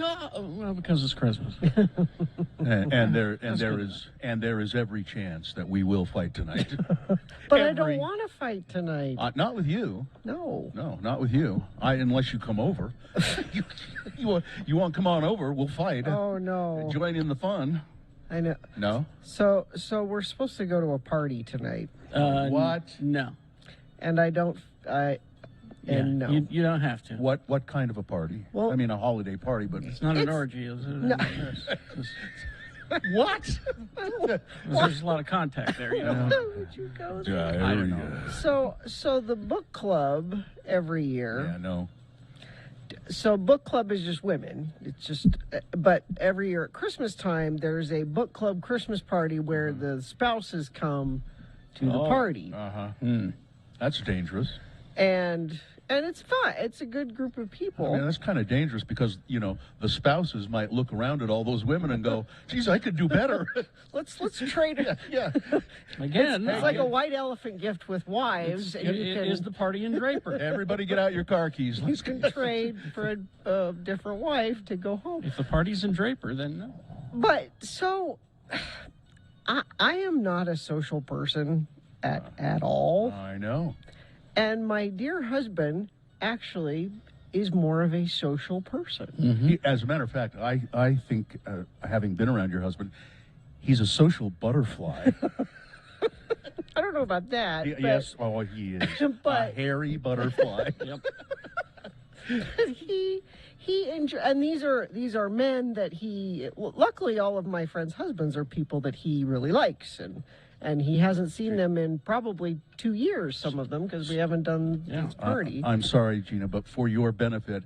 because? Well, because it's Christmas. and there is every chance that we will fight tonight. But I don't want to fight tonight. Not with you. No. No, not with you. Unless you come over. you want to come on over? We'll fight. Oh no. Join in the fun. I know. No. So we're supposed to go to a party tonight. What? No. And I don't. No. You don't have to. What kind of a party? Well, I mean, a holiday party, but It's not an orgy, is it? No. what? There's a lot of contact there, you know. Would you go there? I don't know. So the book club every year. Yeah, no. So book club is just women. It's just, but every year at Christmas time, there's a book club Christmas party where the spouses come to the party. That's dangerous. And it's fun. It's a good group of people. I mean, that's kind of dangerous because, the spouses might look around at all those women and go, geez, I could do better. Let's trade it. Yeah. Again, It's like a white elephant gift with wives. it is the party in Draper. Everybody get out your car keys. You can trade for a different wife to go home. If the party's in Draper, then no. But so I am not a social person at all. I know. And my dear husband actually is more of a social person. As a matter of fact, I think, having been around your husband, he's a social butterfly. I don't know about that. Yes, he is. But- a hairy butterfly. Yep. He enjoy, and these are men that luckily all of my friends' husbands are people that he really likes, and he hasn't seen them in probably 2 years, some of them, because we haven't done this party. I'm sorry, Gina, but for your benefit,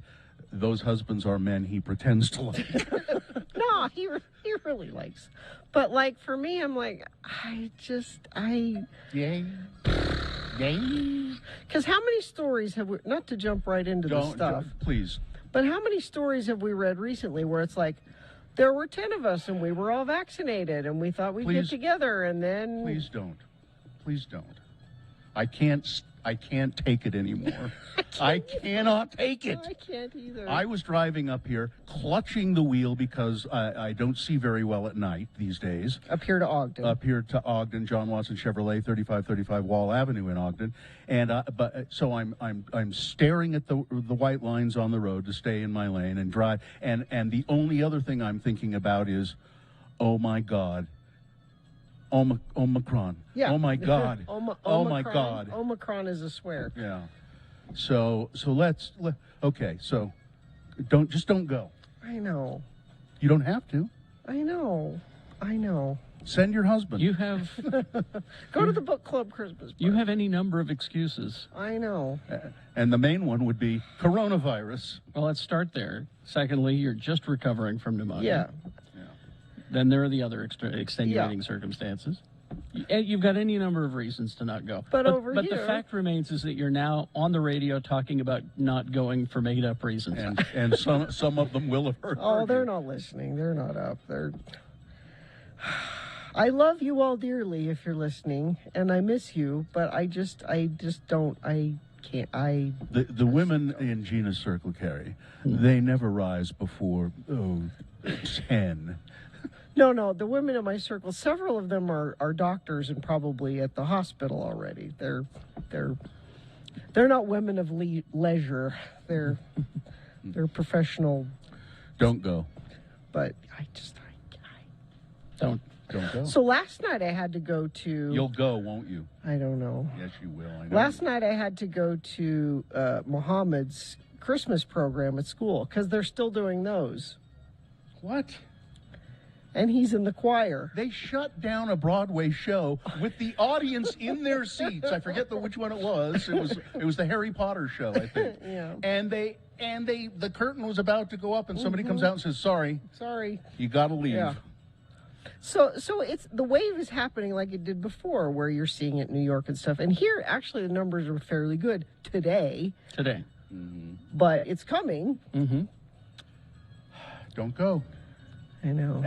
those husbands are men he pretends to like. No, he really likes. But like for me, I'm like, Yay. Because how many stories have we, not to jump right into the stuff, please. but how many stories have we read recently where it's like, there were 10 of us and we were all vaccinated and we thought we'd get together and then... Please don't. Please don't. I can't take it anymore. I cannot take it. I can't either. I was driving up here, clutching the wheel because I don't see very well at night these days. Up here to Ogden. Up here to Ogden, John Watson Chevrolet, 3535 Wall Avenue in Ogden, and so I'm staring at the white lines on the road to stay in my lane and drive, and the only other thing I'm thinking about is, oh my God. Omicron. Yeah. Oh my God. Oh my God. Omicron is a swear. Yeah. So okay. So don't go. I know. You don't have to. I know. Send your husband. You have Go to the book club Christmas party. you have any number of excuses. I know. And the main one would be coronavirus. Well, let's start there. Secondly, you're just recovering from pneumonia. Yeah. Then there are the other extenuating circumstances. You've got any number of reasons to not go. But the fact remains is that you're now on the radio talking about not going for made-up reasons. And some of them will have heard. Oh, they're not listening. They're not up. I love you all dearly if you're listening, and I miss you, but I just don't. I can't. The women in Gina's circle, Carrie, they never rise before 10. No, the women in my circle, several of them are doctors and probably at the hospital already. They're not women of leisure. They're professional. Don't go. But Don't go. So last night I had to go to... You'll go, won't you? I don't know. Yes, you will. I know. Last night I had to go to Mohammed's Christmas program at school because they're still doing those. What? And he's in the choir. They shut down a Broadway show with the audience in their seats. I forget which one it was. It was the Harry Potter show, I think. Yeah. And the curtain was about to go up, and somebody comes out and says, "Sorry, you got to leave." Yeah. So it's the wave is happening like it did before, where you're seeing it in New York and stuff. And here, actually, the numbers are fairly good today. But it's coming. Don't go. I know.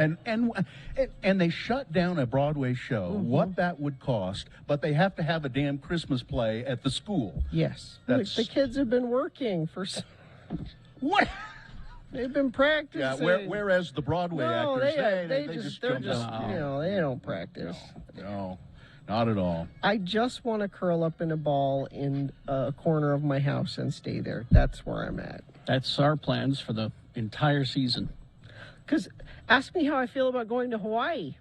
And they shut down a Broadway show, what that would cost, but they have to have a damn Christmas play at the school. Yes. Look, the kids have been working for... What? They've been practicing. Yeah, whereas the Broadway no, actors, they just they're jump just out. you know, they don't practice. No, not at all. I just want to curl up in a ball in a corner of my house and stay there. That's where I'm at. That's our plans for the entire season. Because ask me how I feel about going to Hawaii.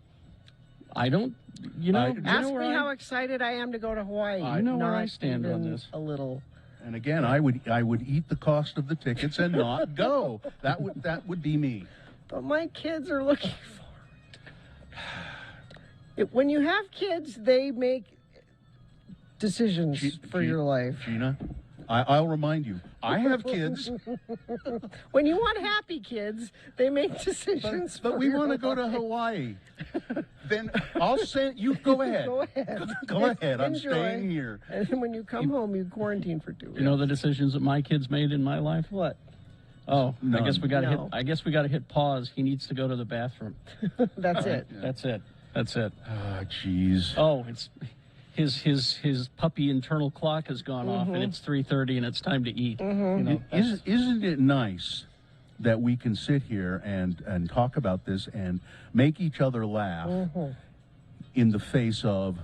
I don't, you know, Ask me how excited I am to go to Hawaii. You know where I Not stand on even this. A little. And again, I would eat the cost of the tickets and not go. That would be me. But my kids are looking forward. When you have kids, they make decisions for your life. Gina, I'll remind you, I have kids, When you want happy kids, they make decisions. but for we your want to go to life. Hawaii. Then I'll send you. Go ahead. Go ahead. Go ahead. I'm Enjoy. staying here. And then when you come home, you quarantine for 2 weeks. You know the decisions that my kids made in my life? What? Oh, I guess None. we got to hit. No. I guess we got to hit pause. He needs to go to the bathroom. That's it. That's it. That's it. Ah, jeez. Oh, it's his puppy internal clock has gone off, and it's 3:30, and it's time to eat. You know, Isn't it nice that we can sit here and talk about this and make each other laugh in the face of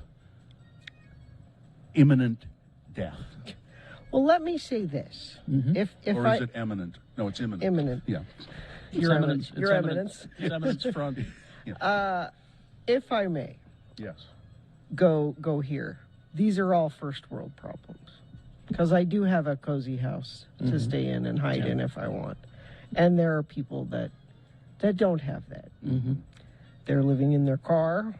imminent death? Well, let me say this. If Or I is it imminent? No, it's imminent. Imminent. Yeah. Your eminence. Eminence. Your Eminence. It's eminence front. If I may Yes. go here, these are all first world problems. Because I do have a cozy house to stay in and hide in if I want, and there are people that don't have that. They're living in their car.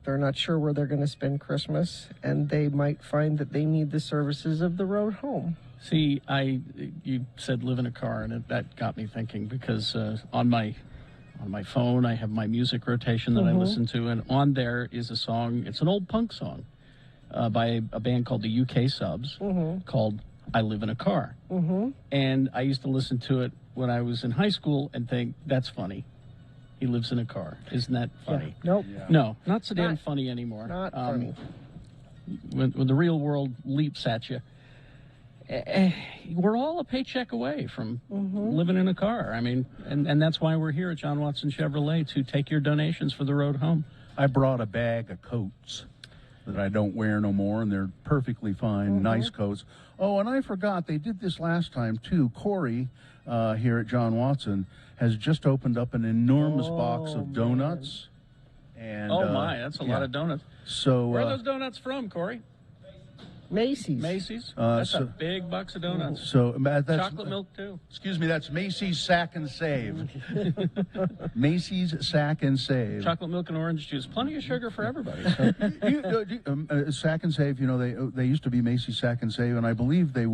They're not sure where they're going to spend Christmas, and they might find that they need the services of the road home. See, you said live in a car, and that got me thinking because on my phone I have my music rotation that I listen to, and on there is a song. It's an old punk song by a band called the UK Subs called "I Live in a Car," and I used to listen to it when I was in high school and think that's funny. He lives in a car. Isn't that funny? Nope. No, not so damn Not- funny anymore. Not funny. When the real world leaps at you, we're all a paycheck away from living in a car. I mean, and that's why we're here at John Watson Chevrolet to take your donations for the road home. I brought a bag of coats that I don't wear no more, and they're perfectly fine, nice coats. Oh, and I forgot, they did this last time, too. Corey, here at John Watson, has just opened up an enormous box of donuts. And, Oh my, that's a lot of donuts. So, Where are those donuts from, Corey? Macy's. Macy's? That's a so- big box of donuts. so that's Chocolate milk too. Excuse me, that's Macy's Sack and Save. Macy's Sack and Save. Chocolate milk and orange juice. Plenty of sugar for everybody. So. Sack and Save, you know, they used to be Macy's Sack and Save, and I believe you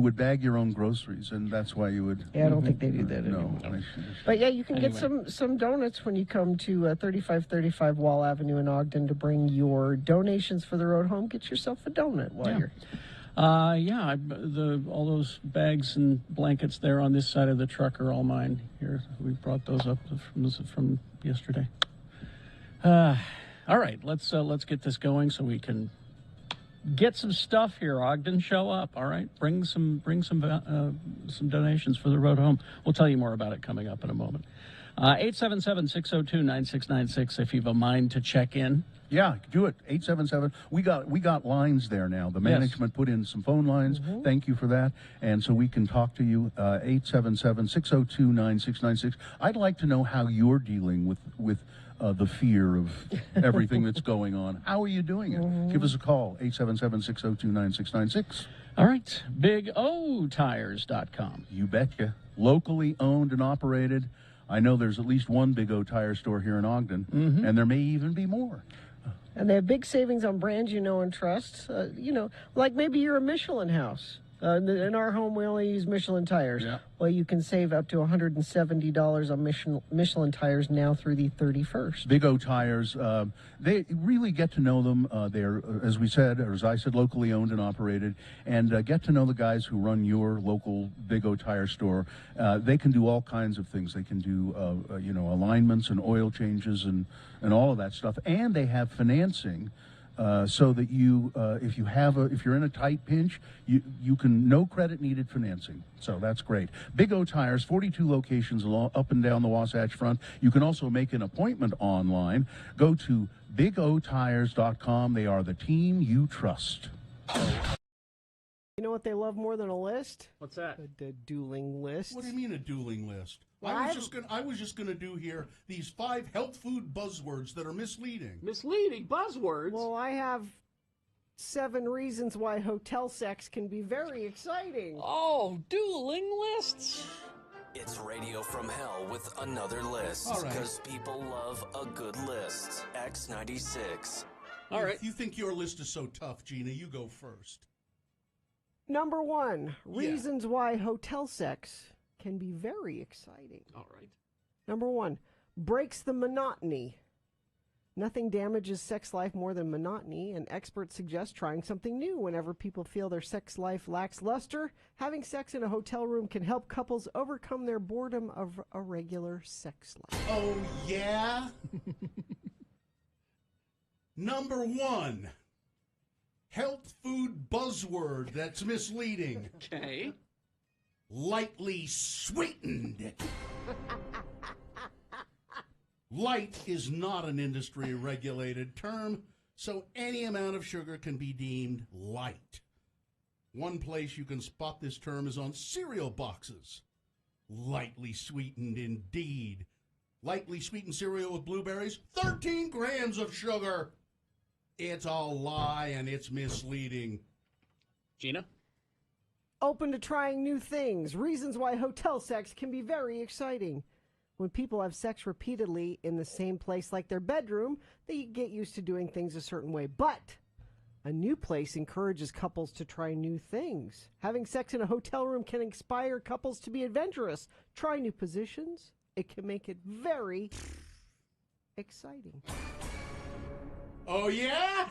would bag your own groceries, and that's why you would. Yeah, I don't think they do that anymore. No. But yeah, you can get Anyway. some donuts when you come to 3535 Wall Avenue in Ogden to bring your donations for the road home. Get yourself a donut while you're. All those bags and blankets there on this side of the truck are all mine. Here, we brought those up from yesterday. All right, let's get this going so we can get some stuff here. Ogden, show up. All right, bring some donations for the road home. We'll tell you more about it coming up in a moment. 877-602-9696 if you have a mind to check in. Yeah, do it. 877. We got lines there now. The management put in some phone lines. Thank you for that. And so we can talk to you. 877-602-9696. I'd like to know how you're dealing with the fear of everything that's going on. How are you doing it? Give us a call. 877-602-9696. All right, BigOTires.com. You betcha. Locally owned and operated. I know there's at least one Big O Tire store here in Ogden, and there may even be more. And they have big savings on brands you know and trust. Like maybe you're a Michelin house. In our home, we only use Michelin tires. Yeah. Well, you can save up to $170 on Michelin tires now through the 31st. Big O Tires, they really get to know them. They're, as we said, or as I said, locally owned and operated, and get to know the guys who run your local Big O Tire store. They can do all kinds of things. They can do, alignments and oil changes and all of that stuff. And they have financing so that you, if you're in a tight pinch, you can no credit needed financing. So that's great. Big O Tires, 42 locations up and down the Wasatch Front. You can also make an appointment online. Go to bigotires.com. They are the team you trust. You know what they love more than a list? What's that? The dueling list. What do you mean a dueling list? Well, I was just gonna do here these 5 health food buzzwords that are misleading. Misleading buzzwords. Well, I have 7 reasons why hotel sex can be very exciting. Oh, dueling lists. It's Radio from Hell with another list. All right. Because people love a good list. X96. All right. If you think your list is so tough, Gina, you go first. Number 1, reasons why hotel sex can be very exciting. All right. Number 1, breaks the monotony. Nothing damages sex life more than monotony, and experts suggest trying something new whenever people feel their sex life lacks luster. Having sex in a hotel room can help couples overcome their boredom of a regular sex life. Oh, yeah? Number 1, health food buzzword that's misleading. Okay. Lightly sweetened. Light is not an industry-regulated term, so any amount of sugar can be deemed light. One place you can spot this term is on cereal boxes. Lightly sweetened indeed. Lightly sweetened cereal with blueberries, 13 grams of sugar. It's a lie and it's misleading. Gina? Open to trying new things. Reasons why hotel sex can be very exciting. When people have sex repeatedly in the same place like their bedroom, they get used to doing things a certain way. But a new place encourages couples to try new things. Having sex in a hotel room can inspire couples to be adventurous, try new positions. It can make it very exciting. Oh, yeah?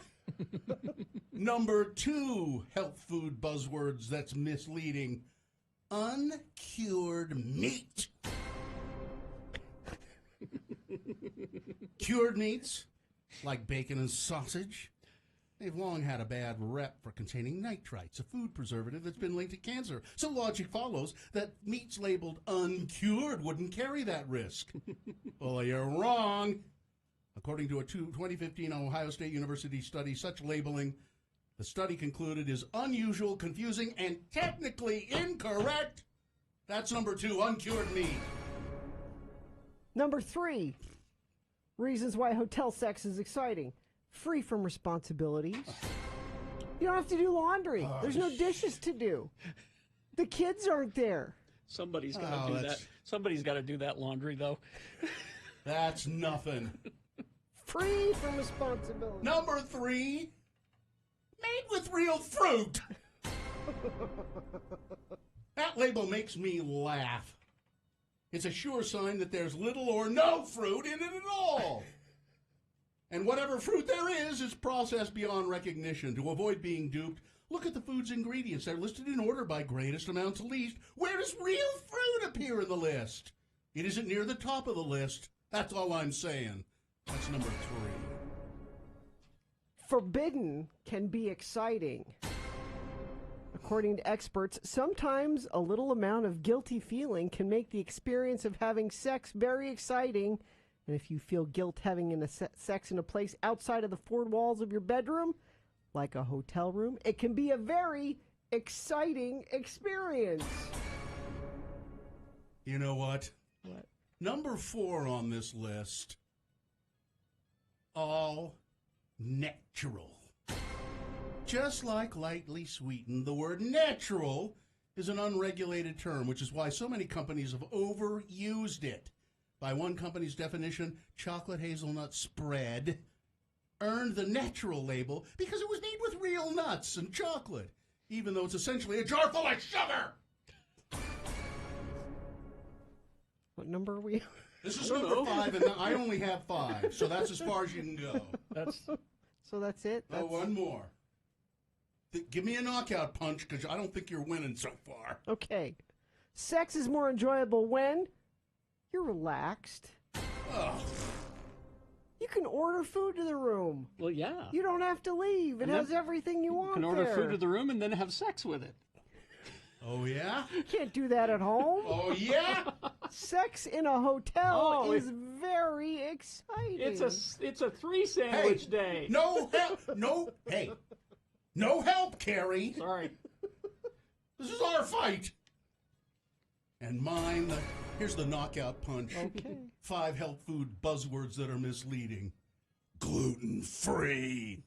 Number 2 health food buzzwords that's misleading. Uncured meat. Cured meats, like bacon and sausage, they've long had a bad rep for containing nitrites, a food preservative that's been linked to cancer. So logic follows that meats labeled uncured wouldn't carry that risk. Well, you're wrong. According to a 2015 Ohio State University study, such labeling, the study concluded, is unusual, confusing, and technically incorrect. That's number 2, uncured meat. Number 3, reasons why hotel sex is exciting. Free from responsibilities. You don't have to do laundry. There's no dishes to do. The kids aren't there. Somebody's got to do that. Somebody's got to do that laundry, though. That's nothing. Free from responsibility. Number 3, made with real fruit. That label makes me laugh. It's a sure sign that there's little or no fruit in it at all. And whatever fruit there is processed beyond recognition. To avoid being duped, look at the food's ingredients. They're listed in order by greatest amount to least. Where does real fruit appear in the list? It isn't near the top of the list. That's all I'm saying. That's number 3. Forbidden can be exciting. According to experts, sometimes a little amount of guilty feeling can make the experience of having sex very exciting. And if you feel guilt having sex in a place outside of the 4 walls of your bedroom, like a hotel room, it can be a very exciting experience. You know what? What? Number 4 on this list, all natural. Just like lightly sweetened, the word natural is an unregulated term, which is why so many companies have overused it. By one company's definition, chocolate hazelnut spread earned the natural label because it was made with real nuts and chocolate, even though it's essentially a jar full of sugar. What number are we? This is number 5, and I only have 5, so that's as far as you can go. So that's it? Oh, one more. Give me a knockout punch, because I don't think you're winning so far. Okay. Sex is more enjoyable when you're relaxed. Oh. You can order food to the room. Well, yeah. You don't have to leave. It And has then everything you want You can order there. food to the room and then have sex with it. Oh, yeah? You can't do that at home. Oh, yeah? Sex in a hotel Oh, is very exciting. It's a 3 sandwich day. No help. No, hey. No help, Carrie. Sorry. This is our fight. And mine, here's the knockout punch. Okay. 5 health food buzzwords that are misleading. Gluten-free.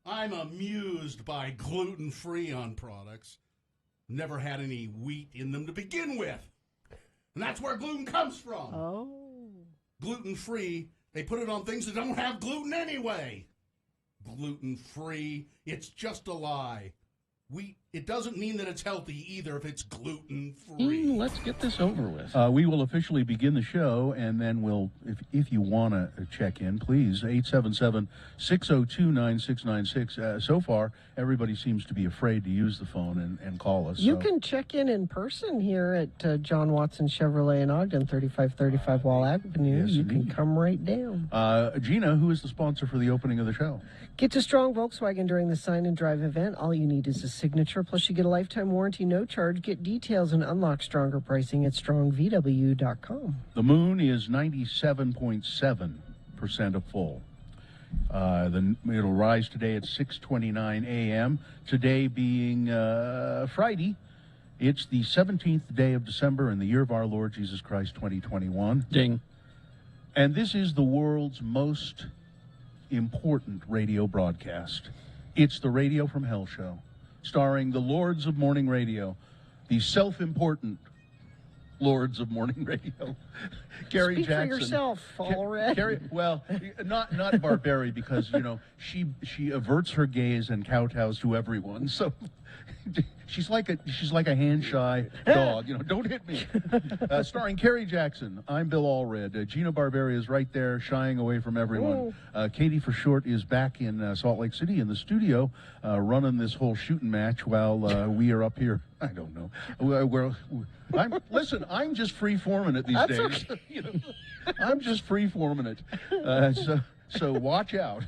I'm amused by gluten-free on products. Never had any wheat in them to begin with. And that's where gluten comes from. Oh. Gluten-free, they put it on things that don't have gluten anyway. Gluten-free, it's just a lie. Wheat, it doesn't mean that it's healthy either if it's gluten-free. Let's get this over with. We will officially begin the show, and then we'll, if you want to check in, please, 877-602-9696. So far, everybody seems to be afraid to use the phone and call us. You so. can check in person here at John Watson Chevrolet in Ogden, 3535 Wall Avenue. Yes, you can indeed. come right down. Gina, who is the sponsor for the opening of the show? Get to Strong Volkswagen during the Sign and Drive event. All you need is a signature, plus you get a lifetime warranty, no charge. Get details and unlock stronger pricing at strongvw.com. The moon is 97.7% of full. It'll rise today at 6:29 a.m. Today being Friday. It's the 17th day of December in the year of our Lord Jesus Christ, 2021. Ding. And this is the world's most important radio broadcast. It's the Radio from Hell show, starring the Lords of Morning Radio, the self-important Lords of Morning Radio. Carrie Speak Jackson. for yourself, already. Carrie, well, not Barberi, because she averts her gaze and kowtows to everyone. So she's like a hand shy dog. Don't hit me. Starring Carrie Jackson, I'm Bill Allred. Gina Barberi is right there, shying away from everyone. Katie for short is back in Salt Lake City in the studio, running this whole shooting match while we are up here. I don't know. I'm just free forming it these That's days. okay. I'm just free forming it. So watch out.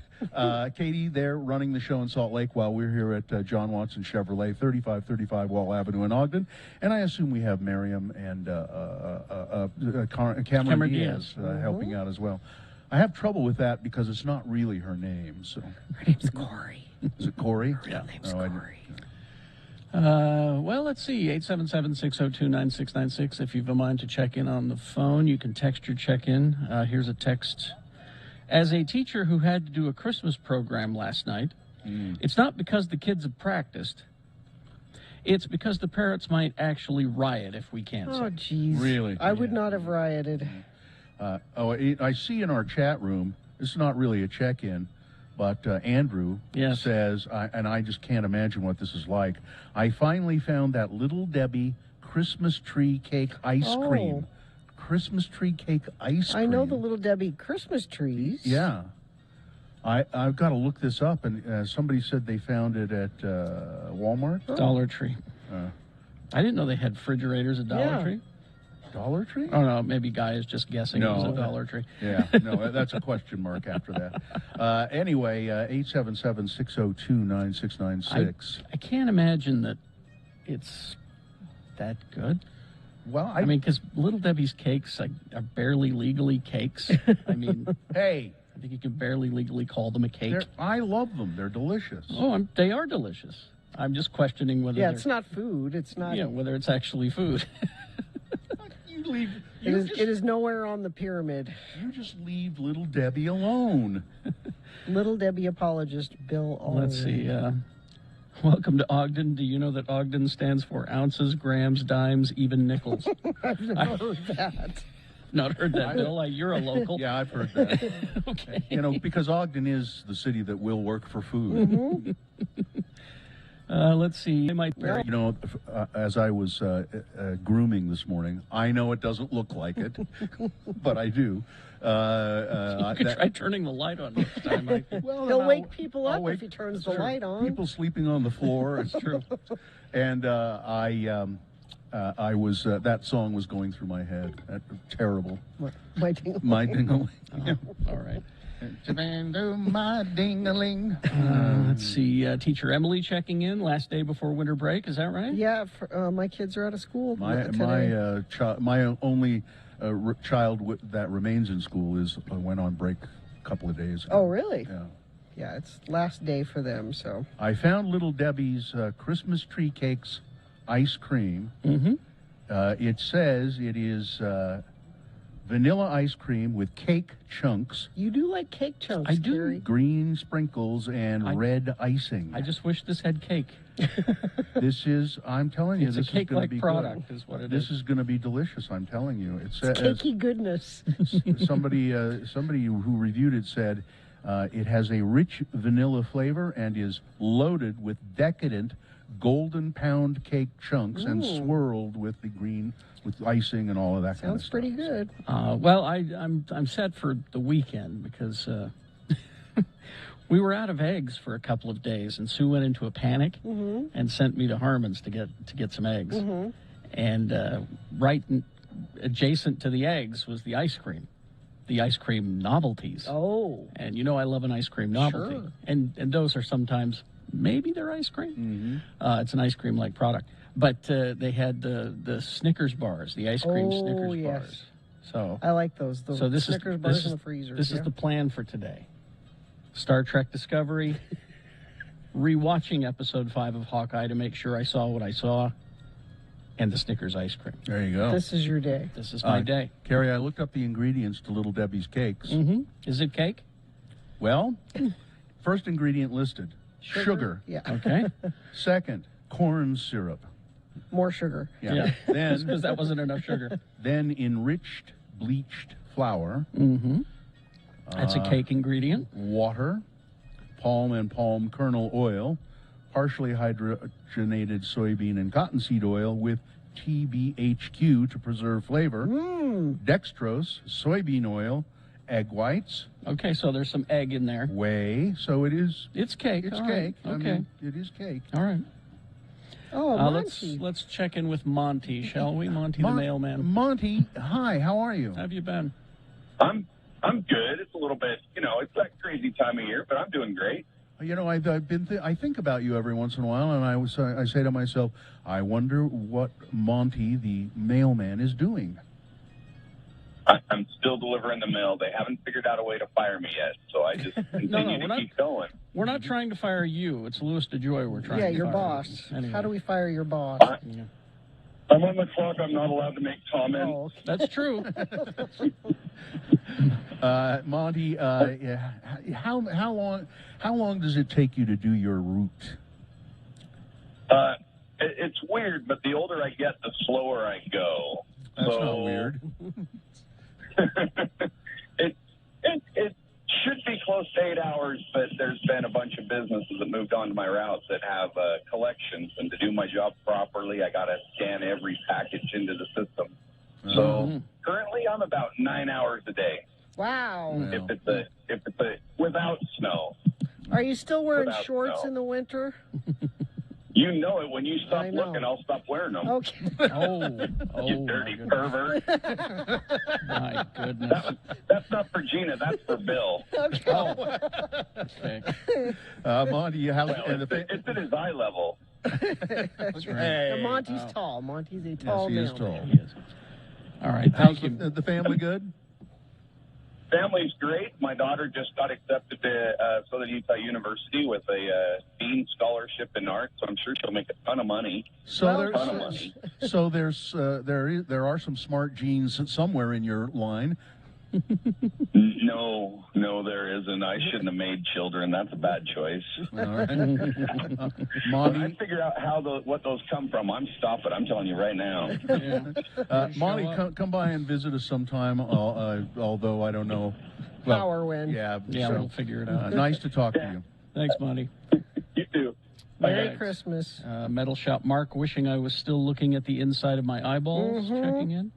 Katie there running the show in Salt Lake while we're here at John Watson Chevrolet, 3535 Wall Avenue in Ogden. And I assume we have Miriam and Cameron Diaz helping out as well. I have trouble with that because it's not really her name. So Her name's Corey. is it Corey? Yeah. Her name's Oh, Corey. Well, let's see. 877-602-9696. If you've a mind to check in on the phone, you can text your check-in. Here's a text. As a teacher who had to do a Christmas program last night, it's not because the kids have practiced. It's because the parents might actually riot if we cancel. Oh, jeez. Really? I would not have rioted. I see in our chat room, this is not really a check-in, but Andrew Yes. says, and I just can't imagine what this is like, I finally found that Little Debbie Christmas tree cake ice cream. Christmas tree cake ice cream. I know the Little Debbie Christmas trees. Yeah. I've got to look this up, and somebody said they found it at Walmart. Dollar Tree. I didn't know they had refrigerators at Dollar Yeah. Tree. Dollar Tree? Oh, no, maybe Guy is just guessing it was No. a Dollar Tree. Yeah, no, that's a question mark after that. Anyway, 877-602-9696. I can't imagine that it's that good. Well, I mean, because Little Debbie's cakes are barely legally cakes. I mean, hey, I think you can barely legally call them a cake. I love them. They're delicious. Oh, they are delicious. I'm just questioning whether Yeah, it's not food. It's not. whether it's actually food. It is nowhere on the pyramid. You just leave Little Debbie alone. Little Debbie apologist Bill Allred. Let's see. Welcome to Ogden. Do you know that Ogden stands for ounces, grams, dimes, even nickels? I've never heard that. Not heard that, Bill. You're a local. Yeah, I've heard that. Okay. Because Ogden is the city that will work for food. Let's see. They might bury. As I was grooming this morning, I know it doesn't look like it, but I do. You could try turning the light on next time. I think. Well, He'll then wake people I'll up wake- if he turns the Sure. light on. People sleeping on the floor. It's true. And I was that song was going through my head. Terrible. My ding- My ding-a-ling. All right. My ding-a-ling. Let's see. Teacher Emily checking in last day before winter break. Is that right? Yeah, my kids are out of school today. My only child that remains in school went on break a couple of days ago. Oh, really? Yeah. Yeah, it's last day for them, so. I found Little Debbie's Christmas tree cakes ice cream. Mm-hmm. It says it is vanilla ice cream with cake chunks, You do like cake chunks, I do. Gary. green sprinkles, and red icing. I just wish this had cake. This is, I'm telling you, It's this a is going to cake-like be product, good. is what it This is. is going to be delicious. I'm telling you. It It's says cakey goodness. somebody who reviewed it said it has a rich vanilla flavor and is loaded with decadent golden pound cake chunks and swirled with the green with icing and all of that kind of Sounds stuff. pretty good. Well, I'm set for the weekend because we were out of eggs for a couple of days, and Sue went into a panic and sent me to Harmon's to get some eggs. And adjacent to the eggs was the ice cream novelties. Oh. And you know I love an ice cream novelty. Sure. And those are sometimes, maybe they're ice cream. It's an ice cream like product. But they had the Snickers bars, the ice cream Oh, Snickers yes. bars. So I like those. The so this Snickers is bars this in is, the freezer. This is the plan for today. Star Trek Discovery, rewatching episode 5 of Hawkeye to make sure I saw what I saw, and the Snickers ice cream. There you go. This is your day. This is my day. Carrie, I looked up the ingredients to Little Debbie's cakes. Mm-hmm. Is it cake? Well, first ingredient listed, sugar. Yeah. Okay. Second, corn syrup. More sugar. Yeah. Then Because that wasn't enough sugar. then enriched bleached flour, Mm-hmm. That's a cake ingredient. water, palm and palm kernel oil, partially hydrogenated soybean and cottonseed oil with TBHQ to preserve flavor, dextrose, soybean oil, egg whites, Okay, so there's some egg in there. whey. So it's Cake. All right. cake. I Okay. mean, it is cake. All right. Oh, Monty. Let's check in with Monty, shall we? Monty the mailman. Monty, hi. How are you? How have you been? I'm good. It's a little bit, it's that crazy time of year, but I'm doing great. You know, I think about you every once in a while, and I say to myself, I wonder what Monty the mailman is doing. I'm still delivering the mail. They haven't figured out a way to fire me yet, so I just continue to keep going. We're not trying to fire you. It's Louis DeJoy we're trying Yeah, to your fire. boss. Anyway. How do we fire your boss? I'm on the clock. I'm not allowed to make comments. Oh, okay. That's true. Monty, how long does it take you to do your route? It's weird, but the older I get, the slower I go. That's so not weird. it should be close to 8 hours, but there's been a bunch of businesses that moved onto my route that have collections, and to do my job properly, I got to scan every package into the system. So currently, I'm about 9 hours a day. Wow. Yeah. If it's a without snow. Are you still wearing Without shorts snow. in the winter? You know it. When you stop I know. looking, I'll stop wearing them. Okay. You dirty pervert. My goodness. That's not for Gina. That's for Bill. Okay. Monty, how? Well, it's at his eye level. That's right. Now, Monty's tall. Monty's a tall he is mailman. tall. He is. All right. How's Thank you. the family good? Family's great. My daughter just got accepted to Southern Utah University with a Dean Scholarship in art, so I'm sure she'll make a ton of money. So Well, ton of money. there are some smart genes somewhere in your line. No, there isn't. I shouldn't have made children. That's a bad choice. All right. When I Monty, figure out what those come from, I'm stopping. I'm telling you right now. Monty, up. come by and visit us sometime. Although I don't know. Well, Power win. Yeah. Yeah, so, we'll figure it out. nice to talk to you. Thanks, Monty. You too. Merry Okay. Christmas. Metal Shop Mark wishing I was still looking at the inside of my eyeballs, checking in.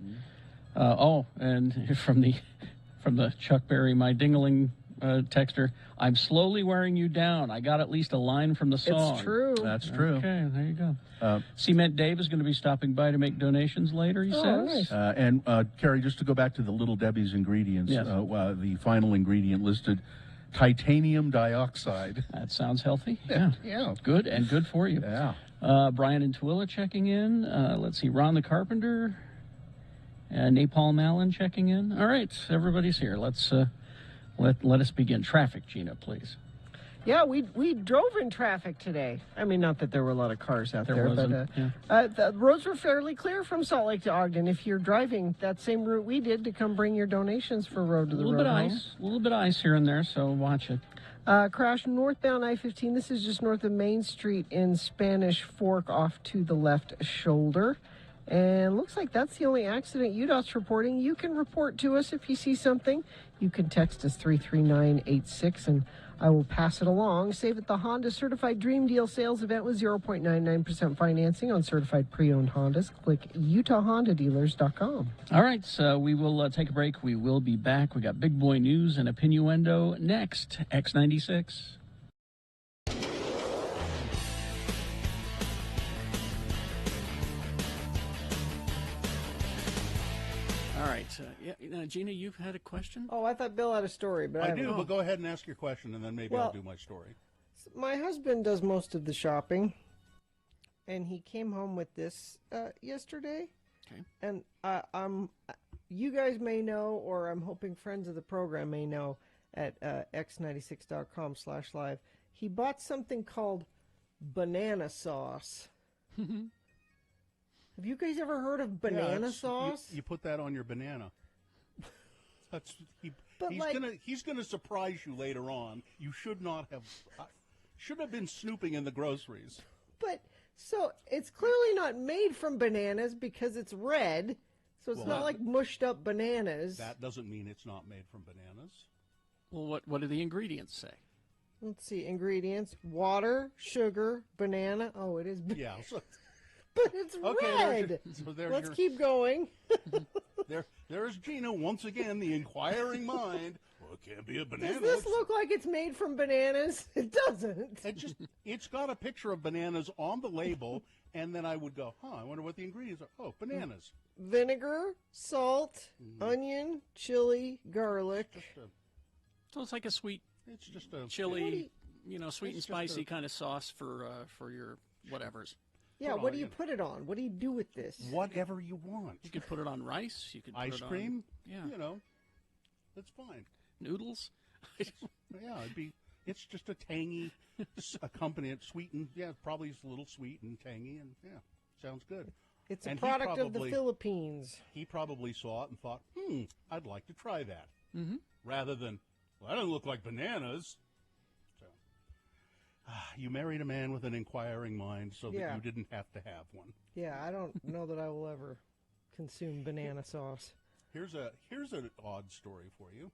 And from the Chuck Berry, my dingling texter, I'm slowly wearing you down. I got at least a line from the song. It's true. That's true. Okay, there you go. Cement Dave is going to be stopping by to make donations later, he says. Nice. And Carrie, just to go back to the Little Debbie's ingredients, Yes. the final ingredient listed, titanium dioxide. That sounds healthy. Yeah. Yeah. Good, and good for you. Yeah. Brian and Twilla checking in. Let's see, Ron the Carpenter. Napalm Allen checking in. All right, everybody's here. Let's let us begin. Traffic, Gina, please. Yeah, we drove in traffic today. I mean, not that there were a lot of cars out There there, wasn't, but the roads were fairly clear from Salt Lake to Ogden. If you're driving that same route we did to come bring your donations for Road to A the little Road bit of home. ice, a little bit of ice here and there, so watch it. Crash northbound I-15. This is just north of Main Street in Spanish Fork off to the left shoulder. And looks like that's the only accident UDOT's reporting. You can report to us if you see something. You can text us 33986 and I will pass it along. Save at the Honda Certified Dream Deal sales event with 0.99% financing on certified pre-owned Hondas. Click UtahHondaDealers.com. All right, so we will take a break. We will be back. We got big boy news and a Pinuendo next. X96. All right, Gina, you've had a question? Oh, I thought Bill had a story, but I haven't. do, but go ahead and ask your question, and then maybe I'll do my story. My husband does most of the shopping, and he came home with this yesterday. Okay. And you guys may know, or I'm hoping friends of the program may know, at x96.com/live, he bought something called banana sauce. Have you guys ever heard of banana sauce? You put that on your banana. That's But he's gonna surprise you later on. You should not have. Should have been snooping in the groceries. But so it's clearly not made from bananas because it's red. So it's not like mushed up bananas. That doesn't mean it's not made from bananas. Well, what do the ingredients say? Let's see, ingredients: water, sugar, banana. Oh, it is. Yeah. So, But it's red. Let's keep going. There's Gina once again, the inquiring mind. Well, it can't be a banana. Does this look like it's made from bananas? It doesn't. It's got a picture of bananas on the label, and then I would go, I wonder what the ingredients are. Oh, bananas. Vinegar, salt, onion, chili, garlic. So it's like a sweet, It's just a chili, sweet and It's just spicy a- kind of sauce for your whatevers. Yeah, Put what on do you it. put it on? What do you do with this? Whatever you want. You could put it on rice. You could put Ice it cream. On, That's fine. noodles. Yeah, it's just a tangy accompaniment, sweetened. Yeah, probably it's a little sweet and tangy, and yeah, sounds good. It's a And he product of the probably- Philippines. He probably saw it and thought, I'd like to try that. Mm-hmm. Rather than, well, that doesn't look like bananas. So, you married a man with an inquiring mind so that Yeah. you didn't have to have one. Yeah, I don't know that I will ever consume banana sauce. Here's an odd story for you.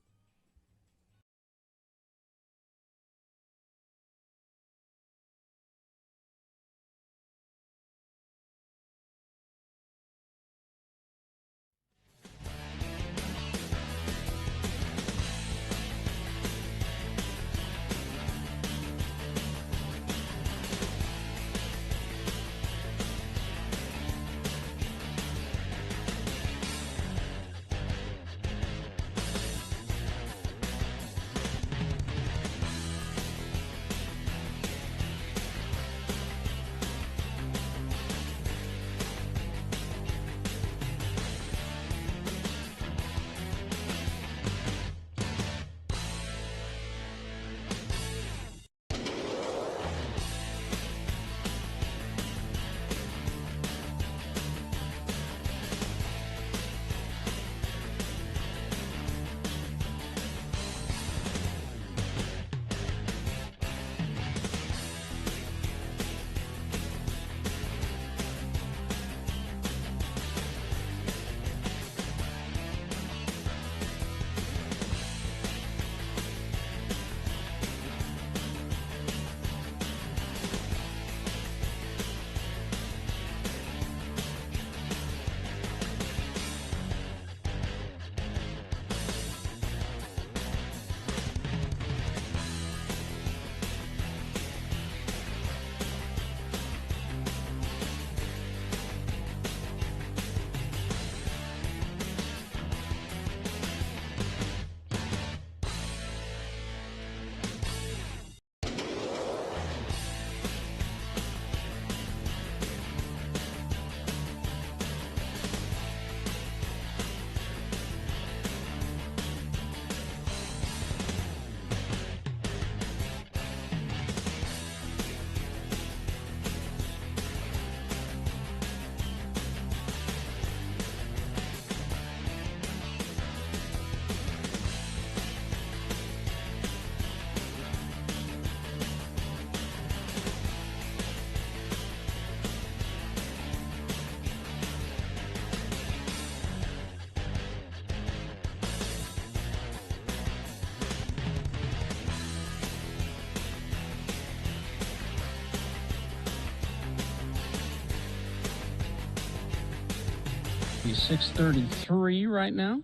be 6:33 right now.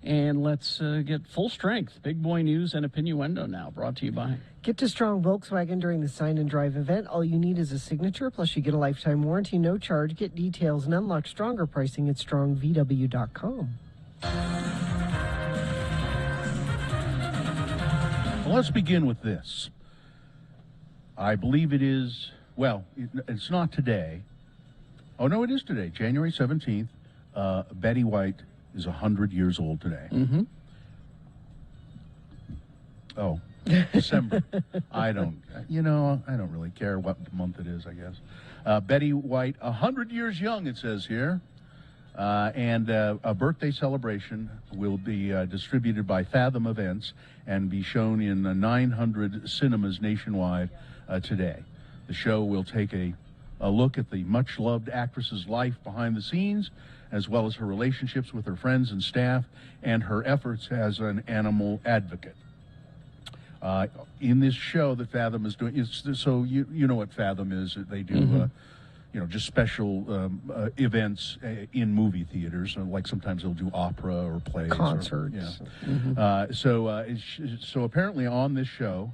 And let's get full strength. Big boy news and opinioendo now, brought to you by. Get to Strong Volkswagen during the Sign and Drive event. All you need is a signature, plus you get a lifetime warranty, no charge. Get details and unlock stronger pricing at strongvw.com. Well, let's begin with this. I believe it is, well, it's not today. Oh, no, it is today, January 17th. Betty White is 100 years old today. Mm-hmm. Oh, December. I don't really care what month it is, I guess. Betty White, 100 years young, it says here. And a birthday celebration will be distributed by Fathom Events and be shown in 900 cinemas nationwide today. The show will take a look at the much-loved actress's life behind the scenes, as well as her relationships with her friends and staff, and her efforts as an animal advocate. In this show that Fathom is doing, so you know what Fathom is. They do, just special events in movie theaters. Like sometimes they'll do opera or plays. Concerts. So apparently on this show,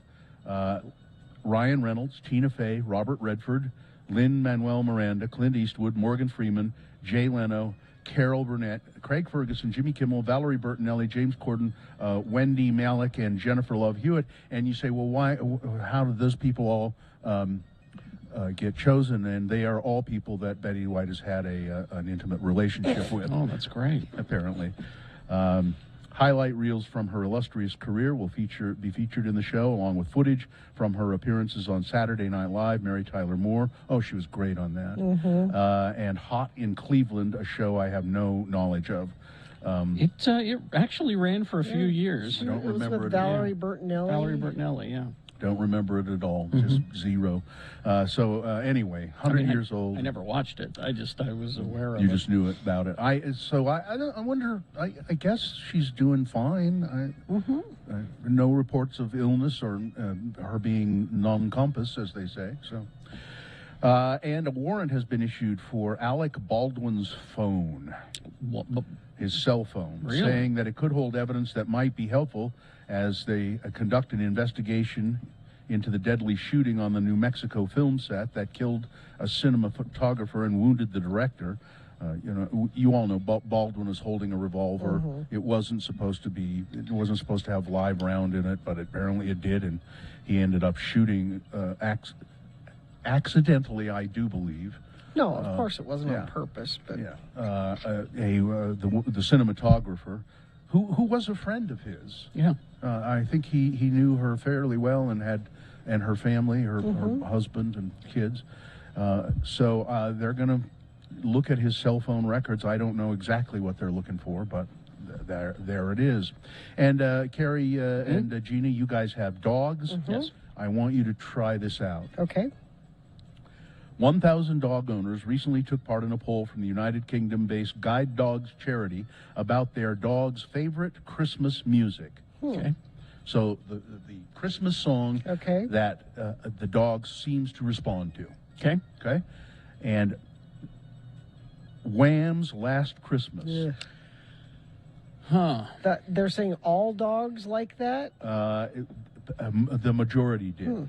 Ryan Reynolds, Tina Fey, Robert Redford, Lin-Manuel Miranda, Clint Eastwood, Morgan Freeman, Jay Leno, Carol Burnett, Craig Ferguson, Jimmy Kimmel, Valerie Bertinelli, James Corden, Wendy Malick, and Jennifer Love Hewitt. And you say, well, why? How did those people all get chosen? And they are all people that Betty White has had an intimate relationship with. Oh, that's great. Apparently. Highlight reels from her illustrious career will be featured in the show, along with footage from her appearances on Saturday Night Live, Mary Tyler Moore. Oh, she was great on that. And Hot in Cleveland, a show I have no knowledge of. It actually ran for a few years. I don't It was remember with it. Valerie Bertinelli. Valerie Bertinelli, yeah. Don't remember it at all. Just zero. Anyway, 100 years old. I never watched it. I was aware of You it. just knew about it. I wonder. I guess she's doing fine. No reports of illness or her being non-compass, as they say. So, and a warrant has been issued for Alec Baldwin's phone, his cell phone, Really? saying that it could hold evidence that might be helpful as they conduct an investigation into the deadly shooting on the New Mexico film set that killed a cinema photographer and wounded the director. You all know Baldwin was holding a revolver. It wasn't supposed to have live round in it, but apparently it did, and he ended up shooting accidentally, I do believe. No, of course it wasn't on purpose. But the cinematographer, who was a friend of his. Yeah. I think he knew her fairly well and her family, her husband and kids. So they're going to look at his cell phone records. I don't know exactly what they're looking for, but there it is. And Carrie and Gina, you guys have dogs. Yes. I want you to try this out. okay. 1,000 dog owners recently took part in a poll from the United Kingdom-based Guide Dogs charity about their dog's favorite Christmas music. Okay. So the Christmas song Okay. that the dog seems to respond to. Okay. Okay? And Wham's Last Christmas. Ugh. Huh. They're saying all dogs like that? The majority did.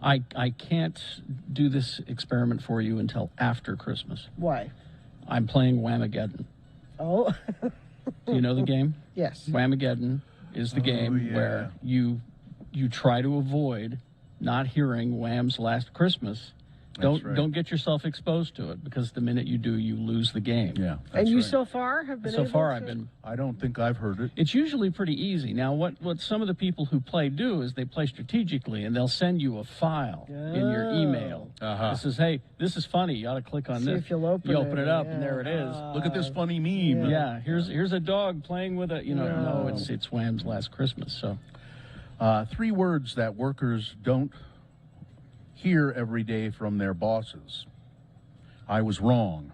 I can't do this experiment for you until after Christmas. Why? I'm playing Whamageddon. Oh, Do you know the game? yes. Whamageddon is the game yeah. where you try to avoid not hearing Wham's Last Christmas. That's right. Don't get yourself exposed to it, because the minute you do, you lose the game. Yeah. And that's you right. so far have been So able far, to- I've been. I don't think I've heard it. It's usually pretty easy. Now, what some of the people who play do is they play strategically, and they'll send you a file in your email. Uh-huh. It says, "Hey, this is funny. You ought to click on See this." if you'll open you it, open it up, yeah. and there it is. Look at this funny meme. Yeah, here's a dog playing with a. No, it's Wham's Last Christmas. So 3 words that workers don't hear every day from their bosses. I was wrong.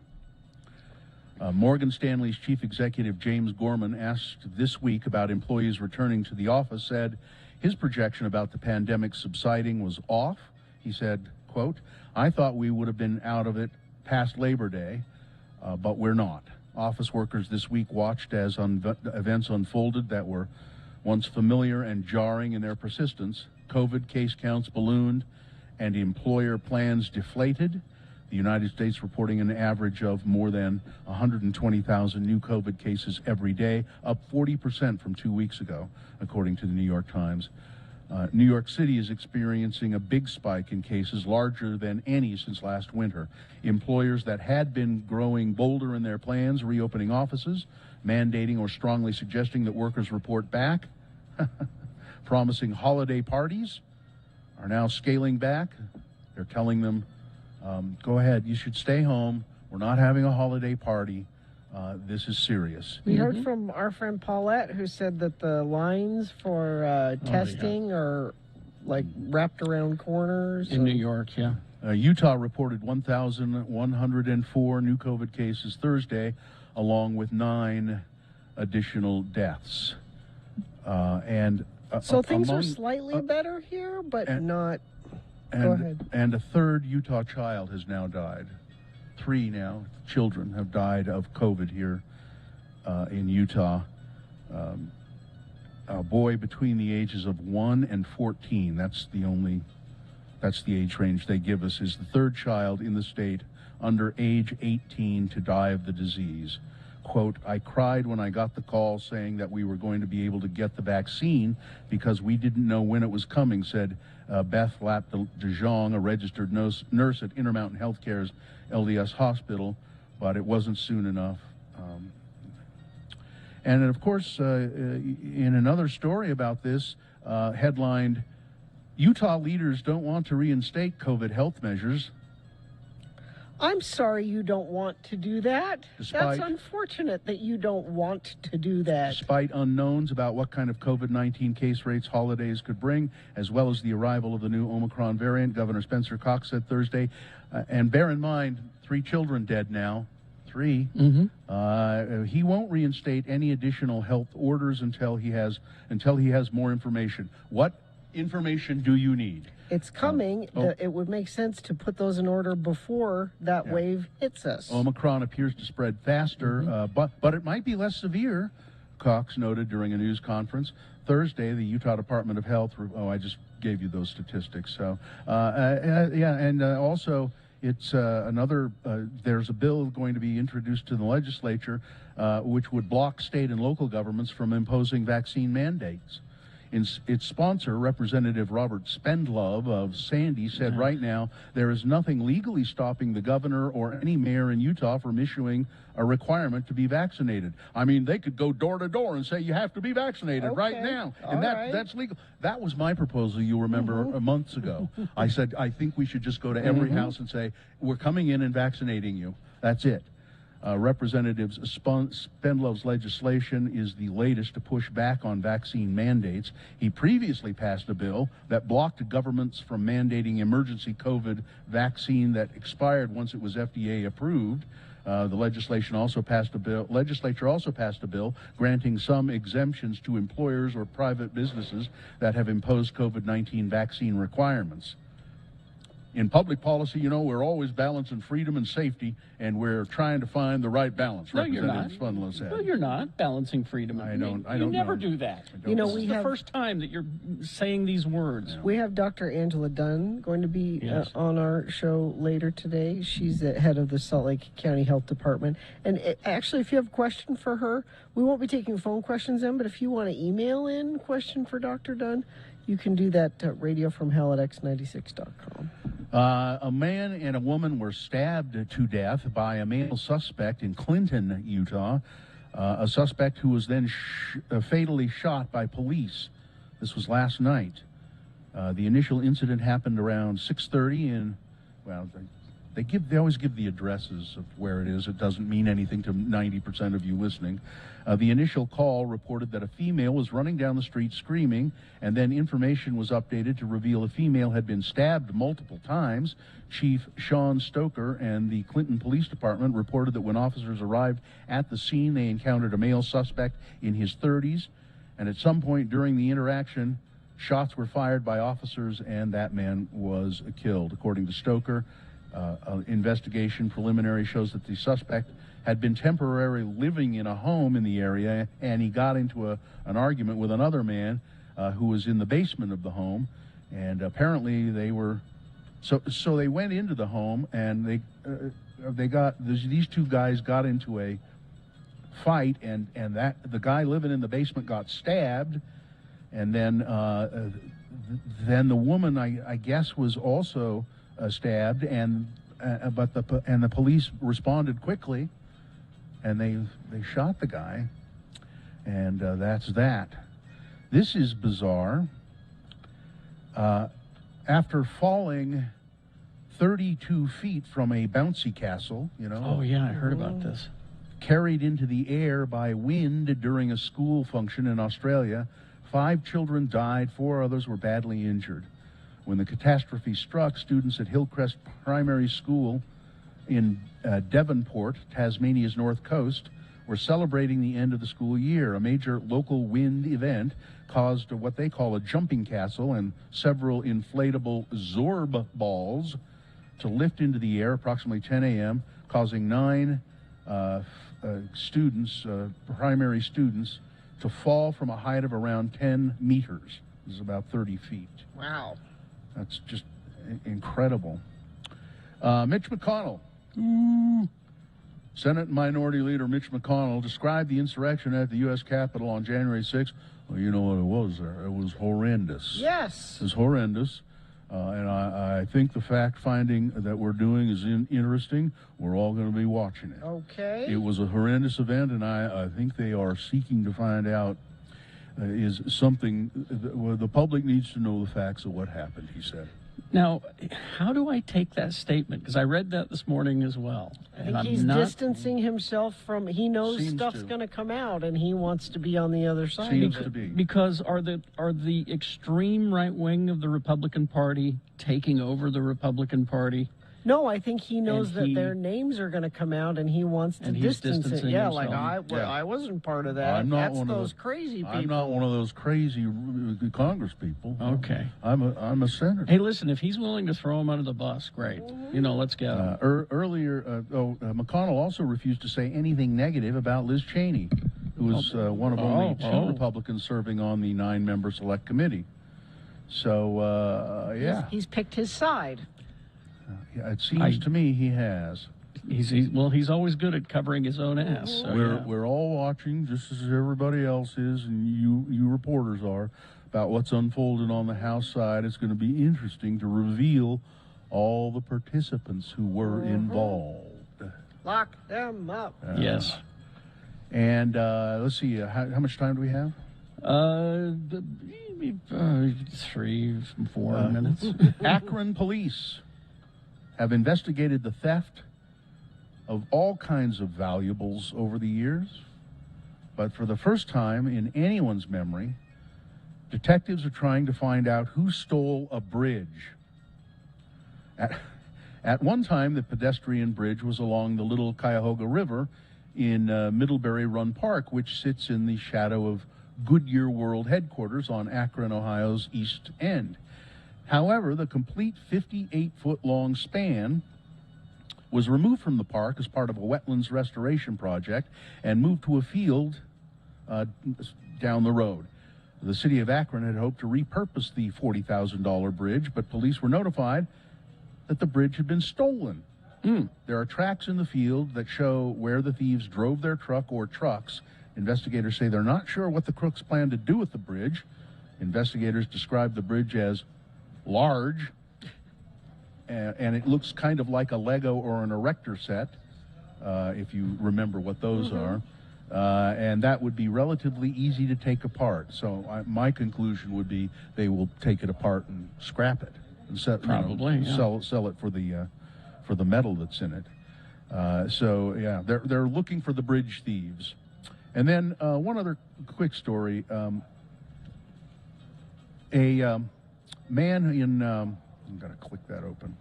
Morgan Stanley's chief executive, James Gorman, asked this week about employees returning to the office, said his projection about the pandemic subsiding was off. He said, quote, "I thought we would have been out of it past Labor Day, but we're not." Office workers this week watched as events unfolded that were once familiar and jarring in their persistence. COVID case counts ballooned and employer plans deflated. The United States reporting an average of more than 120,000 new COVID cases every day, up 40% from 2 weeks ago, according to the New York Times. New York City is experiencing a big spike in cases, larger than any since last winter. Employers that had been growing bolder in their plans, reopening offices, mandating or strongly suggesting that workers report back, promising holiday parties, are now scaling back. They're telling them, go ahead, you should stay home. We're not having a holiday party. This is serious. We heard from our friend Paulette, who said that the lines for testing are like wrapped around corners. In New York, yeah. Utah reported 1,104 new COVID cases Thursday, along with 9 additional deaths. So things are slightly better here, but not. Go ahead. And a third Utah child has now died. 3 now children have died of COVID here in Utah. A boy between the ages of 1 and 14. That's the age range they give us. Is the third child in the state under age 18 to die of the disease. Quote, I cried when I got the call saying that we were going to be able to get the vaccine because we didn't know when it was coming, said Beth Lapp de Jong, a registered nurse at Intermountain Healthcare's LDS Hospital, but it wasn't soon enough. And of course, in another story about this, headlined, Utah leaders don't want to reinstate COVID health measures. I'm sorry you don't want to do that. That's unfortunate that you don't want to do that. Despite unknowns about what kind of COVID-19 case rates holidays could bring, as well as the arrival of the new Omicron variant, Governor Spencer Cox said Thursday, and bear in mind, 3 children dead now. 3. He won't reinstate any additional health orders until he has more information. What information do you need? It's coming. It would make sense to put those in order before that wave hits us. Omicron appears to spread faster, but it might be less severe, Cox noted during a news conference. Thursday, the Utah Department of Health, I just gave you those statistics. So, also, it's there's a bill going to be introduced to the legislature which would block state and local governments from imposing vaccine mandates. Its sponsor, Representative Robert Spendlove of Sandy, said right now there is nothing legally stopping the governor or any mayor in Utah from issuing a requirement to be vaccinated. I mean, they could go door to door and say you have to be vaccinated right now, and that's legal. That was my proposal, you remember, months ago. I said I think we should just go to every house and say we're coming in and vaccinating you. That's it. Representative Spendlove's legislation is the latest to push back on vaccine mandates. He previously passed a bill that blocked governments from mandating emergency COVID vaccine that expired once it was FDA approved. The legislature also passed a bill granting some exemptions to employers or private businesses that have imposed COVID-19 vaccine requirements. In public policy, you know, we're always balancing freedom and safety, and we're trying to find the right balance. No, you're not. Spendlove said. No, you're not balancing freedom. I don't You never know. do that. You know, This is the first time that you're saying these words. We have Dr. Angela Dunn going to be on our show later today. She's the head of the Salt Lake County Health Department. And actually, if you have a question for her, we won't be taking phone questions in, but if you want to email in a question for Dr. Dunn, you can do that at radiofromhell@x96.com. A man and a woman were stabbed to death by a male suspect in Clinton, Utah, a suspect who was then fatally shot by police. This was last night. The initial incident happened around 6:30 in, well, they always give the addresses of where it is. It doesn't mean anything to 90% of you listening. The initial call reported that a female was running down the street screaming, and then information was updated to reveal a female had been stabbed multiple times. Chief Sean Stoker and the Clinton Police Department reported that when officers arrived at the scene, they encountered a male suspect in his 30s, and at some point during the interaction, shots were fired by officers, and that man was killed. According to Stoker, an investigation preliminary shows that the suspect had been temporarily living in a home in the area, and he got into an argument with another man who was in the basement of the home, and apparently they were so they went into the home, and these two guys got into a fight, and that the guy living in the basement got stabbed, and then the woman I guess was also stabbed, and the police responded quickly, and they shot the guy, and that's that. This is bizarre. After falling 32 feet from a bouncy castle, Oh, yeah, I heard about this. carried into the air by wind during a school function in Australia, 5 children died, 4 others were badly injured. When the catastrophe struck, students at Hillcrest Primary School in Devonport, Tasmania's north coast, were celebrating the end of the school year. A major local wind event caused what they call a jumping castle and several inflatable Zorb balls to lift into the air approximately 10 a.m., causing 9 primary students, to fall from a height of around 10 meters. This is about 30 feet. Wow. That's just incredible. Mitch McConnell. Senate Minority Leader Mitch McConnell described the insurrection at the U.S. Capitol on January 6th. Well, you know what it was there. It was horrendous. Yes. It was horrendous. And I think the fact-finding that we're doing is interesting. We're all going to be watching it. Okay. It was a horrendous event, and I think they are seeking to find out is something. The public needs to know the facts of what happened, he said. Now, how do I take that statement? Because I read that this morning as well. I think he's distancing himself from. He knows Seems stuff's to. going to come out, and he wants to be on the other side Seems of it. to be. Because are the extreme right wing of the Republican Party taking over the Republican Party? No, I think he knows And that he- their names are going to come out, and he wants to And he's distance it. distancing Yeah, himself. I wasn't part of that. I'm not That's one of those crazy people. I'm not one of those crazy Congress people. Okay. I'm a senator. Hey, listen, if he's willing to throw him under the bus, great. Let's get him. Earlier, McConnell also refused to say anything negative about Liz Cheney, who was one of only 2 Republicans serving on the 9-member select committee. So, yeah. He's picked his side. Yeah, it seems to me he has. He's always good at covering his own ass. So, We're all watching, just as everybody else is, and you reporters are, about what's unfolding on the House side. It's going to be interesting to reveal all the participants who were involved. Lock them up. yes. And let's see, how much time do we have? 3-4 minutes. Akron police have investigated the theft of all kinds of valuables over the years. But for the first time in anyone's memory, detectives are trying to find out who stole a bridge. At one time, the pedestrian bridge was along the Little Cuyahoga River in Middlebury Run Park, which sits in the shadow of Goodyear World headquarters on Akron, Ohio's East End. However, the complete 58-foot-long span was removed from the park as part of a wetlands restoration project and moved to a field down the road. The city of Akron had hoped to repurpose the $40,000 bridge, but police were notified that the bridge had been stolen. There are tracks in the field that show where the thieves drove their truck or trucks. Investigators say they're not sure what the crooks plan to do with the bridge. Investigators describe the bridge as large, and it looks kind of like a Lego or an Erector set, if you remember what those are. And that would be relatively easy to take apart. So my conclusion would be they will take it apart and scrap it and Probably, yeah. sell it for the metal that's in it. So yeah, they're looking for the bridge thieves. And then one other quick story. A man in I'm going to click that open.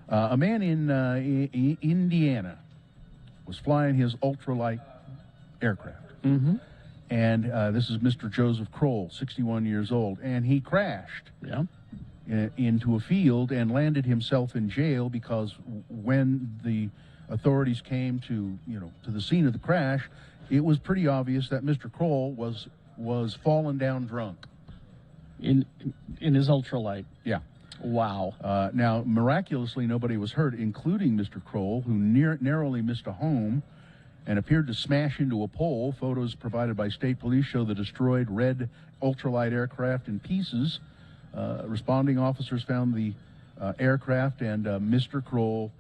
A man in Indiana was flying his ultralight aircraft. And this is Mr. Joseph Kroll, 61 years old, and he crashed into a field and landed himself in jail because when the authorities came to the scene of the crash, it was pretty obvious that Mr. Kroll was fallen down drunk. In his ultralight. Yeah. Wow. Now, miraculously, nobody was hurt, including Mr. Kroll, who narrowly missed a home and appeared to smash into a pole. Photos provided by state police show the destroyed red ultralight aircraft in pieces. Responding officers found the aircraft and Mr. Kroll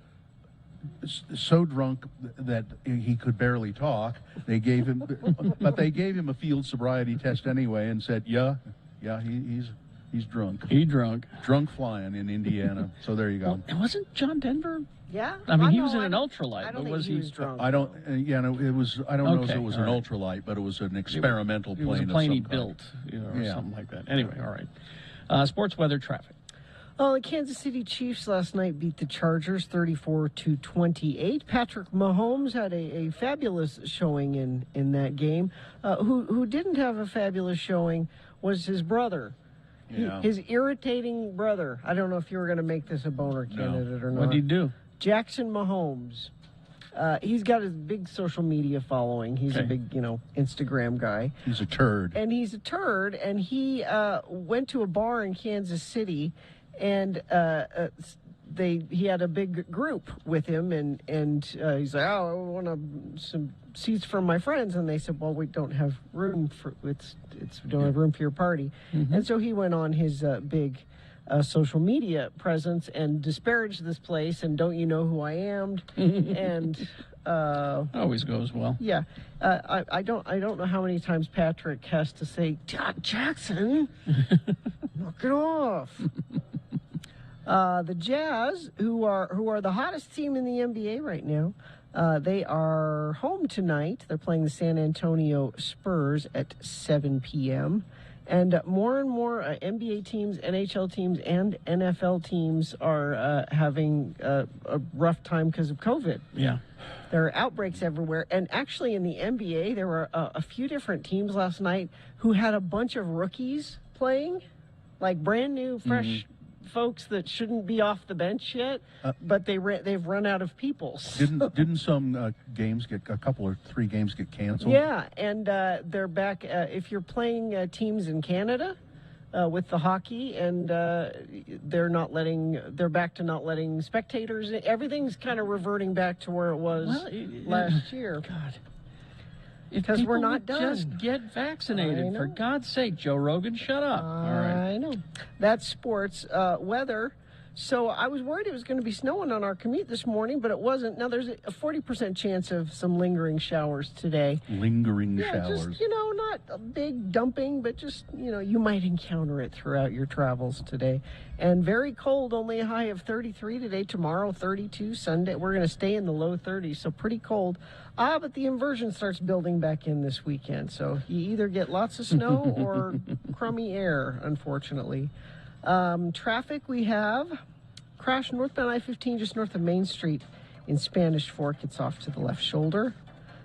so drunk that he could barely talk. They gave him a field sobriety test anyway and said, yeah, he's drunk. He drunk. Drunk flying in Indiana. So there you go. Well, and wasn't John Denver? Yeah. I mean, he was know, in an I don't- ultralight, I but don't think was he he? was drunk. I don't. No, it was. I don't know if Okay, it was all an right. ultralight, but it was an experimental It plane. was a of plane he some kind. built, or Yeah. something like that. Anyway, all right. Sports weather traffic. Oh, the Kansas City Chiefs last night beat the Chargers 34-28. Patrick Mahomes had a fabulous showing in that game. Who didn't have a fabulous showing was his brother. Yeah. His irritating brother. I don't know if you were going to make this a boner candidate or not. What did he do? Jackson Mahomes. He's got a big social media following. He's a Okay. big, Instagram guy. He's a turd. And he's a turd, and he went to a bar in Kansas City, and he had a big group with him, and he's like, oh, I want some seats for my friends, and they said, well, we don't have room for we don't have room for your party, and so he went on his big social media presence and disparaged this place, and don't you know who I am, and. Always goes well. Yeah, I don't know how many times Patrick has to say, Jackson, knock it off. The Jazz, who are the hottest team in the NBA right now, they are home tonight. They're playing the San Antonio Spurs at 7 p.m. And more and more NBA teams, NHL teams, and NFL teams are having a rough time because of COVID. Yeah. There are outbreaks everywhere. And actually in the NBA, there were a few different teams last night who had a bunch of rookies playing, like brand new, fresh folks that shouldn't be off the bench yet, but they've run out of people. Didn't some games get a couple or 3 games get canceled? Yeah, and they're back. If you're playing teams in Canada with the hockey, and they're back to not letting spectators. Everything's kind of reverting back to where it was last year. God. Because we're not would done. Just get I vaccinated. know. For God's sake, Joe Rogan, shut up. All right. I know. That's sports. Weather. So I was worried it was going to be snowing on our commute this morning, but it wasn't. Now there's a 40% chance of some lingering showers today. Lingering Yeah, showers. just, not a big dumping, but just, you might encounter it throughout your travels today. And very cold, only a high of 33 today, tomorrow 32, Sunday. We're going to stay in the low 30s, so pretty cold. But the inversion starts building back in this weekend, so you either get lots of snow or crummy air, unfortunately. Traffic, we have crash northbound I-15 just north of Main Street in Spanish Fork. It's off to the left shoulder.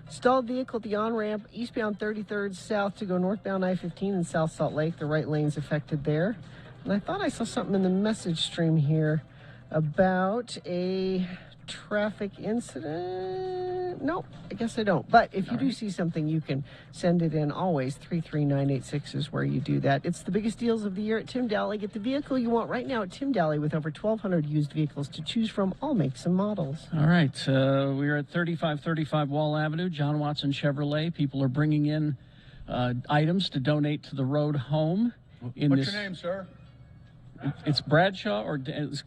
Stalled vehicle at the on-ramp, eastbound 33rd south to go northbound I-15 in South Salt Lake. The right lane's affected there. And I thought I saw something in the message stream here about a traffic incident. No, I guess I don't. But if you do see something, you can send it in always. 33986 is where you do that. It's the biggest deals of the year at Tim Daly. Get the vehicle you want right now at Tim Daly with over 1,200 used vehicles to choose from, all makes and models. All right. We're at 3535 Wall Avenue, John Watson Chevrolet. People are bringing in items to donate to the road home. What's your name, sir? It's Bradshaw,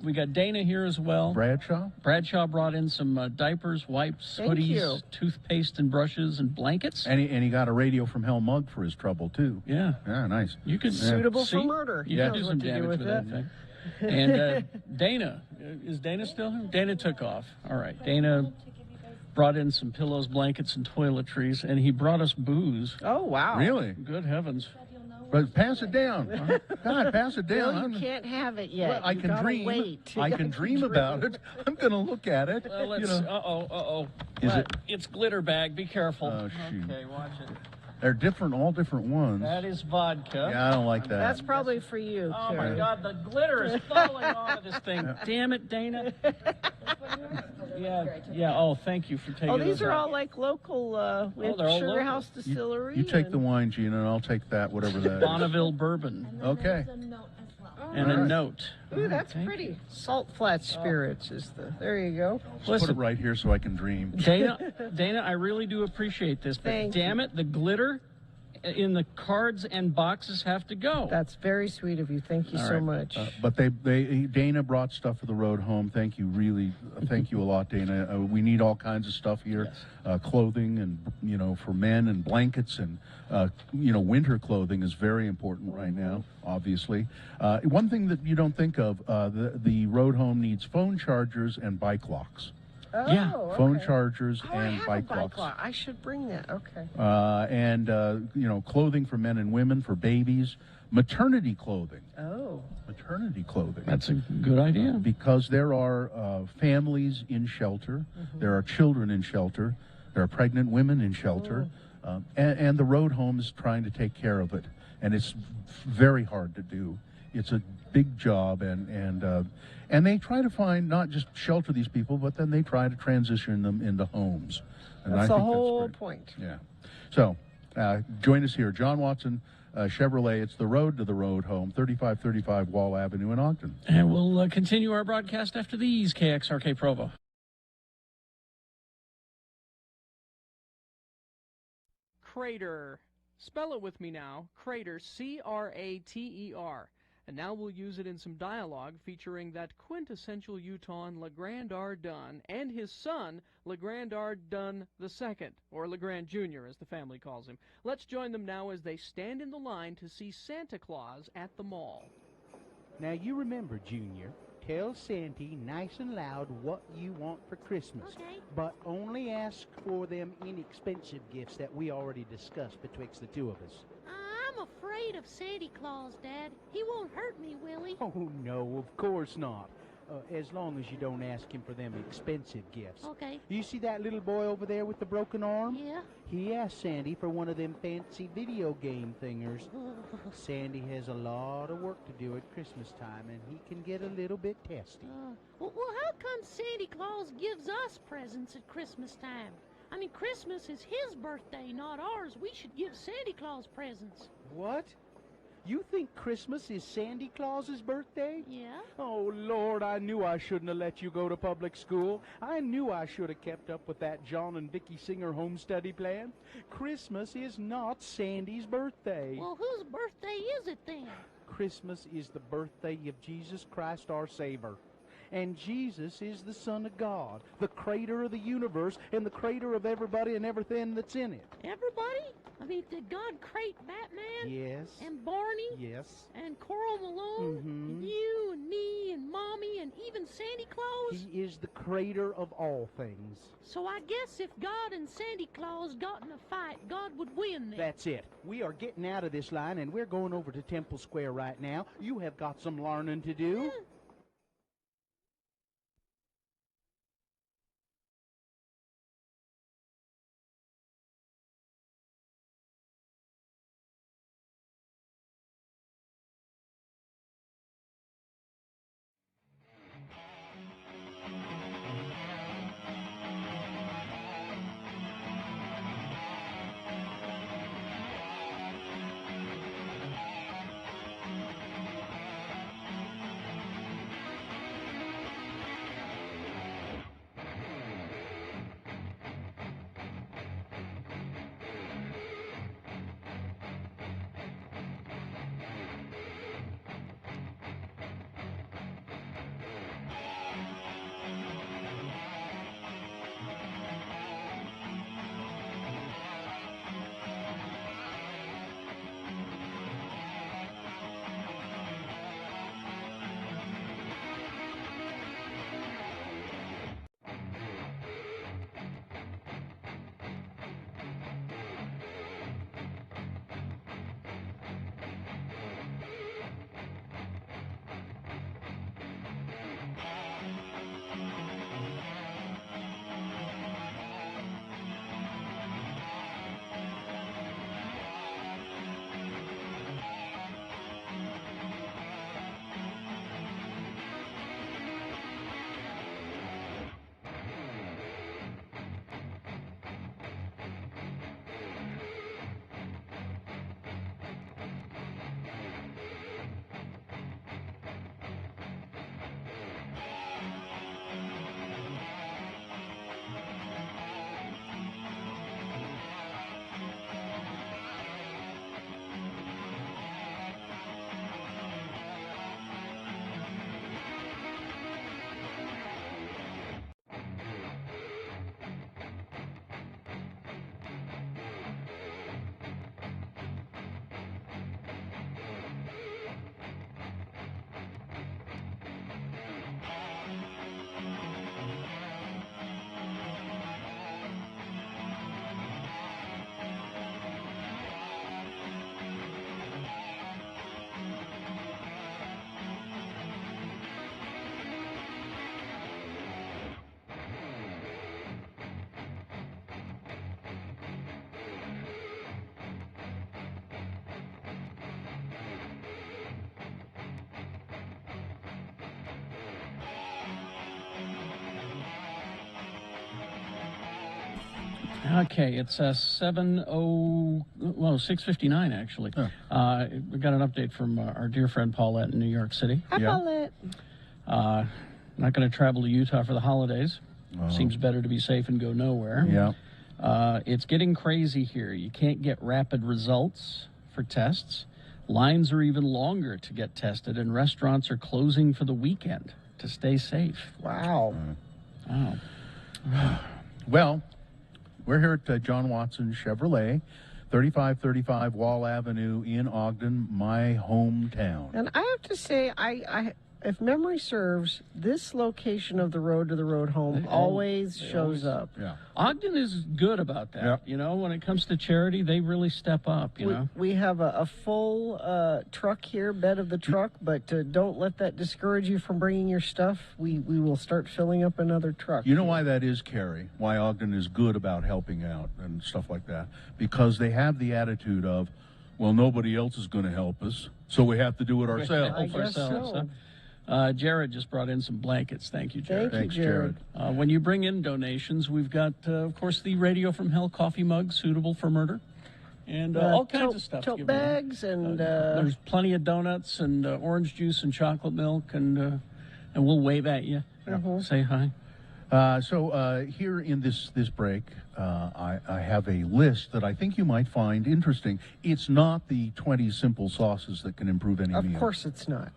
we got Dana here as well. Bradshaw? Bradshaw brought in some diapers, wipes, Thank hoodies, you. toothpaste and brushes and blankets. And he got a radio from Hell Mug for his trouble, too. Yeah. Yeah, nice. You could Suitable see, for murder. You He could knows do what some to do damage with with that thing. And Dana, is Dana still here? Dana took off. All right. Dana brought in some pillows, blankets, and toiletries, and he brought us booze. Oh, wow. Really? Good heavens. But pass it down. God, pass it Bill, down. you can't have it yet. Well, I You can gotta dream. Wait. I can dream about it. I'm going to look at it. Well, let's. Uh-oh. Is What? it- It's glitter bag. Be careful. Oh, shoot. Okay, watch it. They're different, all different ones. That is vodka. Yeah, I don't like that. That's probably for you, Oh my Terry. God, the glitter is falling off of this thing. Damn it, Dana. Yeah. Oh, thank you for taking. Oh, these those are out. all like local. We have they're all Sugar local. House Distillery. You take and- the wine, Gina, and I'll take that, whatever that is. Bonneville bourbon Okay. and a All right. note. Ooh, that's Thank pretty. you. Salt Flat Spirits is the. There you go. Put it Listen, right here so I can dream. Dana, I really do appreciate this, but Thank damn it, the glitter in the cards and boxes have to go. That's very sweet of you. Thank you All so right. much. But Dana brought stuff for the road home. Thank you, really. Thank you a lot, Dana. We need all kinds of stuff here, clothing and for men and blankets and winter clothing is very important right now. Obviously, one thing that you don't think of, the road home needs phone chargers and bike locks. Oh, yeah, Phone okay. chargers Oh, I and have bike a bike locks. lock. I should bring that. Okay. And clothing for men and women, for babies, maternity clothing. Oh. Maternity clothing. That's a good idea. Because there are families in shelter, there are children in shelter, there are pregnant women in shelter, and the road home is trying to take care of it. And it's very hard to do. It's a big job, and they try to find not just shelter these people, but then they try to transition them into homes. And That's I the think whole great. point. Yeah. So join us here, John Watson Chevrolet. It's the road to the road home, 3535 Wall Avenue in Ogden. And we'll continue our broadcast after these. KXRK Provo. Crater. Spell it with me now. Crater, C-R-A-T-E-R. And now we'll use it in some dialogue featuring that quintessential Utahn LeGrand R. Dunn and his son, LeGrand R. Dunn II, or LeGrand Jr., as the family calls him. Let's join them now as they stand in the line to see Santa Claus at the mall. Now you remember, Junior, tell Santy nice and loud what you want for Christmas. Okay. But only ask for them inexpensive gifts that we already discussed betwixt the two of us. I'm afraid of Santa Claus, Dad. He won't hurt me, will he? Oh, no, of course not. As long as you don't ask him for them expensive gifts. Okay. You see that little boy over there with the broken arm? Yeah. He asked Sandy for one of them fancy video game thingers. Sandy has a lot of work to do at Christmas time, and he can get a little bit testy. Well, how come Santa Claus gives us presents at Christmas time? I mean, Christmas is his birthday, not ours. We should give Santa Claus presents. What? You think Christmas is Sandy Claus's birthday? Yeah? Oh, Lord, I knew I shouldn't have let you go to public school. I knew I should have kept up with that John and Vicky Singer home study plan. Christmas is not Sandy's birthday. Well, whose birthday is it then? Christmas is the birthday of Jesus Christ our Savior. And Jesus is the Son of God, the creator of the universe, and the creator of everybody and everything that's in it. Everybody? I mean, did God create Batman? Yes. And Barney? Yes. And Coral Malone? And you and me and Mommy and even Santa Claus? He is the creator of all things. So I guess if God and Santa Claus got in a fight, God would win then. That's it. We are getting out of this line, and we're going over to Temple Square right now. You have got some learning to do. Okay, it's 6:59 actually. We got an update from our dear friend Paulette in New York City. Hi, Paulette. Not going to travel to Utah for the holidays. Seems better to be safe and go nowhere. Yeah. It's getting crazy here. You can't get rapid results for tests. Lines are even longer to get tested, and restaurants are closing for the weekend to stay safe. Wow. Wow. Well, we're here at John Watson Chevrolet, 3535 Wall Avenue in Ogden, my hometown. And I have to say, if memory serves, this location of the road to the road home always shows up. Yeah. Ogden is good about that. Yep. You know, when it comes to charity, they really step up, you know. We have a full truck here, bed of the truck, but don't let that discourage you from bringing your stuff. We will start filling up another truck. You know why that is, Carrie? Why Ogden is good about helping out and stuff like that? Because they have the attitude of, well, nobody else is going to help us, so we have to do it ourselves. I guess ourselves, so. Jared just brought in some blankets. Thank you, Jared. Thank you, Jared. When you bring in donations, we've got, of course, the Radio from Hell coffee mug suitable for murder, and all kinds of stuff. to Tote give away. bags and There's plenty of donuts and orange juice and chocolate milk, and we'll wave at you. Say hi. So here in this break, I have a list that I think you might find interesting. It's not the 20 simple sauces that can improve any meal. of course it's not.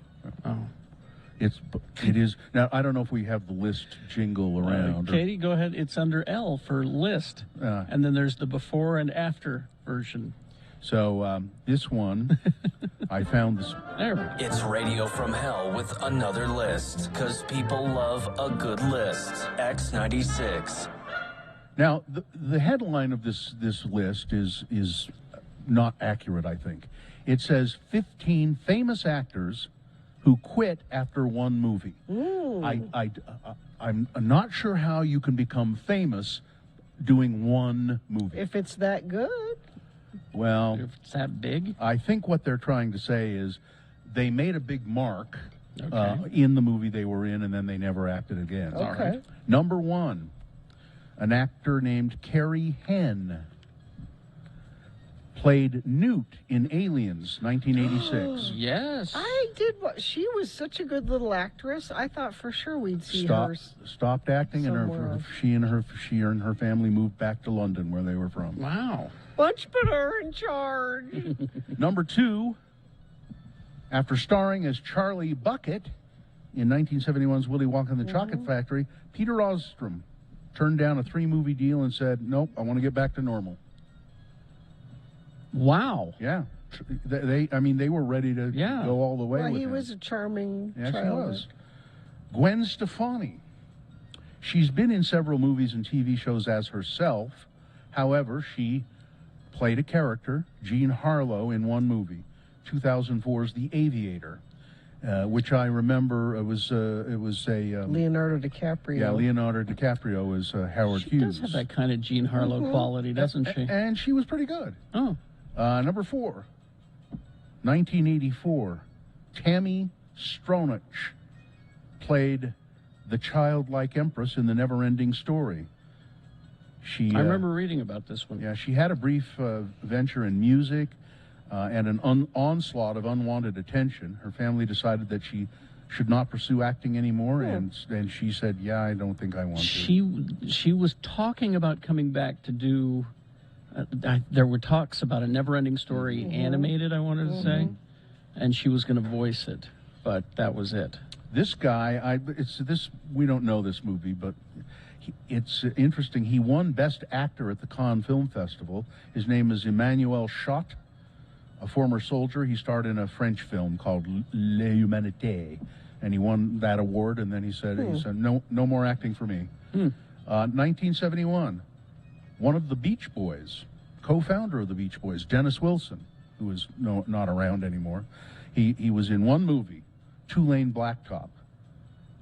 It is. Now, I don't know if we have the list jingle around. Katie, go ahead. It's under L for list, and then there's the before and after version. So this one, I found this. There we go. It's Radio from Hell with another list, because people love a good list. X96. Now, the headline of this list is not accurate, I think. It says 15 famous actors who quit after one movie. I'm not sure how you can become famous doing one movie. If it's that good. Well, If it's that big. I think what they're trying to say is they made a big mark Okay. in the movie they were in, and then they never acted again. Okay. All right. Number one, an actor named Carrie Henn played Newt in Aliens, 1986. Yes. I did. She was such a good little actress. I thought for sure we'd see her. Stopped acting, somewhere and else. she and her family moved back to London, where they were from. Wow. Bunch put her in charge. Number two, after starring as Charlie Bucket in 1971's Willy Wonka and the Chocolate Factory, Peter Ostrom turned down a 3-movie deal and said, "Nope, I want to get back to normal." Wow. Yeah, they were ready to go all the way. Well, with he him. was a charming Yes, he child. was. Gwen Stefani. She's been in several movies and TV shows as herself. However, she played a character, Jean Harlow, in one movie, 2004's The Aviator, which I remember it was a Leonardo DiCaprio. yeah, Leonardo DiCaprio was Howard She Hughes. does have that kind of Jean Harlow quality, doesn't she? And she was pretty good. Oh. Number 4, 1984, Tammy Stronach played the childlike empress in The Never-Ending Story. She, I remember reading about this one. Yeah, she had a brief venture in music and an onslaught of unwanted attention. Her family decided that she should not pursue acting anymore, and she said, "Yeah, I don't think I want to." She was talking about coming back to do. There were talks about a Never-Ending Story animated. I wanted to say, and she was going to voice it, but that was it. This guy, we don't know this movie, but it's interesting. He won Best Actor at the Cannes Film Festival. His name is Emmanuel Schott, a former soldier. He starred in a French film called Les Humanités, and he won that award. And then he said, "No more acting for me." 1971, one of the Beach Boys, co-founder of the Beach Boys, Dennis Wilson, who is not around anymore. He was in one movie, Two-Lane Blacktop.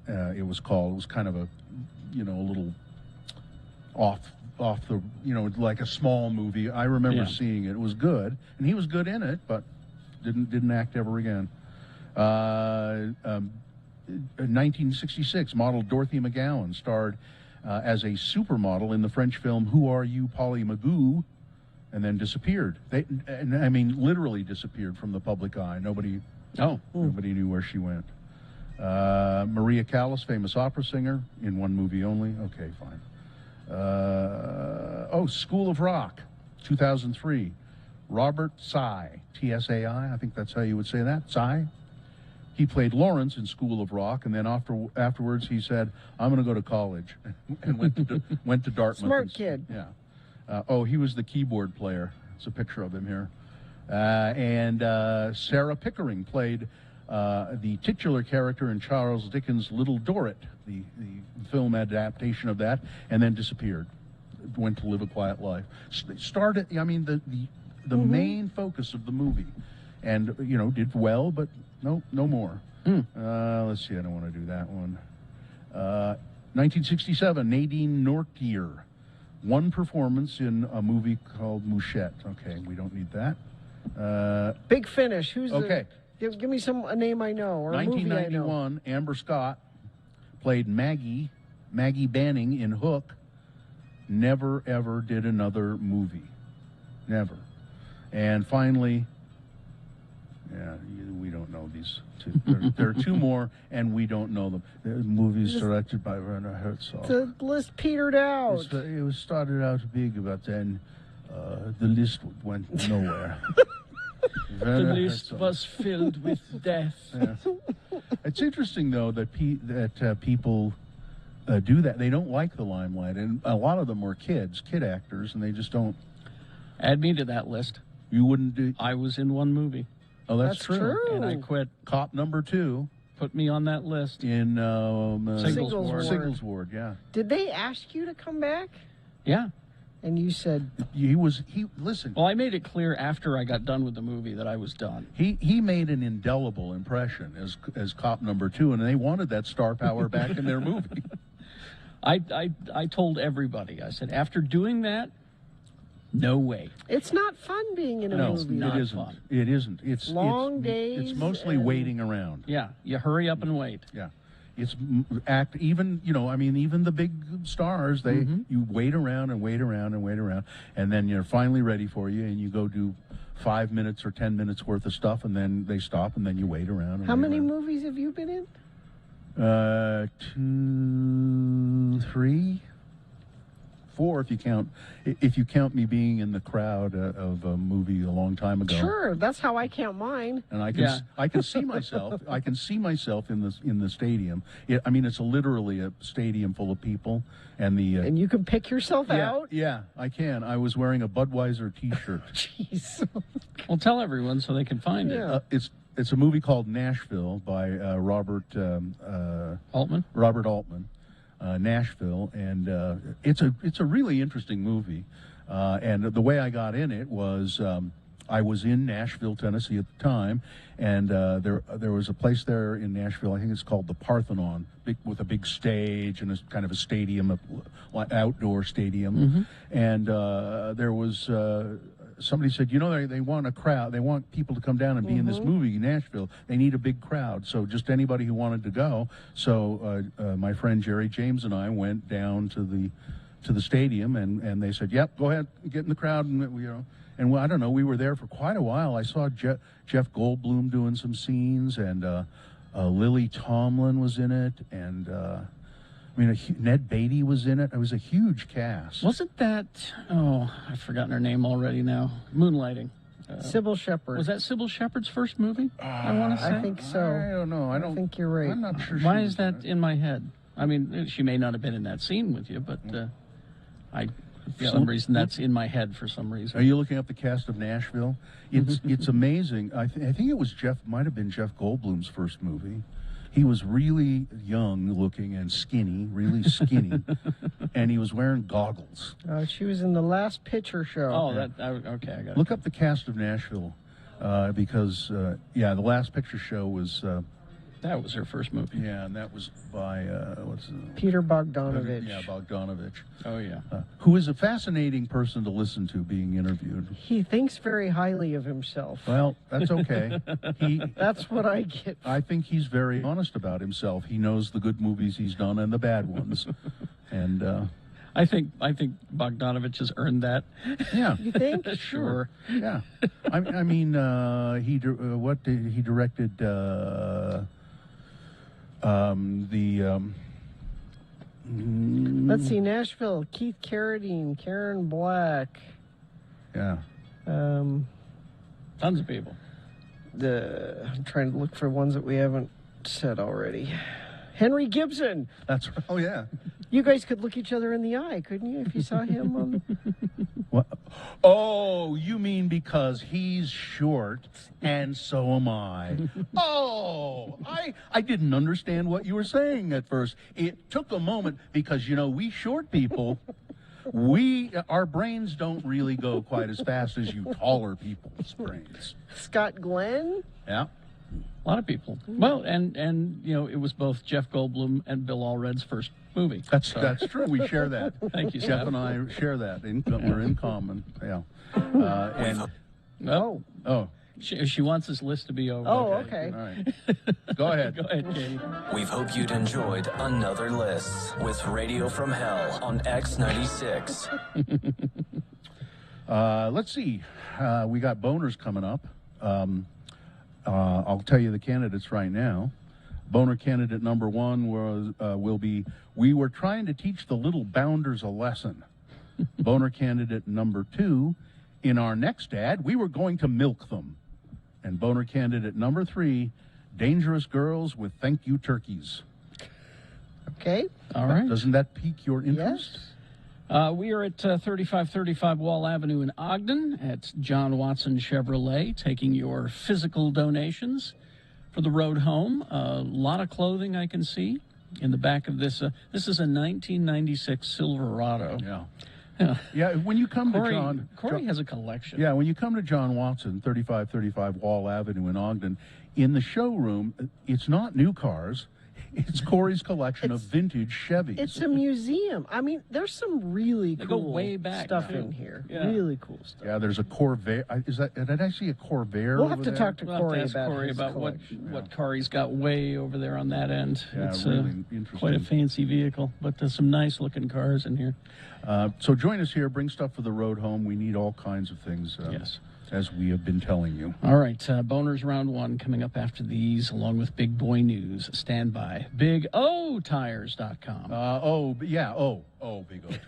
It was called. It was kind of a little off the, like a small movie. I remember seeing it. It was good, and he was good in it, but didn't act ever again. 1966, model Dorothy McGowan starred as a supermodel in the French film Who Are You, Polly Magoo, and then disappeared. I mean, literally disappeared from the public eye. Nobody knew where she went. Maria Callas, famous opera singer, in one movie only. Okay, fine. School of Rock, 2003. Robert Tsai, T-S-A-I, I think that's how you would say that, Tsai. He played Lawrence in School of Rock, and then afterwards he said, I'm going to go to college, and went to Dartmouth. Smart kid. Yeah. He was the keyboard player. There's a picture of him here. And Sarah Pickering played the titular character in Charles Dickens' Little Dorrit, the film adaptation of that, and then disappeared. Went to live a quiet life. Started, I mean, the main focus of the movie, and did well, but no more. Let's see, I don't want to do that one. 1967, Nadine Nortier, one performance in a movie called Mouchette. Okay, we don't need that. Big Finish. Who's okay? Give me a name I know or a movie I know. 1991, Amber Scott played Maggie Banning in Hook. Never ever did another movie. Never. And finally, we don't know these two. There are two more, and we don't know them. The movies directed by Werner Herzog. The list petered out. It was started out big, but then the list went nowhere. The list was filled with death. Yeah. It's interesting, though, that people do that. They don't like the limelight, and a lot of them were kid actors, and they just don't. Add me to that list. You wouldn't do. I was in one movie. Oh, that's true. And I quit. Cop number 2. Put me on that list. In Siggles Ward, yeah. Did they ask you to come back? Yeah. And you said listen. Well, I made it clear after I got done with the movie that I was done. He made an indelible impression as cop number 2, and they wanted that star power back in their movie. I told everybody. I said, after doing that, no way. It's not fun being in a movie. No, it isn't. Fun. It isn't. It's long days. It's mostly waiting around. Yeah, you hurry up and wait. Yeah. It's even the big stars, you wait around and wait around and wait around, and then you're finally ready for you, and you go do 5 minutes or 10 minutes worth of stuff, and then they stop, and then you wait around. How many movies have you been in? 2, 3, 4 if you count me being in the crowd of a movie a long time ago. Sure, that's how I count mine. And I can see myself. I can see myself in the stadium. It's literally a stadium full of people, and and you can pick yourself out. Yeah, I can. I was wearing a Budweiser T-shirt. Jeez. Well, tell everyone so they can find it. It's a movie called Nashville by Robert Altman. Robert Altman. Nashville, and it's a really interesting movie. And the way I got in it was I was in Nashville, Tennessee at the time, and there was a place there in Nashville. I think it's called the Parthenon, with a big stage and a kind of a stadium, outdoor stadium. And there was. Somebody said, they want a crowd. They want people to come down and be in this movie in Nashville. They need a big crowd. So just anybody who wanted to go. So my friend Jerry James and I went down to the stadium, and they said, "Yep, go ahead, get in the crowd." And I don't know. We were there for quite a while. I saw Jeff Goldblum doing some scenes, and Lily Tomlin was in it, and. Ned Beatty was in it. It was a huge cast. Wasn't that? Oh, I've forgotten her name already now. Moonlighting. Sybil Shepherd. Was that Sybil Shepherd's first movie? I want to say. I think so. I don't know. I think you're right. I'm not sure. Why is that in my head? She may not have been in that scene with you, but for some reason that's in my head for some reason. Are you looking up the cast of Nashville? It's amazing. I think it was might have been Jeff Goldblum's first movie. He was really young looking and skinny, really skinny, and he was wearing goggles. She was in the Last Picture Show. Oh, okay, I got it. Look up the cast of Nashville, because the Last Picture Show was. That was her first movie. Yeah, and that was by Peter Bogdanovich. Yeah, Bogdanovich. Oh yeah. Who is a fascinating person to listen to being interviewed. He thinks very highly of himself. Well, that's okay. That's what I get. I think he's very honest about himself. He knows the good movies he's done and the bad ones. And I think Bogdanovich has earned that. yeah, You think? Sure. yeah. I mean, he directed Let's see, Nashville, Keith Carradine, Karen Black. yeah. Tons of people. I'm trying to look for ones that we haven't said already. Henry Gibson. That's oh yeah. You guys could look each other in the eye, couldn't you, if you saw him on What? Oh, you mean because he's short and so am I? Oh, I didn't understand what you were saying at first. It took a moment because we short people, our brains don't really go quite as fast as you taller people's brains. Scott Glenn? Yeah. A lot of people. Well, and it was both Jeff Goldblum and Bill Allred's first movie. That's true. We share that. Thank you, Jeff Steph. and I share that. We're in common. Yeah. And oh. She wants this list to be over. Oh, okay. All right. Go ahead. Go ahead, Katie. We hope you'd enjoyed another list with Radio from Hell on X96. Let's see. We got boners coming up. I'll tell you the candidates right now. Boner candidate number one will be, we were trying to teach the little bounders a lesson. Boner candidate number two, in our next ad, we were going to milk them. And boner candidate number three, dangerous girls with thank you turkeys. Okay. All right. Doesn't that pique your interest? Yes. We are at 3535 Wall Avenue in Ogden at John Watson Chevrolet, taking your physical donations for the road home. A lot of clothing I can see in the back of this. This is a 1996 Silverado. Yeah. Yeah, when you come to John... Corey has a collection. Yeah, when you come to John Watson, 3535 Wall Avenue in Ogden, in the showroom, it's not new cars. It's Corey's collection of vintage Chevys. It's a museum. I mean, there's some really They go cool way back, stuff too. in here. Yeah. Really cool stuff. Yeah, there's a Corvair. Did I see a Corvair? We'll have over to there? talk to We'll have Corey to ask about Corey his about collection. what Corey's got way over there on that end. Yeah, It's really interesting. quite a fancy vehicle, but there's some nice looking cars in here. So join us here. Bring stuff for the road home. We need all kinds of things. Yes. As we have been telling you. All right, Boners Round 1 coming up after these, along with Big Boy News. Stand by. BigOTires.com. Big O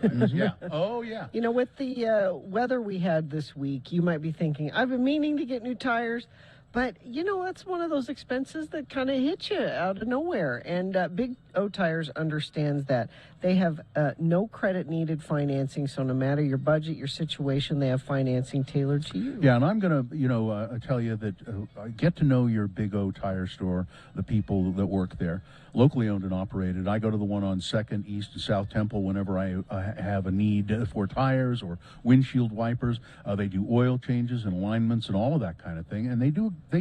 Tires. Yeah. Oh, yeah. You know, with the weather we had this week, you might be thinking, I've been meaning to get new tires. But, that's one of those expenses that kind of hit you out of nowhere. And Big O Tires understands that. They have no credit needed financing. So no matter your budget, your situation, they have financing tailored to you. Yeah, and I'm going to, tell you that get to know your Big O Tire store, the people that work there, locally owned and operated. I go to the one on 2nd, East and South Temple whenever I have a need for tires or windshield wipers. They do oil changes and alignments and all of that kind of thing, and they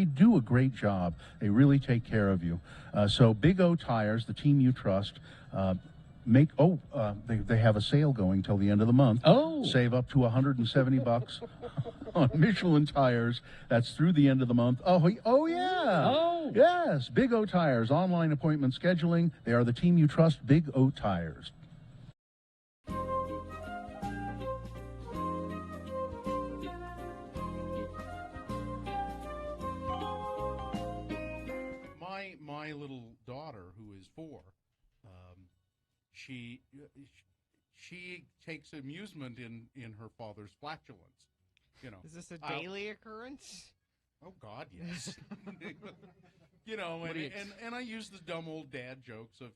do a great job. They really take care of you. So Big O Tires, the team you trust, they have a sale going till the end of the month. Oh. Save up to $170 on Michelin tires. That's through the end of the month. Oh yeah. Oh. Yes, Big O Tires, online appointment scheduling. They are the team you trust, Big O Tires. My little daughter, who is 4, she takes amusement in her father's flatulence. Is this a daily occurrence? Oh God, yes. And I use the dumb old dad jokes of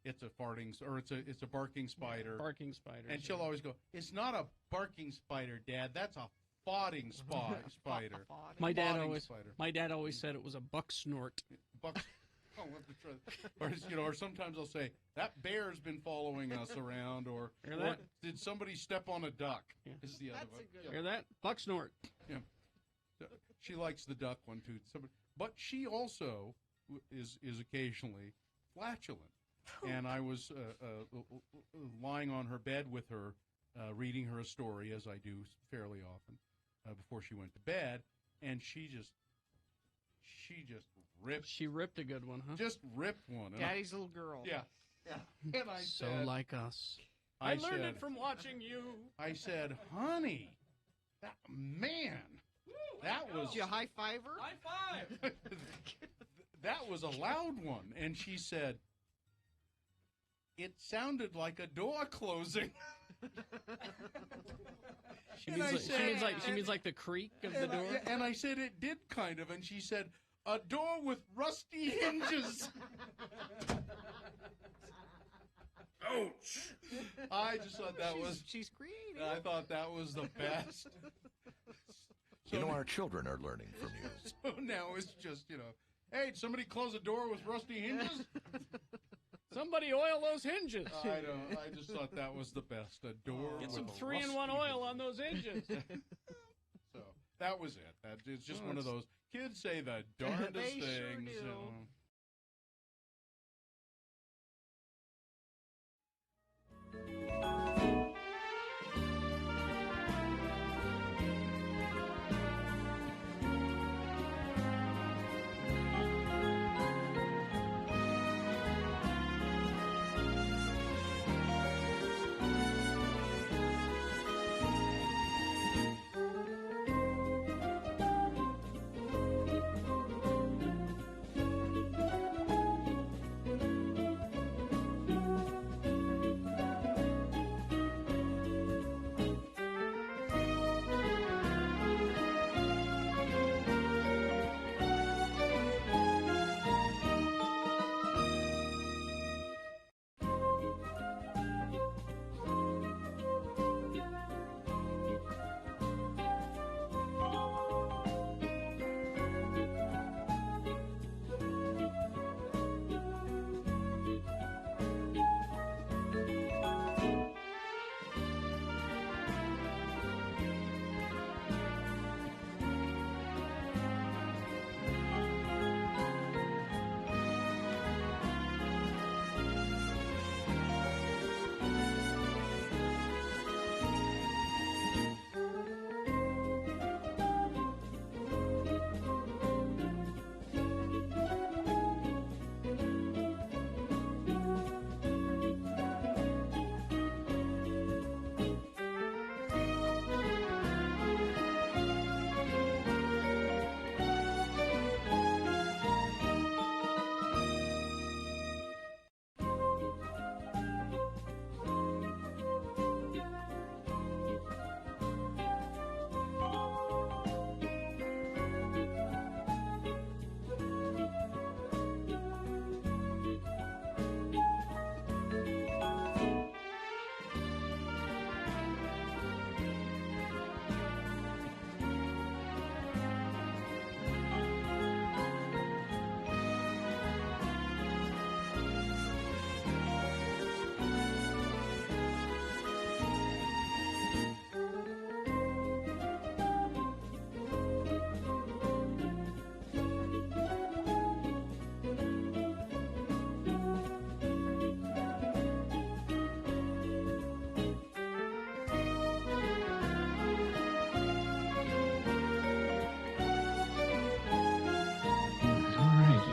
it's a farting or it's a barking spider. Barking spider. And she'll always go, "It's not a barking spider, Dad. That's a fawting spider." My dad Spider. always said it was a buck snort. Buck. Oh, we'll have to try. Or sometimes I'll say that bear's been following us around, or did somebody step on a duck? Yeah. Is the other one. Hear that? Buck snort. Yeah. She likes the duck one too. But she also is occasionally flatulent. And I was lying on her bed with her, reading her a story, as I do fairly often, before she went to bed, and she just ripped. She ripped a good one, huh? Just ripped one. Daddy's little girl. Yeah. And I So said, like us. I learned said- it from watching you. I said, honey, that man, that was Did you high five her? High five. that was a loud one. And she said, it sounded like a door closing. She And means, I like, said- she means like the creak of the door. And I said it did kind of, and she said, a door with rusty hinges. Ouch! I just thought that was. She's creative. I thought that was the best. You know, our children are learning from you. So now it's just, hey, did somebody close a door with rusty hinges? Somebody oil those hinges. I just thought that was the best. A door. Get with some a 3-in-1 rusty oil on those hinges. So that was it. It's just one of those kids say the darndest They things. sure do. you know.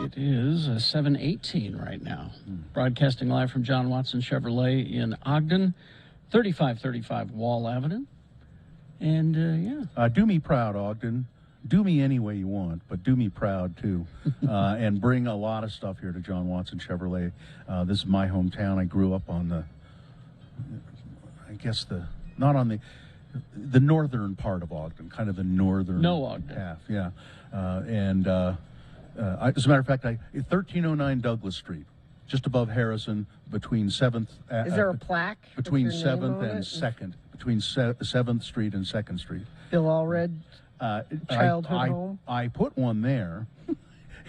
It is 7:18 right now. Broadcasting live from John Watson Chevrolet in Ogden, 3535 Wall Avenue. And do me proud, Ogden. Do me any way you want, but do me proud too. And bring a lot of stuff here to John Watson Chevrolet. This is my hometown. I grew up on not on the northern part of Ogden, kind of the northern Ogden half. Yeah. As a matter of fact, 1309 Douglas Street, just above Harrison, between 7th. Is there a plaque? Between with your name 7th on and it? 2nd. Between 7th Street and 2nd Street. Bill Allred childhood home? I put one there,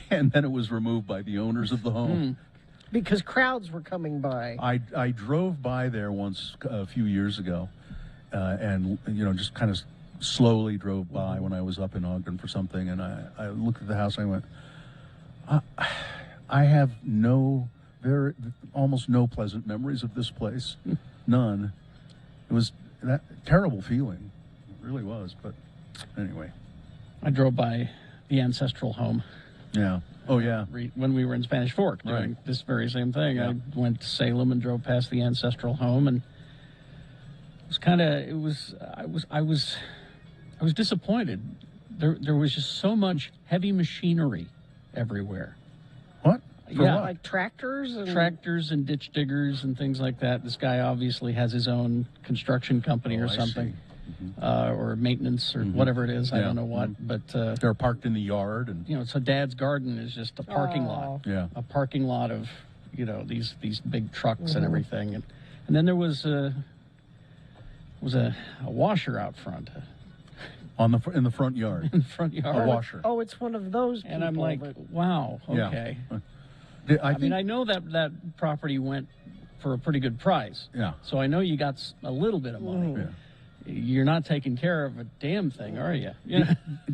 and then it was removed by the owners of the home. Because crowds were coming by. I drove by there once a few years ago, and just kind of slowly drove by when I was up in Ogden for something, and I looked at the house and I went, I have almost no pleasant memories of this place. None. It was that terrible feeling. It really was. But anyway. I drove by the ancestral home Yeah. Oh, yeah. When we were in Spanish Fork doing Right. this very same thing. Yeah. I went to Salem and drove past the ancestral home, and it was kind of I was disappointed. There was just so much heavy machinery everywhere. What? For Yeah. what? Like tractors and Tractors and ditch diggers and things like that. This guy obviously has his own construction company Oh, or I something, see. Or maintenance or whatever it is. I Yeah. don't know what, but They're parked in the yard, and so Dad's garden is just a parking lot. yeah. A parking lot of these big trucks and everything, and then there was a washer out front in the front yard. in the front yard. A washer. Oh, it's one of those people. And I'm like, wow, Yeah. okay. I mean, I know that property went for a pretty good price. Yeah. So I know you got a little bit of money. Yeah. You're not taking care of a damn thing, are you?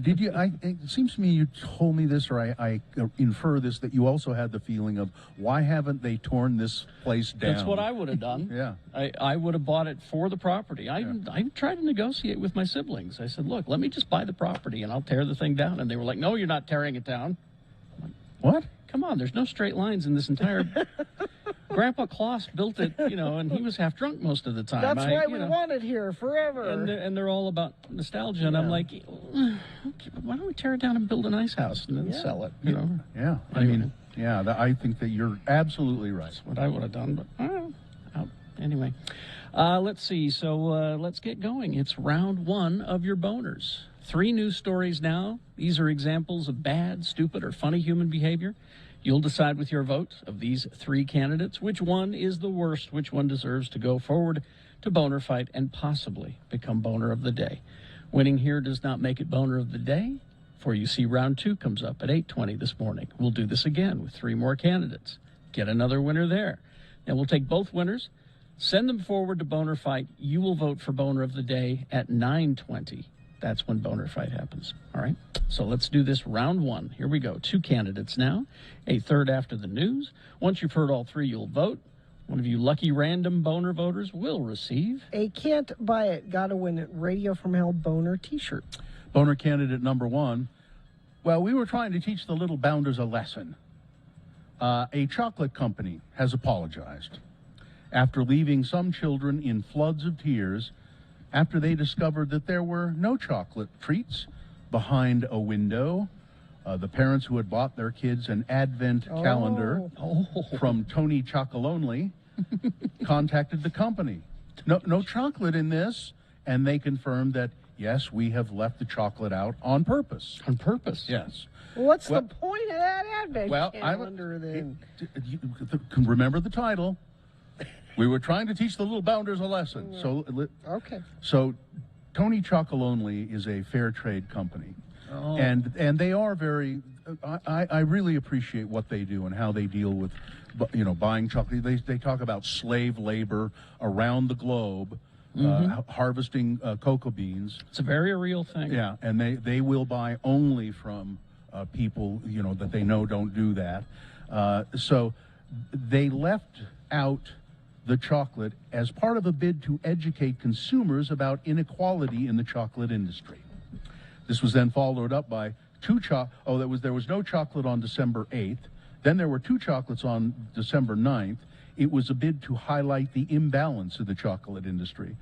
Did you? It seems to me you told me this, or I infer this, that you also had the feeling of, why haven't they torn this place down? That's what I would have done. Yeah. I would have bought it for the property. I tried to negotiate with my siblings. I said, look, let me just buy the property and I'll tear the thing down. And they were like, no, you're not tearing it down. What? Come on, there's no straight lines in this entire... Grandpa Kloss built it, and he was half drunk most of the time. That's why we want it here forever. And they're all about nostalgia. And I'm like, okay, why don't we tear it down and build a nice house and then sell it? Yeah. I mean, I think that you're absolutely right. That's what I would have done. But anyway, let's see. So let's get going. It's round one of your boners. 3 news stories now. These are examples of bad, stupid, or funny human behavior. You'll decide with your vote of these 3 candidates which one is the worst, which one deserves to go forward to Boner Fight and possibly become Boner of the Day. Winning here does not make it Boner of the Day, for you see round 2 comes up at 8:20 this morning. We'll do this again with 3 more candidates. Get another winner there. Then we'll take both winners, send them forward to Boner Fight. You will vote for Boner of the Day at 9:20. That's when Boner Fight happens. All right. So let's do this round 1. Here we go. 2 candidates now. A third after the news. Once you've heard all 3, you'll vote. One of you lucky random boner voters will receive a Can't Buy It, Gotta Win It Radio from Hell boner t-shirt. Boner candidate number 1. Well, we were trying to teach the little bounders a lesson. A chocolate company has apologized after leaving some children in floods of tears after they discovered that there were no chocolate treats behind a window. The parents who had bought their kids an advent calendar from Tony Chocolonely contacted the company. No chocolate in this, and they confirmed that, yes, we have left the chocolate out on purpose. On purpose? Yes. What's the point of that advent calendar then? Remember the title. We were trying to teach the little bounders a lesson. Okay. So Tony Chocolonely is a fair trade company. Oh. And they are very, I really appreciate what they do and how they deal with, buying chocolate. They talk about slave labor around the globe, harvesting cocoa beans. It's a very real thing. Yeah, and they will buy only from people, that they know don't do that. So they left out the chocolate as part of a bid to educate consumers about inequality in the chocolate industry. This was then followed up by there was no chocolate on December 8th. Then there were 2 chocolates on December 9th. It was a bid to highlight the imbalance of the chocolate industry.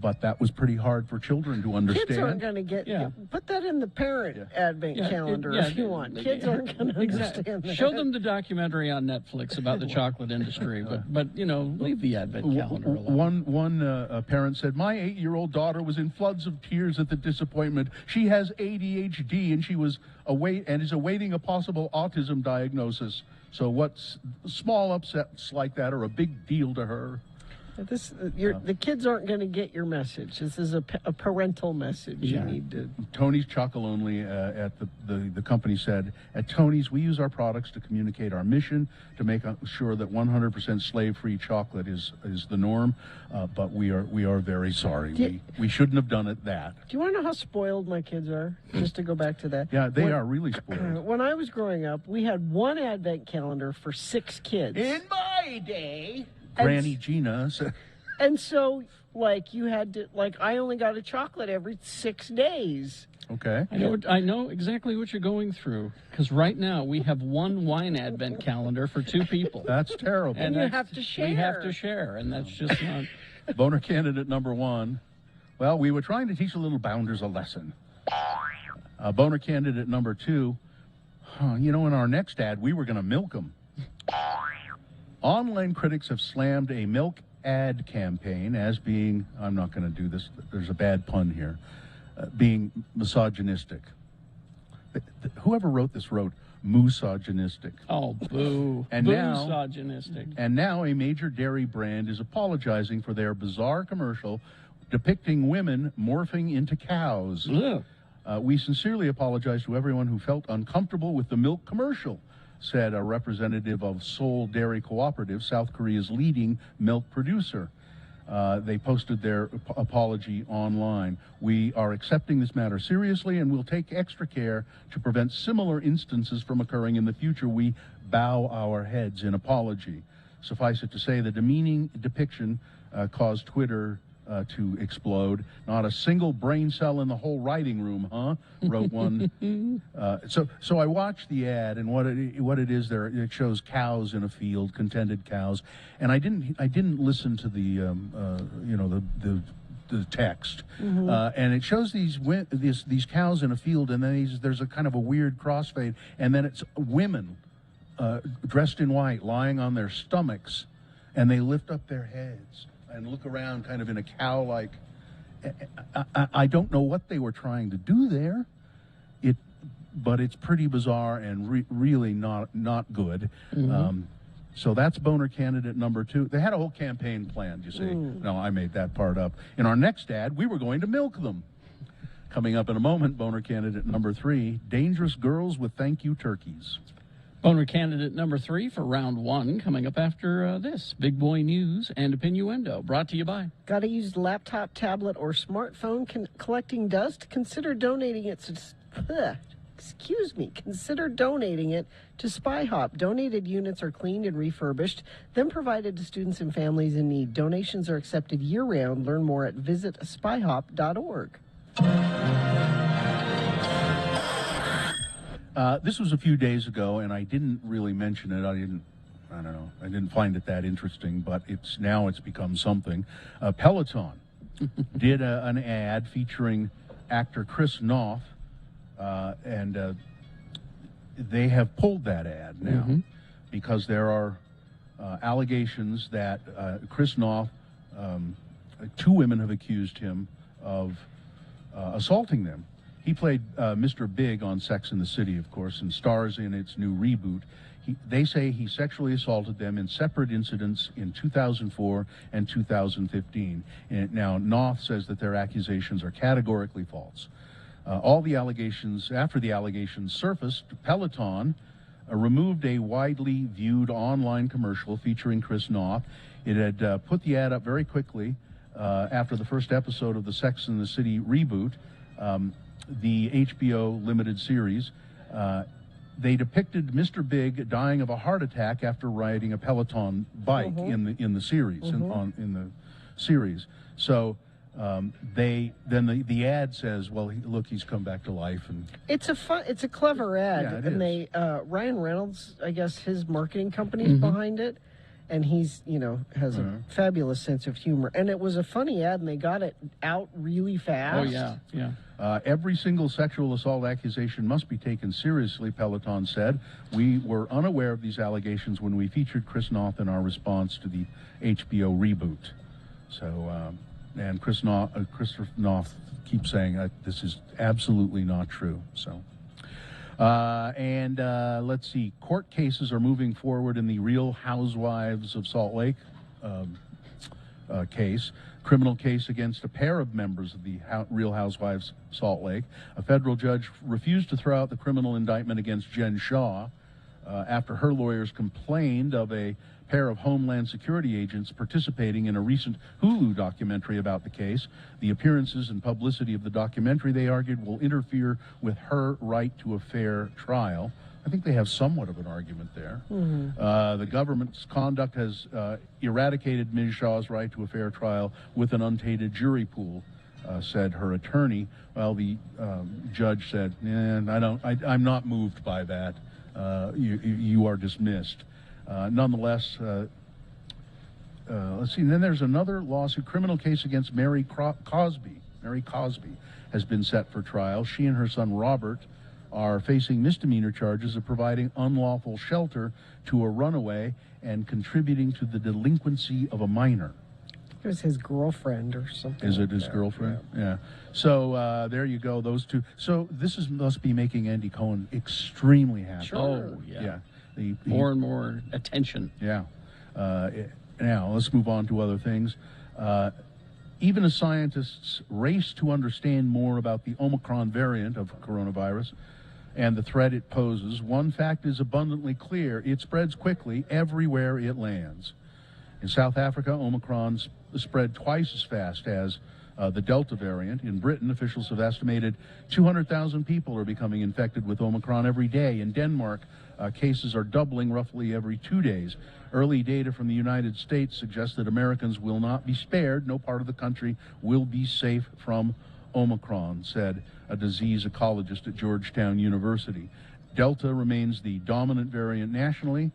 But that was pretty hard for children to understand. Kids aren't going to get... Put that in the parent advent calendar if you want. Kids aren't going to understand that. Show them the documentary on Netflix about the chocolate industry, but leave the advent calendar alone. One parent said, my 8-year-old daughter was in floods of tears at the disappointment. She has ADHD and she was is awaiting a possible autism diagnosis. So what's small upsets like that are a big deal to her. The kids aren't going to get your message. This is a parental message. You need to. Tony's Chocolonely at the company said, at Tony's, we use our products to communicate our mission to make sure that 100% slave-free chocolate is the norm. But we are very sorry. We shouldn't have done it that. Do you want to know how spoiled my kids are? Just to go back to that. Yeah, they are really spoiled. When I was growing up, we had one advent calendar for 6 kids. In my day. Granny Gina. And so, you had to, I only got a chocolate every 6 days. Okay. I know exactly what you're going through, because right now we have one wine advent calendar for 2 people. That's terrible. And you that's- have to share. We have to share, and that's just not... Boner candidate number 1. Well, we were trying to teach the little bounders a lesson. Boner candidate number 2. In our next ad, we were going to milk them. Online critics have slammed a milk ad campaign as being, I'm not going to do this, there's a bad pun here, being misogynistic. Whoever wrote this wrote misogynistic. Oh, boo. And now- misogynistic. And now a major dairy brand is apologizing for their bizarre commercial depicting women morphing into cows. Ugh. We sincerely apologize to everyone who felt uncomfortable with the milk commercial, said a representative of Seoul Dairy Cooperative, South Korea's leading milk producer. They posted their apology online. We are accepting this matter seriously and will take extra care to prevent similar instances from occurring in the future. We bow our heads in apology. Suffice it to say, the demeaning depiction caused Twitter to explode. Not a single brain cell in the whole writing room, huh? Wrote one. So I watched the ad, and what it is there, it shows cows in a field, contented cows, and I didn't listen to the text, and it shows these cows in a field, and then there's a kind of a weird crossfade, and then it's women dressed in white lying on their stomachs, and they lift up their heads and look around kind of in a cow-like. I don't know what they were trying to do there, but it's pretty bizarre and really not good. So that's boner candidate number 2. They had a whole campaign planned, you see. No, I made that part up. In our next ad, we were going to milk them. Coming up in a moment, boner candidate number 3, dangerous girls with thank you turkeys. Boner candidate number 3 for round 1 coming up after this. Big Boy News and Opinnuendo, brought to you by... Got to use laptop, tablet, or smartphone collecting dust? Consider donating it to... Consider donating it to SpyHop. Donated units are cleaned and refurbished, then provided to students and families in need. Donations are accepted year-round. Learn more at visitspyhop.org. This was a few days ago, and I didn't really mention it. I didn't find it that interesting, but it's become something. Peloton did an ad featuring actor Chris Noth, and they have pulled that ad now because there are allegations that Chris Noth, 2 women have accused him of assaulting them. He played Mr. Big on Sex and the City, of course, and stars in its new reboot. They say he sexually assaulted them in separate incidents in 2004 and 2015. And now, Noth says that their accusations are categorically false. After the allegations surfaced, Peloton removed a widely viewed online commercial featuring Chris Noth. It had put the ad up very quickly after the first episode of the Sex and the City reboot. The HBO limited series, they depicted Mr. Big dying of a heart attack after riding a Peloton bike in the series. In the series, so the ad says, "Well, look, he's come back to life." And it's a clever ad, Yeah, it and is. Ryan Reynolds, I guess his marketing company's behind it. And he's, has a fabulous sense of humor. And it was a funny ad, and they got it out really fast. Oh, yeah. Every single sexual assault accusation must be taken seriously, Peloton said. We were unaware of these allegations when we featured Chris Noth in our response to the HBO reboot. So, and Christopher Noth keeps saying this is absolutely not true. So. Let's see, court cases are moving forward in the Real Housewives of Salt Lake case, criminal case against a pair of members of the Real Housewives Salt Lake. A federal judge refused to throw out the criminal indictment against Jen Shaw after her lawyers complained of a pair of Homeland Security agents participating in a recent Hulu documentary about the case. The appearances and publicity of the documentary, they argued, will interfere with her right to a fair trial. I think they have somewhat of an argument there. The government's conduct has eradicated Ms. Shaw's right to a fair trial with an untainted jury pool. said her attorney. Well, the judge said, I'm not moved by that. You are dismissed. Nonetheless, let's see. And then there's another lawsuit, criminal case against Mary Cosby. Mary Cosby has been set for trial. She and her son Robert are facing misdemeanor charges of providing unlawful shelter to a runaway and contributing to the delinquency of a minor. It was his girlfriend or something. Is it his girlfriend? Yeah. So there you go, those two. So this must be making Andy Cohen extremely happy. Sure. Oh, yeah. More and more attention. Yeah. Now, let's move on to other things. Even as scientists race to understand more about the Omicron variant of coronavirus and the threat it poses, one fact is abundantly clear. It spreads quickly everywhere it lands. In South Africa, Omicron spread twice as fast as the Delta variant. In Britain, officials have estimated 200,000 people are becoming infected with Omicron every day. In Denmark, cases are doubling roughly every 2 days. Early data from the United States suggests that Americans will not be spared. No part of the country will be safe from Omicron, said a disease ecologist at Georgetown University. Delta remains the dominant variant nationally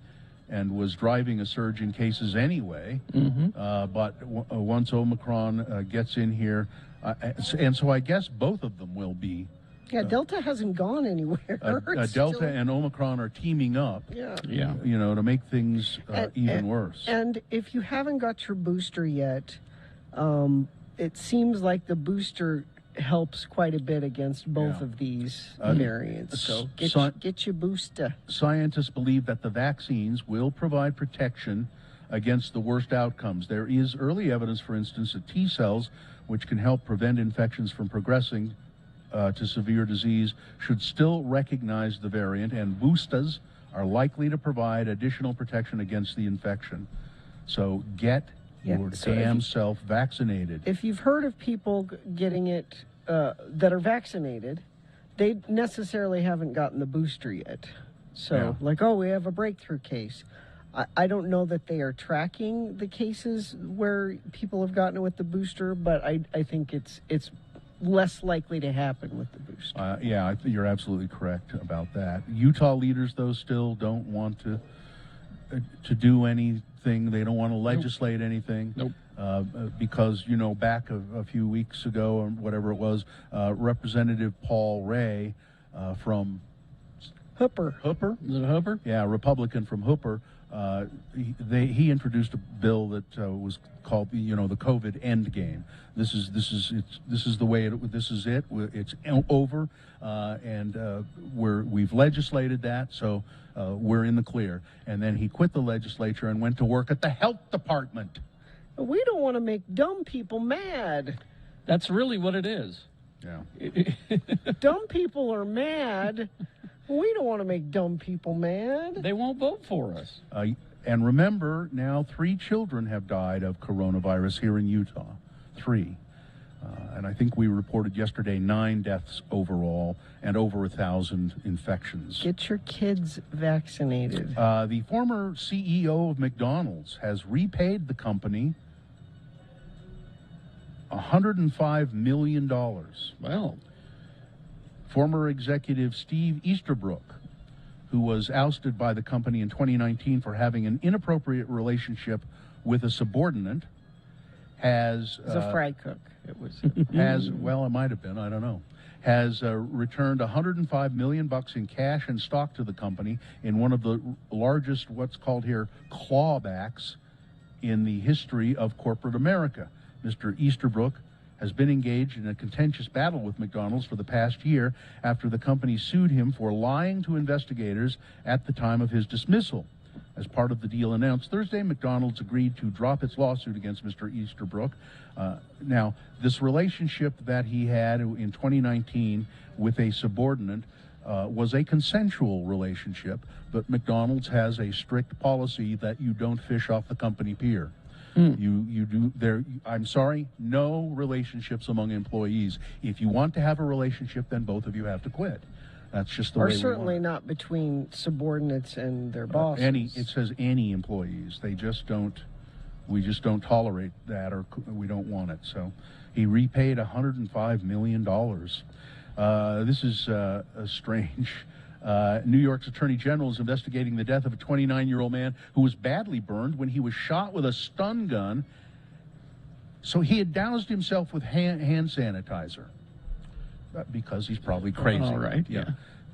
and was driving a surge in cases anyway. But once Omicron gets in here, and so I guess both of them will be. Yeah, Delta hasn't gone anywhere. Delta and Omicron are teaming up. Yeah. To make things even worse. And if you haven't got your booster yet, it seems like the booster helps quite a bit against both of these variants. So get your booster. Scientists believe that the vaccines will provide protection against the worst outcomes. There is early evidence, for instance, that T cells, which can help prevent infections from progressing to severe disease, should still recognize the variant, and boosters are likely to provide additional protection against the infection. So get your damn self vaccinated. If you've heard of people getting it that are vaccinated, they necessarily haven't gotten the booster yet. So, we have a breakthrough case. I don't know that they are tracking the cases where people have gotten it with the booster, but I think it's less likely to happen with the booster. I think you're absolutely correct about that. Utah leaders, though, still don't want to do anything. They don't want to legislate anything. Nope. Because, back a few weeks ago, or whatever it was, Representative Paul Ray from Hooper. Is it Hooper? Yeah, Republican from Hooper. He introduced a bill that was called, the COVID end game. This is the way this is it. It's over, and we've legislated that, so we're in the clear. And then he quit the legislature and went to work at the health department. We don't want to make dumb people mad. That's really what it is. Yeah. Dumb people are mad. We don't want to make dumb people mad. They won't vote for us. And remember, now 3 children have died of coronavirus here in Utah. 3. And I think we reported yesterday 9 deaths overall and over 1,000 infections. Get your kids vaccinated. The former CEO of McDonald's has repaid the company $105 million. Well, former executive Steve Easterbrook, who was ousted by the company in 2019 for having an inappropriate relationship with a subordinate, has... It was a fry cook. It was... it might have been, I don't know. Has returned $105 million in cash and stock to the company in one of the largest, what's called here, clawbacks in the history of corporate America. Mr. Easterbrook has been engaged in a contentious battle with McDonald's for the past year after the company sued him for lying to investigators at the time of his dismissal. As part of the deal announced Thursday, McDonald's agreed to drop its lawsuit against Mr. Easterbrook. Now, this relationship that he had in 2019 with a subordinate was a consensual relationship, but McDonald's has a strict policy that you don't fish off the company pier. You do there. I'm sorry, no relationships among employees. If you want to have a relationship, then both of you have to quit. That's just the way. Or certainly not between subordinates and their bosses. It says any employees. They just don't. We just don't tolerate that, or we don't want it. So He repaid $105 million. This is strange. New York's Attorney General is investigating the death of a 29-year-old man who was badly burned when he was shot with a stun gun. So he had doused himself with hand sanitizer because he's probably crazy. All right, yeah.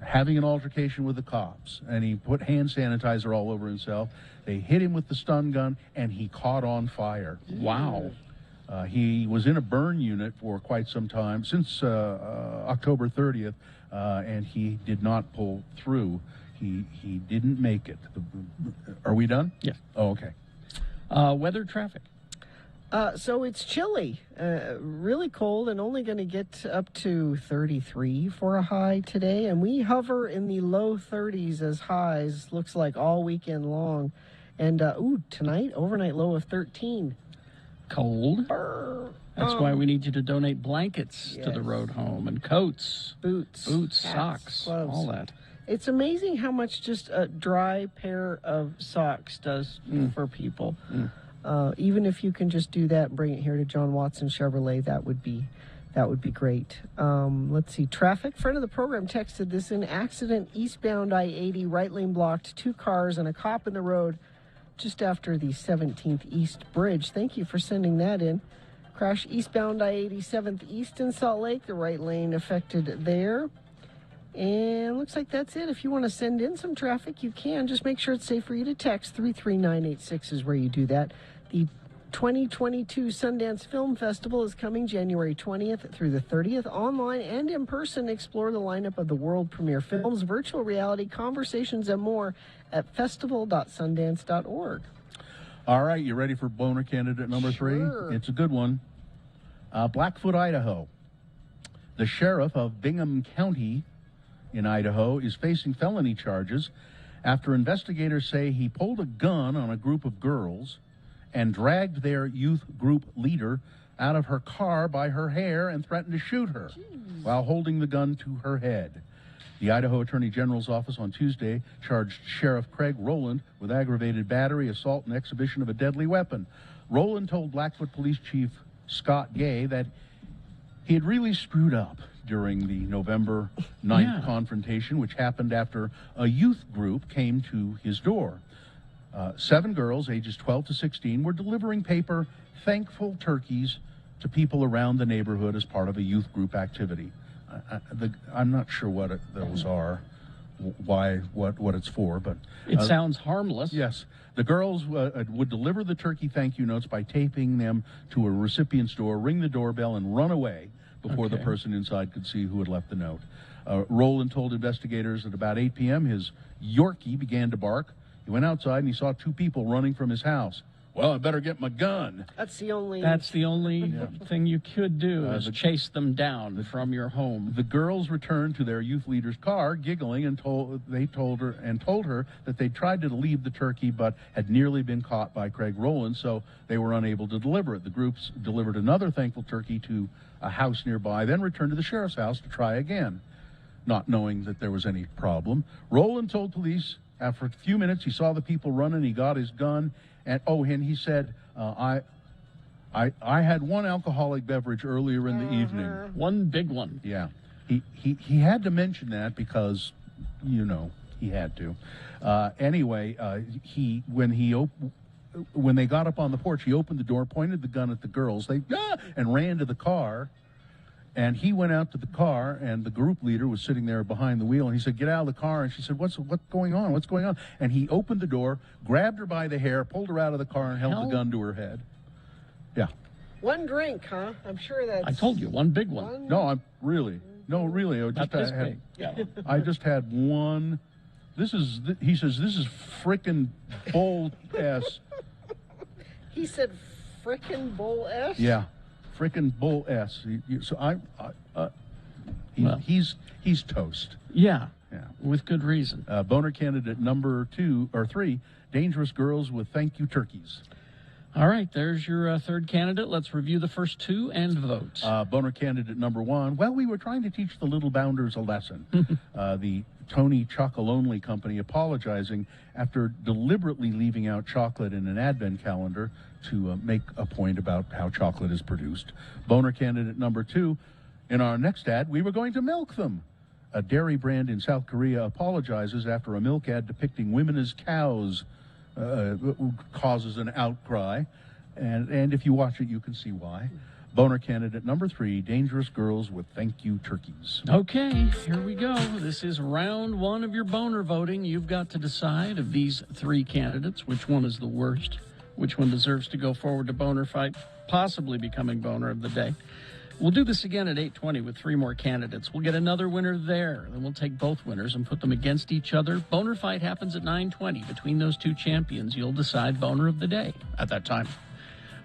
Having an altercation with the cops, and he put hand sanitizer all over himself. They hit him with the stun gun, and he caught on fire. Wow. He was in a burn unit for quite some time, since October 30th, and he did not pull through. He didn't make it. Are we done? Yes. Oh, okay. Weather, traffic. So it's chilly, really cold, and only going to get up to 33 for a high today. And we hover in the low 30s as highs, looks like all weekend long. And, tonight, overnight low of 13. Cold. That's why we need you to donate blankets to the Yes. road home, and coats, Boots, hats, socks, gloves. all that. It's amazing how much just a dry pair of socks does for people. Even if you can just do that and bring it here to John Watson Chevrolet, that would be great. Let's see. Traffic. Friend of the program texted this in. Accident eastbound I-80, right lane blocked, 2 cars and a cop in the road just after the 17th East Bridge. Thank you for sending that in. Crash eastbound I-80, 7th East in Salt Lake. The right lane affected there. And looks like that's it. If you want to send in some traffic, you can. Just make sure it's safe for you to text. 33986 is where you do that. The 2022 Sundance Film Festival is coming January 20th through the 30th. Online and in person, explore the lineup of the world premiere films, virtual reality, conversations, and more at festival.sundance.org. All right, you ready for boner candidate number 3? Sure. It's a good one. Blackfoot, Idaho. The sheriff of Bingham County in Idaho is facing felony charges after investigators say he pulled a gun on a group of girls and dragged their youth group leader out of her car by her hair and threatened to shoot her while holding the gun to her head. The Idaho Attorney General's office on Tuesday charged Sheriff Craig Rowland with aggravated battery, assault, and exhibition of a deadly weapon. Rowland told Blackfoot Police Chief Scott Gay that he had really screwed up during the November 9th confrontation, which happened after a youth group came to his door. 7 girls, ages 12 to 16, were delivering paper thankful turkeys to people around the neighborhood as part of a youth group activity. I'm not sure what those are, what it's for, but it sounds harmless. Yes, the girls would deliver the turkey thank you notes by taping them to a recipient's door, ring the doorbell, and run away before the person inside could see who had left the note. Rowland told investigators at about 8 p.m. his Yorkie began to bark. He went outside and he saw 2 people running from his house. Well, I better get my gun. That's the only thing you could do is chase them down from your home. The girls returned to their youth leader's car, giggling, and told her that they tried to leave the turkey but had nearly been caught by Craig Rowland, so they were unable to deliver it. The groups delivered another thankful turkey to a house nearby, then returned to the sheriff's house to try again, not knowing that there was any problem. Rowland told police after a few minutes he saw the people running, he got his gun, and he said, I had one alcoholic beverage earlier in the evening. One big one. Yeah. He had to mention that because, he had to. When they got up on the porch, he opened the door, pointed the gun at the girls, and ran to the car. And he went out to the car, and the group leader was sitting there behind the wheel, and he said, "Get out of the car." And she said, What's going on? What's going on? And he opened the door, grabbed her by the hair, pulled her out of the car, and held the gun to her head. Yeah. One drink, huh? I'm sure that's... I told you, one big one. No, really. I just had one. He says, this is frickin' bull S. He said frickin' bull S? Yeah. Frickin' bull S. He's toast. Yeah. With good reason. Boner candidate number 2 or 3, dangerous girls with thank you turkeys. All right, there's your third candidate. Let's review the first 2 and vote. Boner candidate number 1. Well, we were trying to teach the little bounders a lesson. The Tony Chocolonely Company apologizing after deliberately leaving out chocolate in an advent calendar to make a point about how chocolate is produced. Boner candidate number 2, in our next ad, we were going to milk them. A dairy brand in South Korea apologizes after a milk ad depicting women as cows causes an outcry. And if you watch it, you can see why. Boner candidate number 3, dangerous girls with thank you turkeys. Okay, here we go. This is round 1 of your boner voting. You've got to decide of these 3 candidates which one is the worst, which one deserves to go forward to boner fight, possibly becoming boner of the day. We'll do this again at 8:20 with 3 more candidates. We'll get another winner there. Then we'll take both winners and put them against each other. Boner fight happens at 9:20. Between those 2 champions, you'll decide boner of the day at that time.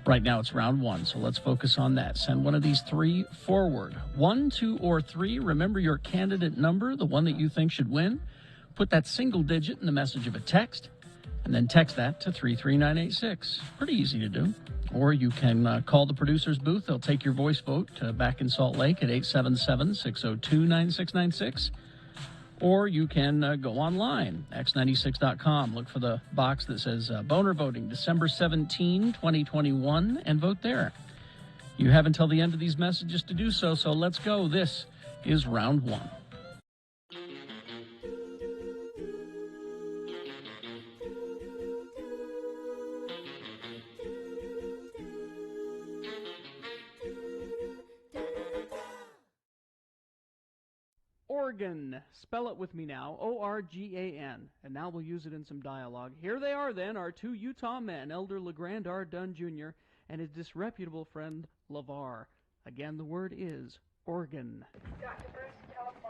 Right now it's round 1, so let's focus on that. Send one of these 3 forward. 1, 2, or 3. Remember your candidate number, the one that you think should win. Put that single digit in the message of a text, and then text that to 33986. Pretty easy to do. Or you can call the producer's booth. They'll take your voice vote back in Salt Lake at 877-602-9696. Or you can go online, x96.com. Look for the box that says Boner Voting, December 17, 2021, and vote there. You have until the end of these messages to do so, so let's go. This is round 1. Organ. Spell it with me now. O-R-G-A-N. And now we'll use it in some dialogue. Here they are then, our 2 Utah men, Elder LeGrand R. Dunn Jr. and his disreputable friend LeVar. Again, the word is organ.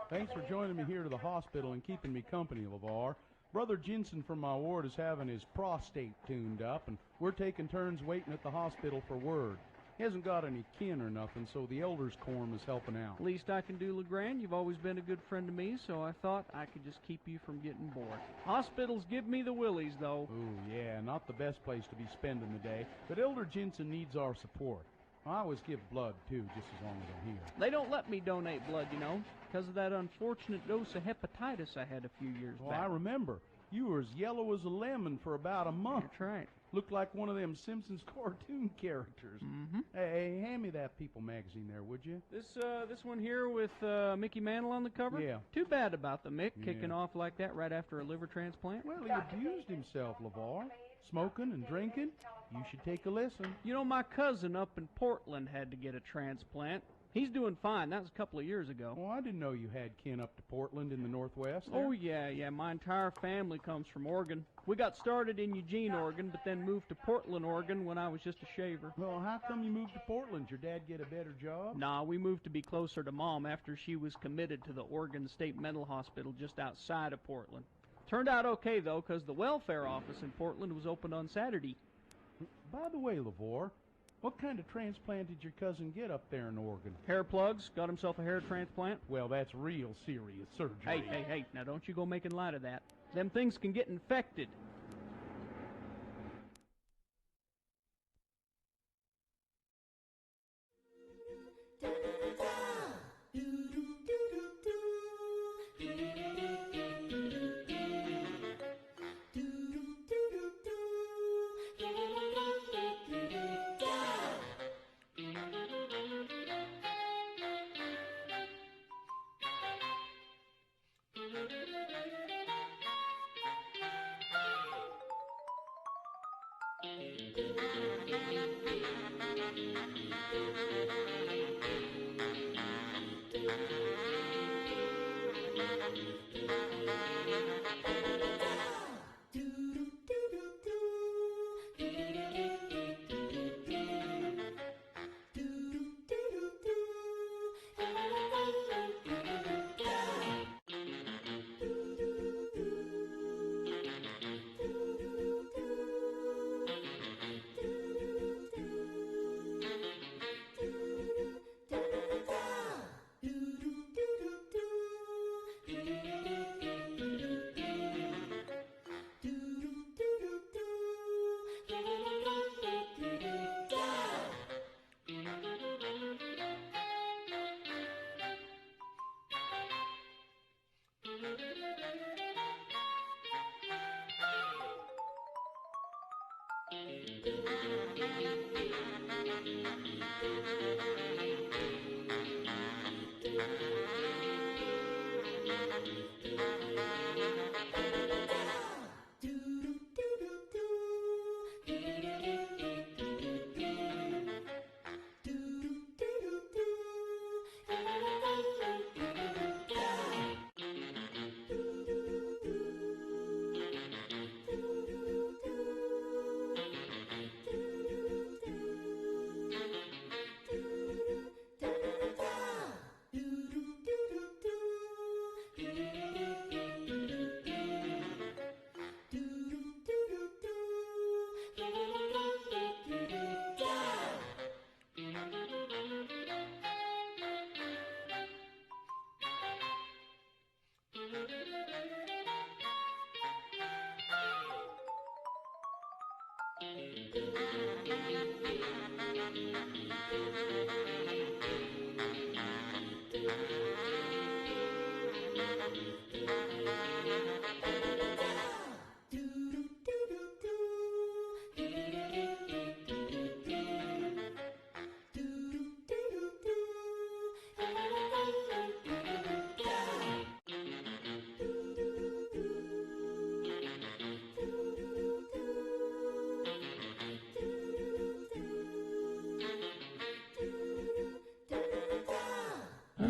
Thanks for joining me here to the hospital and keeping me company, LeVar. Brother Jensen from my ward is having his prostate tuned up, and we're taking turns waiting at the hospital for word. He hasn't got any kin or nothing, so the elders' quorum is helping out. Least I can do, LeGrand. You've always been a good friend to me, so I thought I could just keep you from getting bored. Hospitals give me the willies, though. Ooh, yeah, not the best place to be spending the day, but Elder Jensen needs our support. I always give blood, too, just as long as I'm here. They don't let me donate blood, you know, because of that unfortunate dose of hepatitis I had a few years back. I remember. You were as yellow as a lemon for about a month. That's right. Looked like one of them Simpsons cartoon characters. Mm-hmm. Hey, hand me that People magazine there, would you? This one here with Mickey Mantle on the cover? Yeah. Too bad about the Mick kicking off like that right after a liver transplant. Well, he abused himself, LeVar. Smoking and drinking. You should take a listen. You know, my cousin up in Portland had to get a transplant. He's doing fine. That was a couple of years ago. Oh, I didn't know you had kin up to Portland in the Northwest there. Oh, yeah. My entire family comes from Oregon. We got started in Eugene, Oregon, but then moved to Portland, Oregon when I was just a shaver. Well, how come you moved to Portland? Your dad get a better job? Nah, we moved to be closer to Mom after she was committed to the Oregon State Mental Hospital just outside of Portland. Turned out okay, though, because the welfare office in Portland was open on Saturday. By the way, LeVar, what kind of transplant did your cousin get up there in Oregon? Hair plugs. Got himself a hair transplant. Well, that's real serious surgery. Hey, now don't you go making light of that. Them things can get infected.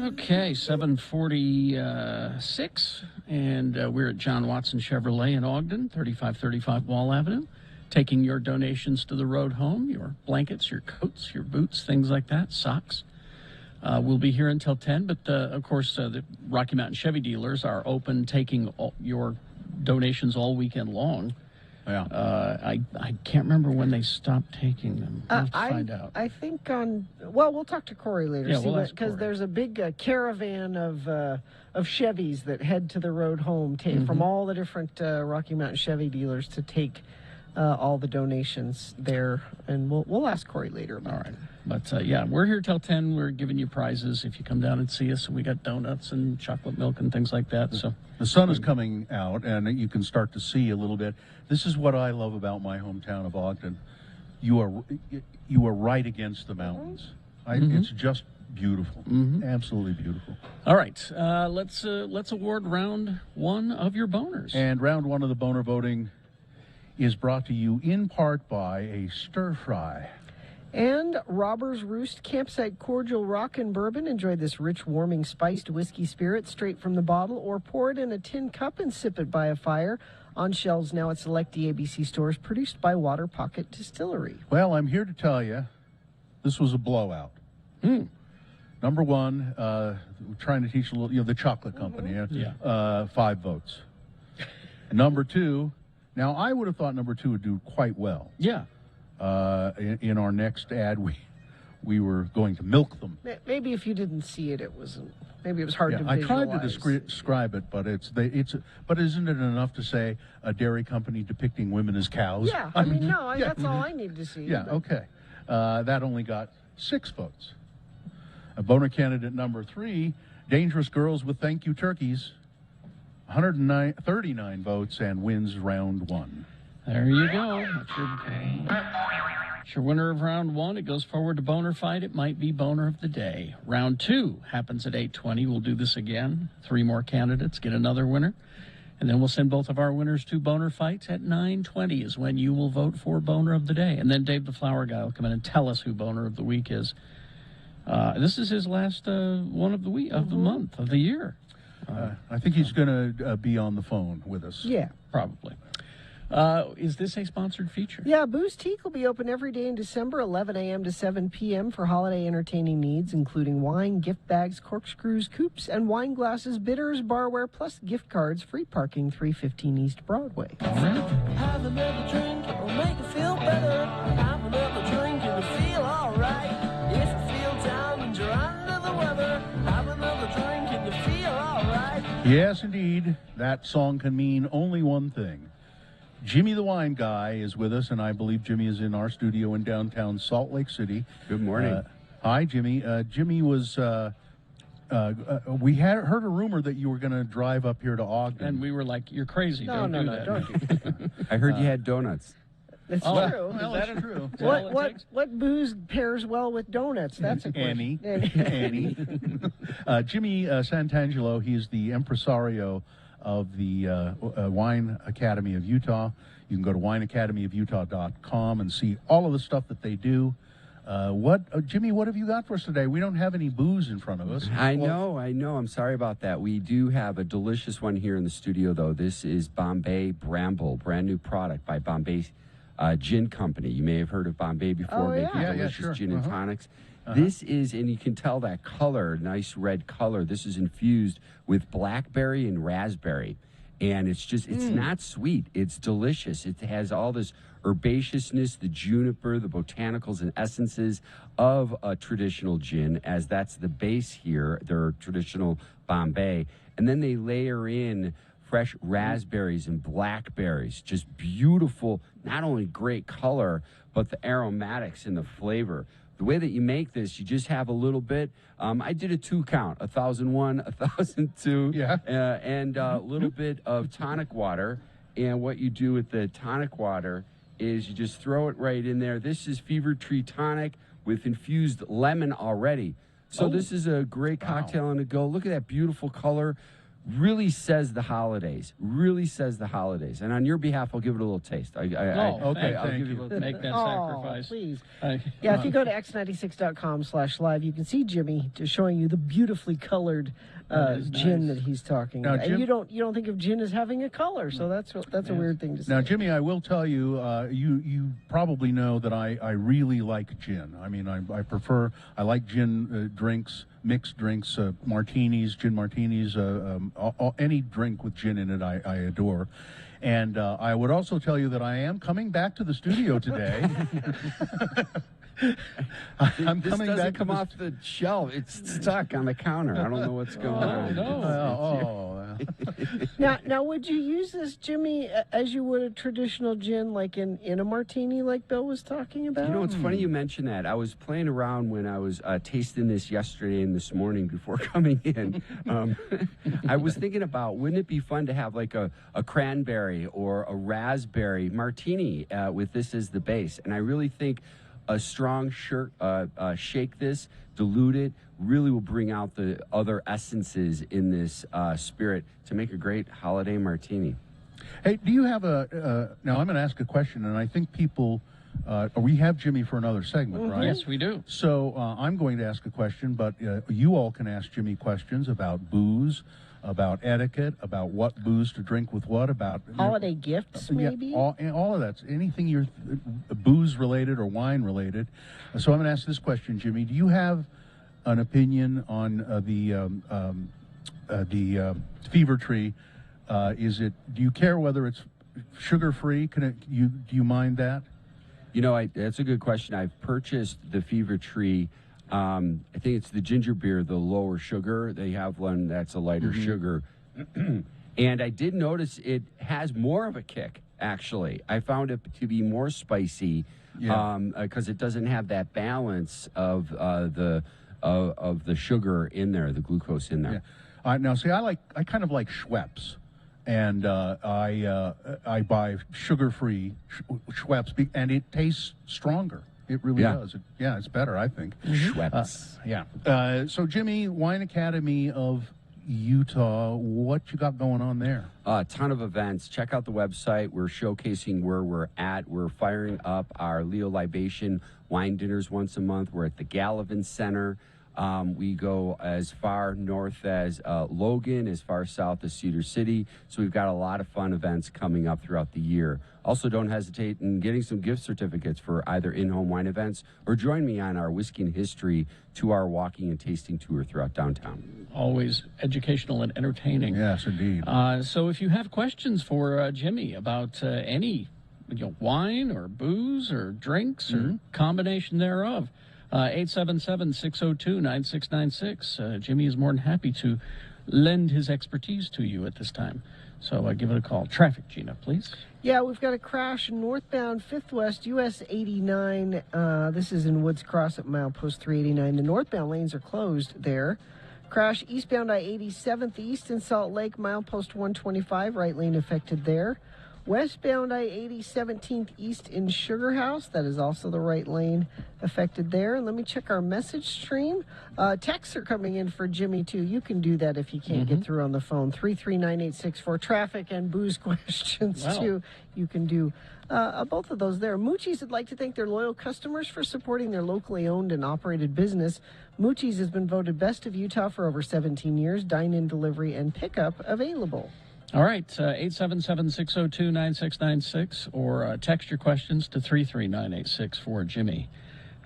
Okay, 7:46, and we're at John Watson Chevrolet in Ogden, 3535 Wall Avenue, taking your donations to the road home, your blankets, your coats, your boots, things like that, socks. We'll be here until 10, but of course the Rocky Mountain Chevy dealers are open, taking your donations all weekend long. Yeah. I can't remember when they stopped taking them. We'll have to find out. I think we'll talk to Corey later. Yeah, we'll ask because Corey. there's a big caravan of Chevys that head to the road home from all the different Rocky Mountain Chevy dealers to take all the donations there, and we'll ask Corey later about All right. But, yeah, we're here till 10. We're giving you prizes if you come down and see us. We got donuts and chocolate milk and things like that. So The sun is coming out, and you can start to see a little bit. This is what I love about my hometown of Ogden. You are right against the mountains. It's just beautiful, absolutely beautiful. All right, let's award round one of your boners. And round one of the boner voting is brought to you in part by a stir fry. And Robber's Roost Campsite Cordial Rock and Bourbon. Enjoy this rich, warming, spiced whiskey spirit straight from the bottle, or pour it in a tin cup and sip it by a fire. On shelves now at select DABC stores, produced by Water Pocket Distillery. Well, I'm here to tell you, this was a blowout. Number one, we're trying to teach a little, the chocolate company, 5 votes. Number two, now I would have thought number 2 would do quite well. Yeah. In our next ad, we were going to milk them. Maybe if you didn't see it, maybe it was hard to I visualize. tried to describe it, but but isn't it enough to say a dairy company depicting women as cows? Yeah, that's all I need to see. Yeah, okay. That only got 6 votes. A boner candidate number 3, Dangerous Girls with Thank You Turkeys, 39 votes, and wins round 1. There you go. That's your winner of round 1. It goes forward to Boner Fight. It might be Boner of the Day. Round 2 happens at 8:20. We'll do this again. 3 more candidates, get another winner. And then we'll send both of our winners to Boner Fights at 9:20 is when you will vote for Boner of the Day. And then Dave the Flower Guy will come in and tell us who Boner of the Week is. This is his last one of the week, of the month, of the year. I think he's going to be on the phone with us. Yeah. Probably. Is this a sponsored feature? Yeah, Bouztique will be open every day in December, 11 a.m. to 7 p.m. for holiday entertaining needs, including wine, gift bags, corkscrews, coupes, and wine glasses, bitters, barware, plus gift cards, free parking, 315 East Broadway. Have another drink, it'll make you feel better. Have another drink, it'll feel alright. If you feel down and you're under the weather, have another drink and you feel alright. Yes, indeed. That song can mean only one thing. Jimmy the Wine Guy is with us, and I believe Jimmy is in our studio in downtown Salt Lake City. Good morning. Hi, Jimmy. Jimmy was, we had heard a rumor that you were going to drive up here to Ogden. And we were like, you're crazy. Don't do that. Don't do that. I heard you had donuts. It's Oh, true. Well, that's true. What booze pairs well with donuts? That's a question. Annie. Jimmy Santangelo, he's the impresario of the Wine Academy of Utah. You can go to wineacademyofutah.com and see all of the stuff that they do. Jimmy, what have you got for us today? We don't have any booze in front of us. I know. I'm sorry about that. We do have a delicious one here in the studio, though. This is Bombay Bramble, brand new product by Bombay Gin Company. You may have heard of Bombay before, making delicious gin and tonics. This is, and you can tell that color, nice red color. This is infused with blackberry and raspberry. And it's just, it's not sweet. It's delicious. It has all this herbaceousness, the juniper, the botanicals and essences of a traditional gin, as that's the base here, their traditional Bombay. and then they layer in fresh raspberries and blackberries. Just beautiful, not only great color, but the aromatics and the flavor. The way that you make this, you just have a little bit. I did a 2 count, 1,001, 1,002, and a little bit of tonic water. And what you do with the tonic water is you just throw it right in there. This is Fever Tree Tonic with infused lemon already. So this is a great cocktail on the go. Look at that beautiful color. Really says the holidays. Really says the holidays. And on your behalf, I'll give it a little taste. Okay, I'll thank give you. you a little Make that sacrifice. Please. Yeah, if you go to x96.com/live, you can see Jimmy just showing you the beautifully colored gin that he's talking Now, about. Jim- And you don't think of gin as having a color, so that's a weird thing to say. Now, Jimmy, I will tell you, you probably know that I really like gin. I mean, I like gin drinks, mixed drinks, martinis, gin martinis, any drink with gin in it I adore. And I would also tell you that I am coming back to the studio today. I'm this coming doesn't back come off the shelf. It's stuck on the counter. I don't know what's going on. Now, would you use this, Jimmy, as you would a traditional gin, like in a martini, like Bill was talking about? You know, it's funny you mention that. I was playing around when I was tasting this yesterday and this morning before coming in. I was thinking about, wouldn't it be fun to have like a cranberry or a raspberry martini with this as the base? And I really think a strong shake this, dilute it, really will bring out the other essences in this spirit to make a great holiday martini. Hey, do you have now I'm going to ask a question, and I think people, we have Jimmy for another segment, right? Yes, we do. So I'm going to ask a question, but you all can ask Jimmy questions about booze, about etiquette, about what booze to drink with what, about holiday gifts, maybe? Yeah, all of that. Anything you're booze related or wine related. So I'm going to ask this question, Jimmy. Do you have an opinion on the Fever Tree? Do you care whether it's sugar free? Do you mind that? You know, that's a good question. I've purchased the Fever Tree. I think it's the ginger beer, the lower sugar. They have one that's a lighter sugar. And I did notice it has more of a kick, actually. I found it to be more spicy because it doesn't have that balance of the sugar in there, the glucose in there. Yeah. Now, see, I kind of like Schweppes. And I buy sugar-free Schweppes, and it tastes stronger. It really does. It's better, I think. Schweppes. So, Jimmy, Wine Academy of Utah, what you got going on there? A ton of events. Check out the website. We're showcasing where we're at. We're firing up our Leo Libation wine dinners once a month. We're at the Gallivan Center. We go as far north as Logan, as far south as Cedar City. So we've got a lot of fun events coming up throughout the year. Also, don't hesitate in getting some gift certificates for either in-home wine events or join me on our Whiskey and History 2-hour walking and tasting tour throughout downtown. Always educational and entertaining. Yes, indeed. So if you have questions for Jimmy about any wine or booze or drinks or combination thereof, 877-602-9696. Jimmy is more than happy to lend his expertise to you at this time. So give it a call. Traffic, Gina, please. Yeah, we've got a crash northbound 5th West US 89. This is in Woods Cross at milepost 389. The northbound lanes are closed there. Crash eastbound I-87th east in Salt Lake, milepost 125, right lane affected there. Westbound I-80 17th east in Sugar House. That is also the right lane affected there. And let me check our message stream. Texts are coming in for Jimmy, too. You can do that if you can't get through on the phone. 339-864. Traffic and booze questions, too. You can do both of those there. Moochie's would like to thank their loyal customers for supporting their locally owned and operated business. Moochie's has been voted Best of Utah for over 17 years. Dine-in, delivery, and pickup available. All right, 877-602-9696, or text your questions to 33986 for Jimmy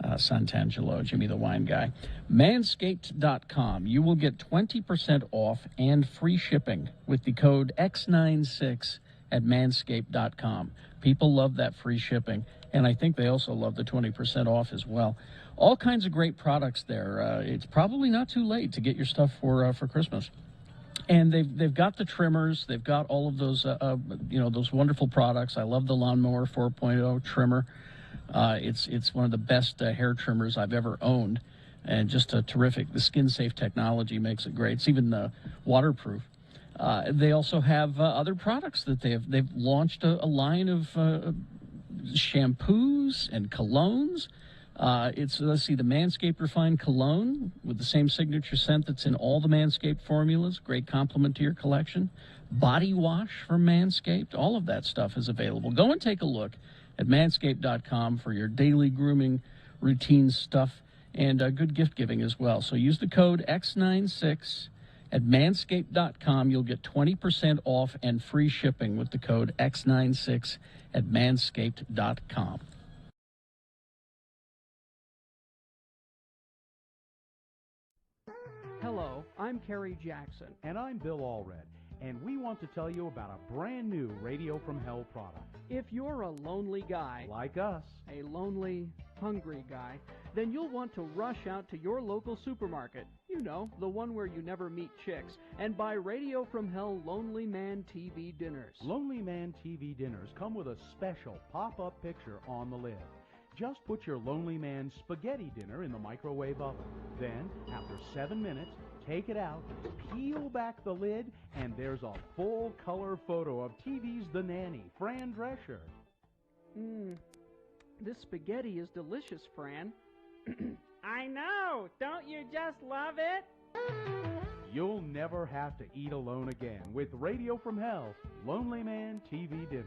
Santangelo, Jimmy the Wine Guy. Manscaped.com. You will get 20% off and free shipping with the code X96 at manscaped.com. People love that free shipping, and I think they also love the 20% off as well. All kinds of great products there. It's probably not too late to get your stuff for Christmas. And they've got the trimmers. They've got all of those those wonderful products. I love the Lawnmower 4.0 trimmer. It's one of the best hair trimmers I've ever owned, and just terrific. The skin safe technology makes it great. It's even waterproof. They also have other products that they've launched a line of shampoos and colognes. Let's see, the Manscaped Refined Cologne with the same signature scent that's in all the Manscaped formulas. Great complement to your collection. Body wash from Manscaped. All of that stuff is available. Go and take a look at manscaped.com for your daily grooming routine stuff and good gift giving as well. So use the code X96 at manscaped.com. You'll get 20% off and free shipping with the code X96 at manscaped.com. Hello, I'm Kerry Jackson. And I'm Bill Allred, and we want to tell you about a brand new Radio from Hell product. If you're a lonely guy, Like us. a lonely, hungry guy, then you'll want to rush out to your local supermarket, you know, the one where you never meet chicks, and buy Radio from Hell Lonely Man TV dinners. Lonely Man TV dinners come with a special pop-up picture on the lid. Just put your Lonely Man spaghetti dinner in the microwave oven. Then, after 7 minutes, take it out, peel back the lid, and there's a full-color photo of TV's The Nanny, Fran Drescher. This spaghetti is delicious, Fran. I know! Don't you just love it? You'll never have to eat alone again with Radio from Hell, Lonely Man TV dinners.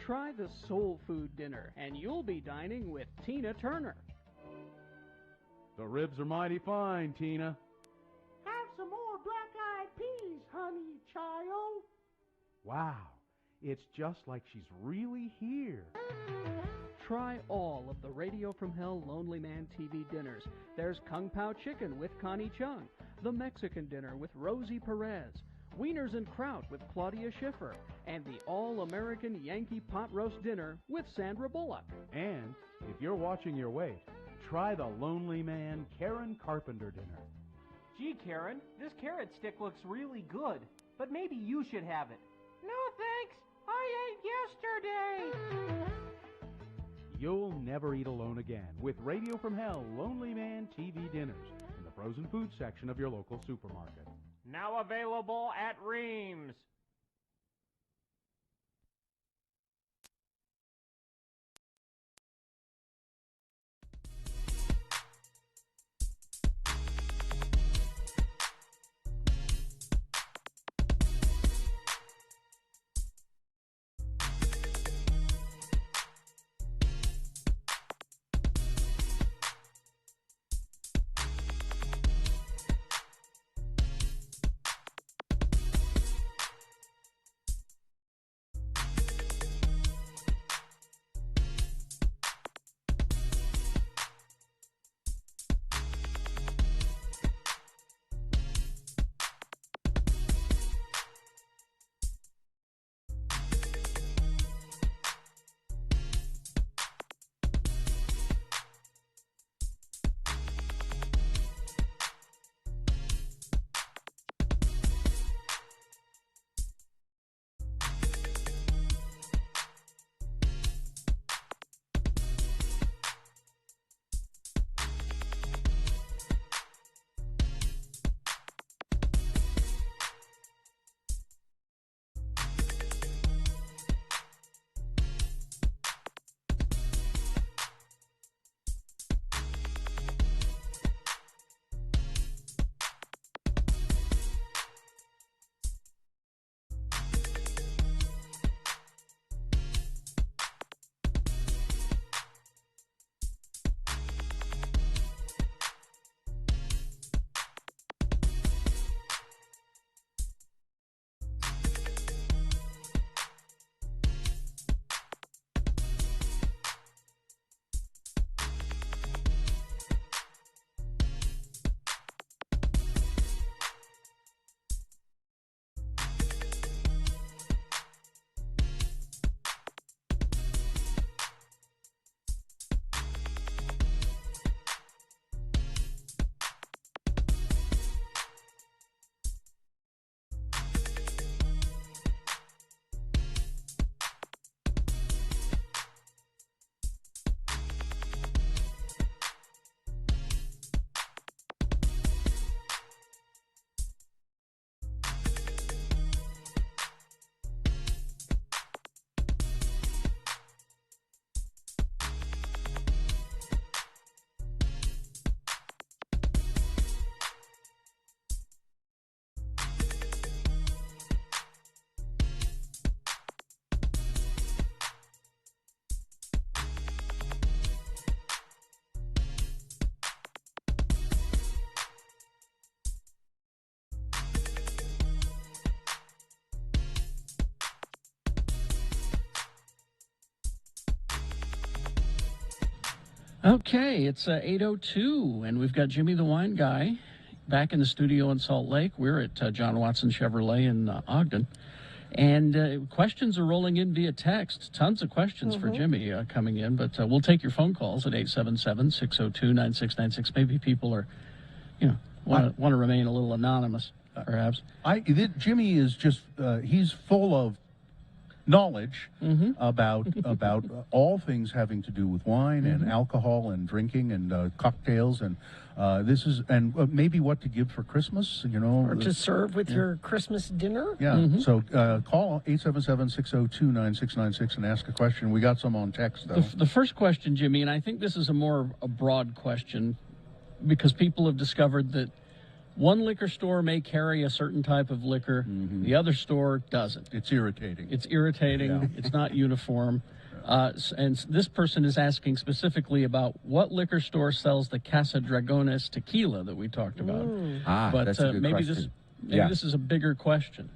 Try the soul food dinner, and you'll be dining with Tina Turner. The ribs are mighty fine, Tina. Have some more black-eyed peas, honey child. Wow, it's just like she's really here. Try all of the Radio from Hell Lonely Man TV dinners. There's Kung Pao Chicken with Connie Chung, the Mexican dinner with Rosie Perez, Wieners and Kraut with Claudia Schiffer, and the all-American Yankee pot roast dinner with Sandra Bullock. And if you're watching your weight, try the Lonely Man Karen Carpenter dinner. Gee, Karen, this carrot stick looks really good, but maybe you should have it. No thanks. I ate yesterday. You'll never eat alone again with Radio from Hell Lonely Man TV dinners in the frozen food section of your local supermarket. Now available at Reams. Okay, it's 8:02, and we've got Jimmy the Wine Guy back in the studio in Salt Lake. We're at John Watson Chevrolet in Ogden. And questions are rolling in via text. Tons of questions for Jimmy coming in, but we'll take your phone calls at 877-602-9696. Maybe people are, want to remain a little anonymous, perhaps. Jimmy is just, he's full of knowledge about all things having to do with wine and alcohol and drinking and cocktails and maybe what to give for Christmas, or to serve with your Christmas dinner. Yeah. So call 877-602-9696 and ask a question. We got some on text though. The first question, Jimmy, and I think this is a broad question because people have discovered that one liquor store may carry a certain type of liquor, the other store doesn't. It's irritating. Yeah. It's not uniform. And this person is asking specifically about what liquor store sells the Casa Dragones tequila that we talked about. But that's a good maybe question. this is a bigger question.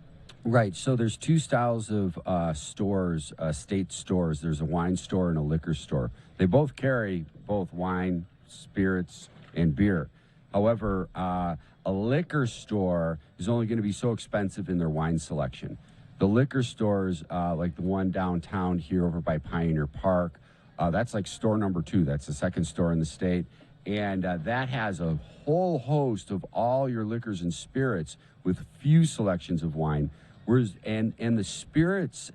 Right. So there's two styles of stores, state stores. There's a wine store and a liquor store. They both carry both wine, spirits, and beer. However, a liquor store is only going to be so expensive in their wine selection. The liquor stores, like the one downtown here over by Pioneer Park, that's like store number 2. That's the second store in the state. And that has a whole host of all your liquors and spirits with few selections of wine. Whereas, and the spirits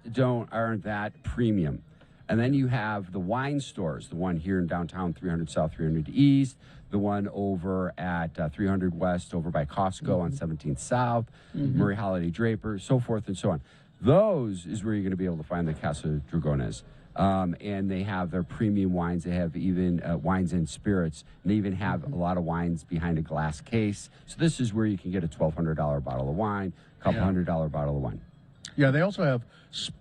aren't that premium. And then you have the wine stores, the one here in downtown, 300 South, 300 East, the one over at 300 West over by Costco on 17th South, Murray Holiday Draper, so forth and so on. Those is where you're going to be able to find the Casa Dragones. And they have their premium wines. They have even wines and spirits. And they even have a lot of wines behind a glass case. So this is where you can get a $1,200 bottle of wine, a couple $100 bottle of wine. Yeah, they also have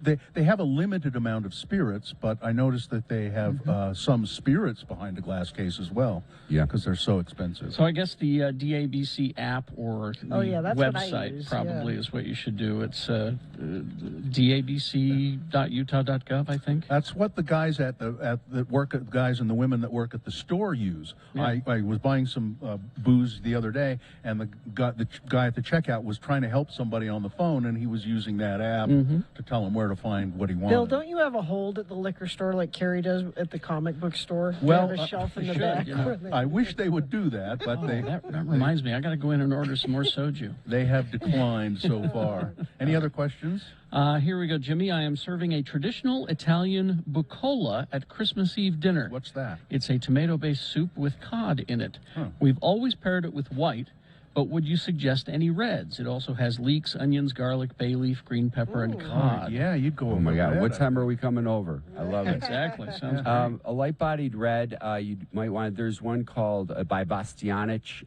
they have a limited amount of spirits, but I noticed that they have some spirits behind a glass case as well. Yeah, because they're so expensive. So I guess the DABC app or the that's what I website use, probably is what you should do. It's dabc.utah.gov, I think. That's what the guys guys and the women that work at the store use. Yeah. I was buying some booze the other day, and the guy at the checkout was trying to help somebody on the phone, and he was using that app to tell him where to find what he wanted. Bill, don't you have a hold at the liquor store like Carrie does at the comic book store? Well, you have a shelf in the back. I wish they would do that, but that reminds me. I got to go in and order some more soju. They have declined so far. Any other questions? Here we go, Jimmy. I am serving a traditional Italian bucola at Christmas Eve dinner. What's that? It's a tomato-based soup with cod in it. We've always paired it with white, but would you suggest any reds? It also has leeks, onions, garlic, bay leaf, green pepper, and cod. Yeah, you'd go over. Oh my God! Red. What time are we coming over? I love it. Exactly. Sounds great. A light-bodied red. You might want. There's one called by Bastianich.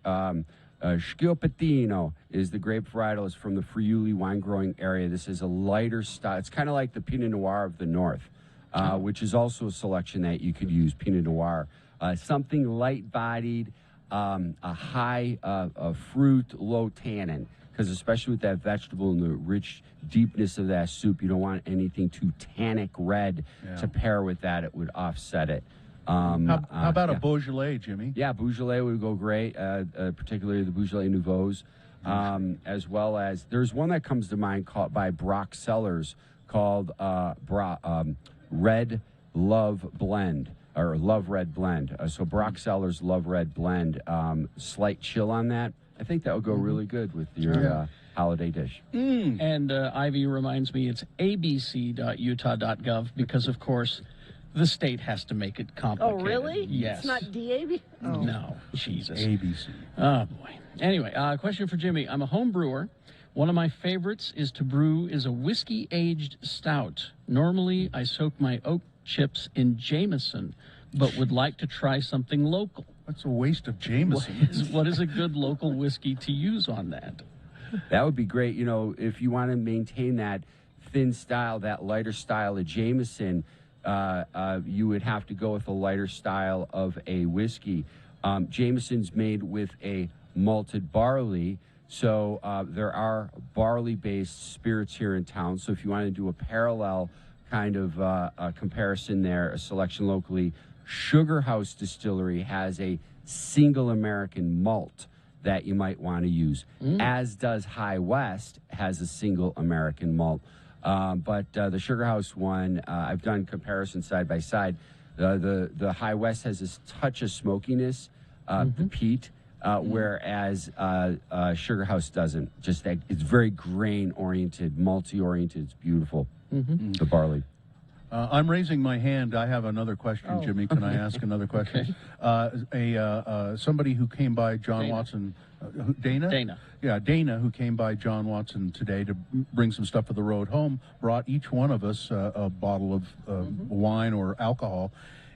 Schioppettino is the grape varietal. It's from the Friuli wine growing area. This is a lighter style. It's kind of like the Pinot Noir of the North, which is also a selection that you could use. Pinot Noir, something light-bodied. A high fruit, low tannin, because especially with that vegetable and the rich deepness of that soup, you don't want anything too tannic red to pair with that. It would offset it. How about a Beaujolais, Jimmy? Yeah, Beaujolais would go great, particularly the Beaujolais Nouveaux, as well as there's one that comes to mind called by Brock Cellars called Red Love Blend. Or Love Red Blend. So Brock Cellars Love Red Blend. Slight chill on that. I think that would go really good with your holiday dish. And Ivy reminds me it's abc.utah.gov because, of course, the state has to make it complicated. Oh, really? Yes. It's not DAB? Oh. No, Jesus. ABC. Oh, boy. Anyway, question for Jimmy. I'm a home brewer. One of my favorites is a whiskey-aged stout. Normally, I soak my oak chips in Jameson, but would like to try something local. That's a waste of Jameson. What is a good local whiskey to use on that? That would be great. You know, if you want to maintain that thin style, that lighter style of Jameson, you would have to go with a lighter style of a whiskey. Jameson's made with a malted barley, so there are barley-based spirits here in town. So if you want to do a parallel kind of a comparison there, a selection locally, Sugar House Distillery has a single American malt that you might want to use, as does High West has a single American malt. But the Sugar House one, I've done comparison side by side. The High West has this touch of smokiness, the peat, whereas Sugar House doesn't. Just that it's very grain oriented, malty oriented. It's beautiful. The barley. I'm raising my hand. I have another question, Jimmy. Can I ask another question? Somebody who came by John Dana. Watson, Dana? Dana. Yeah, Dana, who came by John Watson today to bring some stuff for the road home, brought each one of us a bottle of wine or alcohol.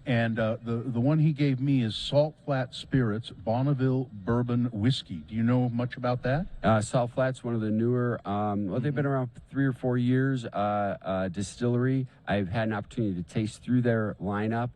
And the one he gave me is Salt Flat Spirits Bonneville Bourbon Whiskey. Do you know much about that? Salt Flat's one of the newer, well, they've been around 3 or 4 years, distillery. I've had an opportunity to taste through their lineup.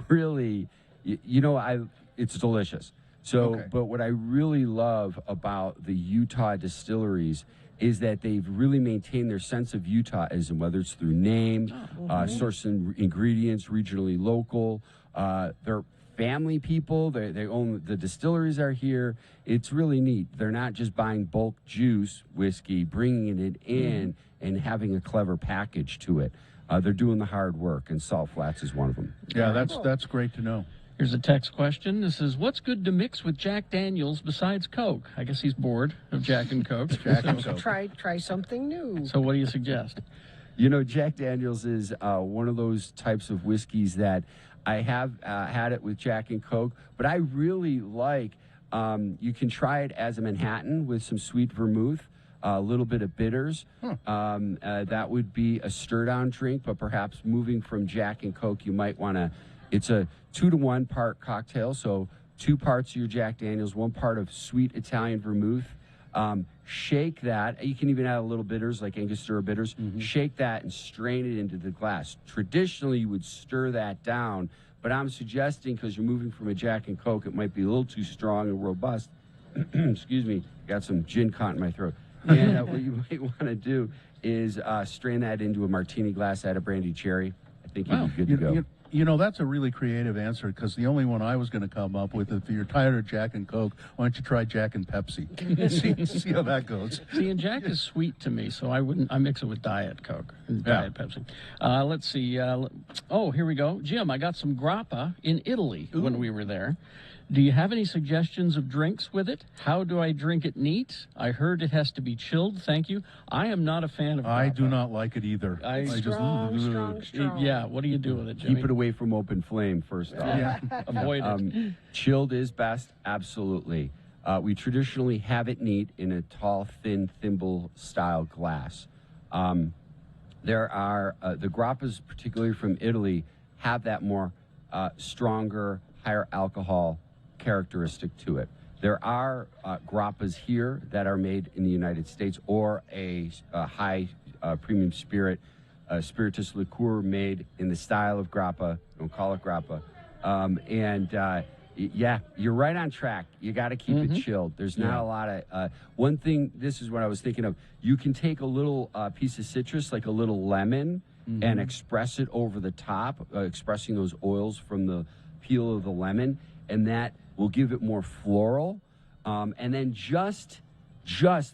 Really, it's delicious. So, but what I really love about the Utah distilleries is that they've really maintained their sense of Utahism, whether it's through name, sourcing ingredients, regionally local. They're family people. They own the distilleries are here. It's really neat. They're not just buying bulk juice whiskey, bringing it in and having a clever package to it. They're doing the hard work, and Salt Flats is one of them. Yeah, that's great to know. Here's a text question. This is, what's good to mix with Jack Daniels besides Coke? I guess he's bored of Jack and Coke. Try something new. So what do you suggest? Jack Daniels is one of those types of whiskeys that I have had it with Jack and Coke, but I really like, you can try it as a Manhattan with some sweet vermouth, a little bit of bitters. That would be a stir-down drink, but perhaps moving from Jack and Coke, you might want to, it's a 2-to-1 part cocktail, so 2 parts of your Jack Daniels, 1 part of sweet Italian vermouth. Shake that. You can even add a little bitters, like Angostura bitters. Shake that and strain it into the glass. Traditionally, you would stir that down, but I'm suggesting, because you're moving from a Jack and Coke, it might be a little too strong and robust. Excuse me, got some gin caught in my throat. And what you might want to do is strain that into a martini glass, add a brandy cherry. I think you'd be good to go. That's a really creative answer, because the only one I was going to come up with, if you're tired of Jack and Coke, why don't you try Jack and Pepsi? see how that goes. See, and Jack is sweet to me, so I mix it with Diet Coke and Diet Pepsi. Let's see. Here we go. Jim, I got some grappa in Italy when we were there. Do you have any suggestions of drinks with it? How do I drink it neat? I heard it has to be chilled. Thank you. I am not a fan of grappa. I do not like it either. Strong. Yeah, what do you do with it, Jimmy? Keep it away from open flame, first off. Avoid it. Chilled is best, absolutely. We traditionally have it neat in a tall, thin, thimble-style glass. There are, the grappas, particularly from Italy, have that more stronger, higher alcohol characteristic to it. There are grappas here that are made in the United States, or a high premium spirit, spiritus liqueur made in the style of grappa. Don't call it grappa. Yeah, you're right on track. You got to keep it chilled. There's not a lot of one thing. This is what I was thinking of. You can take a little piece of citrus, like a little lemon, and express it over the top, expressing those oils from the peel of the lemon, and that will give it more floral. And then just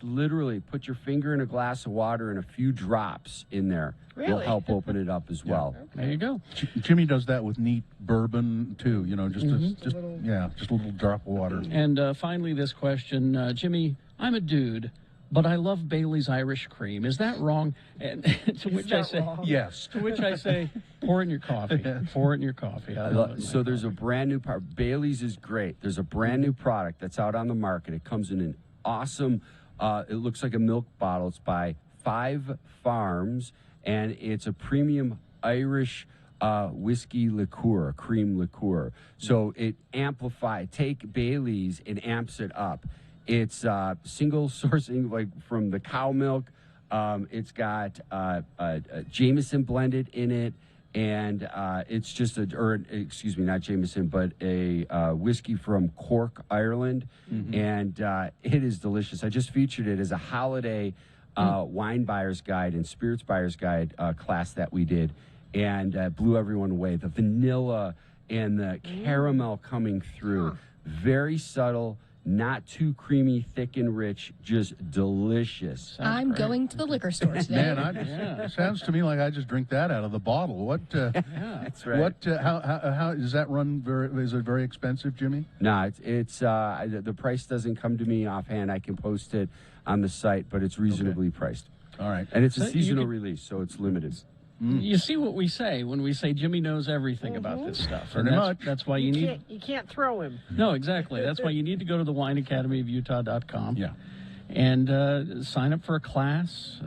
literally put your finger in a glass of water and a few drops in there will help open it up as well. There you go. Jimmy does that with neat bourbon too. Just a little drop of water. And finally, this question, Jimmy, I'm a dude, but I love Bailey's Irish Cream. Is that wrong? And to which I say, yes. To which I say, pour it in your coffee. Pour it in your coffee. So there's a brand new part. Bailey's is great. There's a brand new product that's out on the market. It comes in an awesome, it looks like a milk bottle. It's by 5 Farms, and it's a premium Irish whiskey liqueur, cream liqueur. So it take Bailey's and amps it up. It's single sourcing, like from the cow milk. It's got Jameson blended in it, and it's just not Jameson, but a whiskey from Cork, Ireland, and it is delicious. I just featured it as a holiday wine buyer's guide and spirits buyer's guide class that we did, and blew everyone away. The vanilla and the caramel coming through, very subtle. Not too creamy, thick and rich, just delicious. I'm going to the liquor store today. Man, sounds to me like I just drink that out of the bottle. What? That's right. What? How does that run? Is it very expensive, Jimmy? No, it's the price doesn't come to me offhand. I can post it on the site, but it's reasonably priced. All right, and it's a So seasonal you could- release, so it's limited. You see what we say when we say Jimmy knows everything about this stuff. Pretty And much. That's why you need. You can't throw him. No, exactly. That's why you need to go to the wineacademyofutah.com. Yeah. And sign up for a class.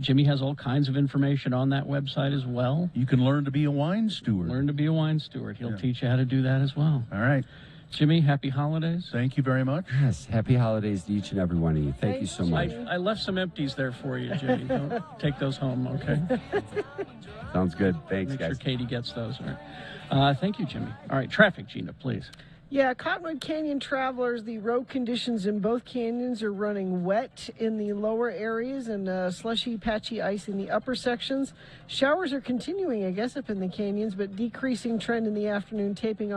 Jimmy has all kinds of information on that website as well. You can learn to be a wine steward. Learn to be a wine steward. He'll teach you how to do that as well. All right. Jimmy, happy holidays. Thank you very much. Yes, happy holidays to each and every one of you. Thank you so much. I left some empties there for you, Jimmy. Don't take those home, okay? Sounds good. Thanks, Make guys. sure Katie gets those. All right. Thank you, Jimmy. All right, traffic, Gina, please. Yeah, Cottonwood Canyon travelers, the road conditions in both canyons are running wet in the lower areas and slushy, patchy ice in the upper sections. Showers are continuing, I guess, up in the canyons, but decreasing trend in the afternoon, tapering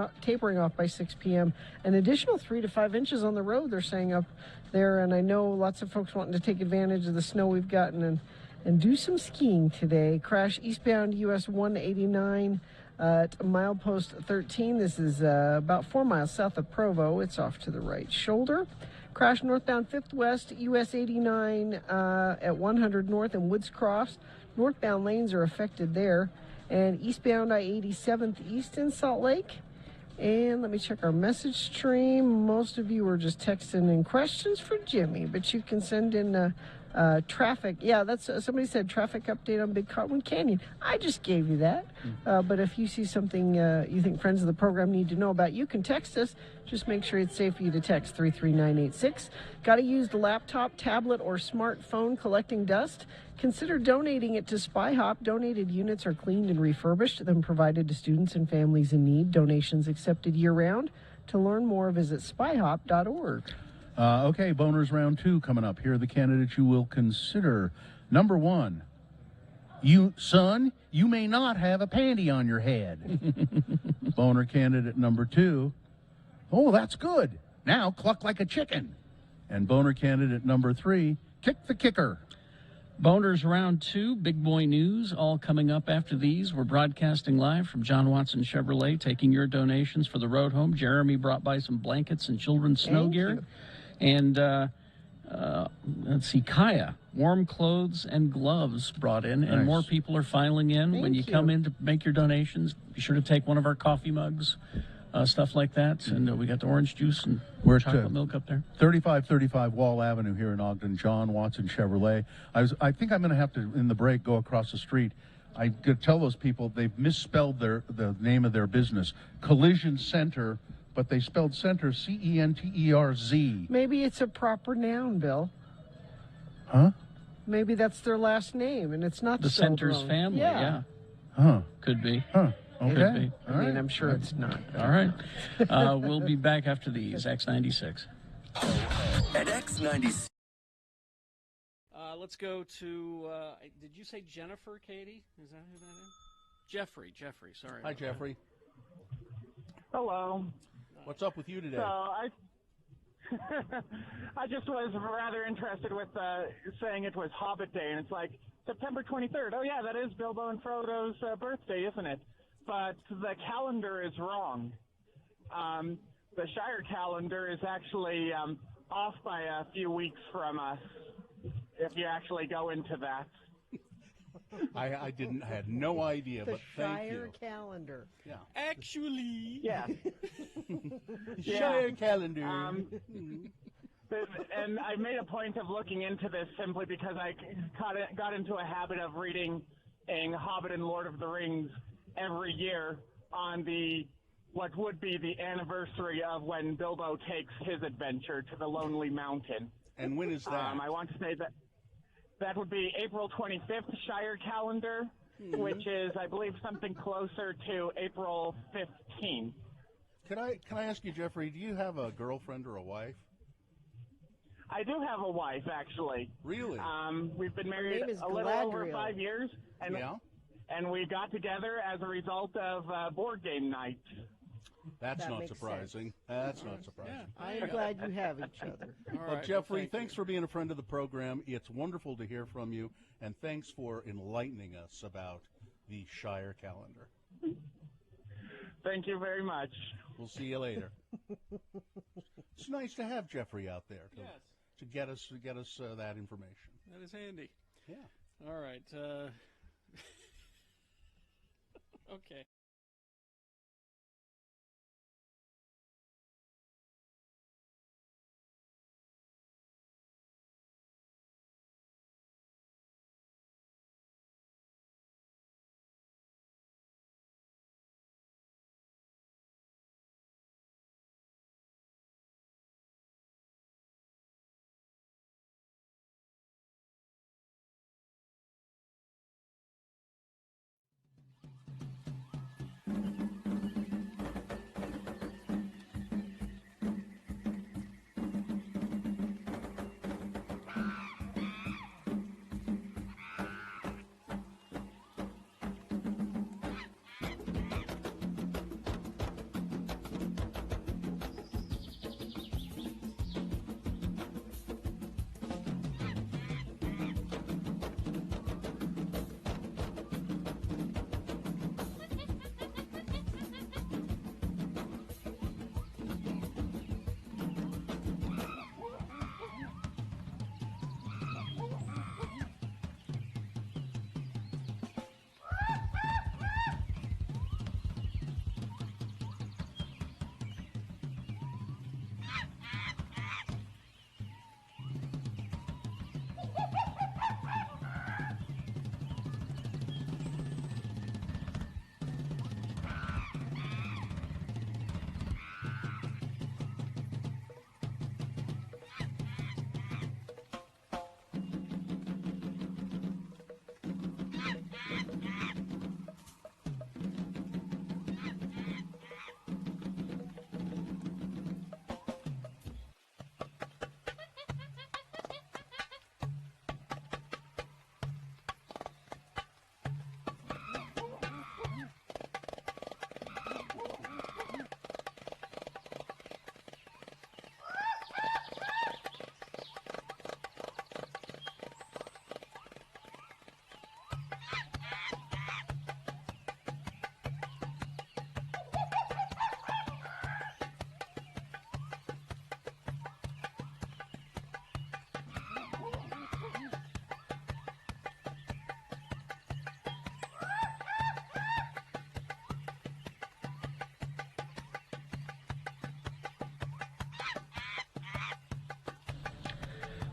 off by 6 p.m. An additional 3 to 5 inches on the road, they're saying up there, and I know lots of folks wanting to take advantage of the snow we've gotten and do some skiing today. Crash eastbound US 189 at milepost 13. This is about 4 miles south of Provo. It's off to the right shoulder. Crash northbound 5th West, US 89 at 100 North and Woods Cross. Northbound lanes are affected there. And eastbound I-87th East in Salt Lake. And let me check our message stream. Most of you are just texting in questions for Jimmy, but you can send in traffic. Yeah, that's somebody said traffic update on Big Cottonwood Canyon. I just gave you that. But if you see something you think friends of the program need to know about, you can text us. Just make sure it's safe for you to text 33986. Got to use the laptop, tablet, or smartphone collecting dust? Consider donating it to Spy Hop. Donated units are cleaned and refurbished, then provided to students and families in need. Donations accepted year-round. To learn more, visit spyhop.org. Okay, Boners Round 2 coming up. Here are the candidates you will consider. Number 1, you may not have a panty on your head. Boner candidate number 2, oh, that's good. Now cluck like a chicken. And boner candidate number 3, kick the kicker. Boners Round 2, Big Boy News, all coming up after these. We're broadcasting live from John Watson Chevrolet, taking your donations for the road home. Jeremy brought by some blankets and children's snow gear. And let's see, Kaya, warm clothes and gloves brought in. And Nice. more people are filing in. When you come in to make your donations, be sure to take one of our coffee mugs, stuff like that. And we got the orange juice and chocolate milk up there. 3535 Wall Avenue here in Ogden, John Watson Chevrolet. I think I'm going to have to, in the break, go across the street. I could tell those people they've misspelled the name of their business, Collision Center, but they spelled center C-E-N-T-E-R-Z. Maybe it's a proper noun, Bill. Huh? Maybe that's their last name, and it's not The spelled Center's wrong. family, yeah. Huh. Could be. Huh. Could Okay. be. I mean, I'm sure it's not. All right. We'll be back after these. X96. At X96. Let's go to, did you say Jennifer, Katie? Is that who that is? Jeffrey, sorry. Hi, Jeffrey. Hello. What's up with you today? So I just was rather interested with saying it was Hobbit Day, and it's like September 23rd. Oh yeah, that is Bilbo and Frodo's birthday, isn't it? But the calendar is wrong. The Shire calendar is actually off by a few weeks from us, if you actually go into that. I had no idea, The but thank Shire you. calendar. Yeah. Actually. Yeah. Shire calendar. And I made a point of looking into this simply because I got into a habit of reading Hobbit and Lord of the Rings every year on what would be the anniversary of when Bilbo takes his adventure to the Lonely Mountain. And when is that? I want to say that would be April 25th Shire calendar, which is, I believe, something closer to April 15th. Can I ask you, Jeffrey, do you have a girlfriend or a wife? I do have a wife, actually. Really? We've been Her married name is a little over Galadriel. 5 years, and Yeah? and we got together as a result of board game night. That's That not makes surprising. That's not surprising. I am glad you have each other. Well, Jeffrey, thanks for being a friend of the program. It's wonderful to hear from you, and thanks for enlightening us about the Shire calendar. Thank you very much. We'll see you later. It's nice to have Jeffrey out there to get us that information. That is handy. Yeah. All right. Okay.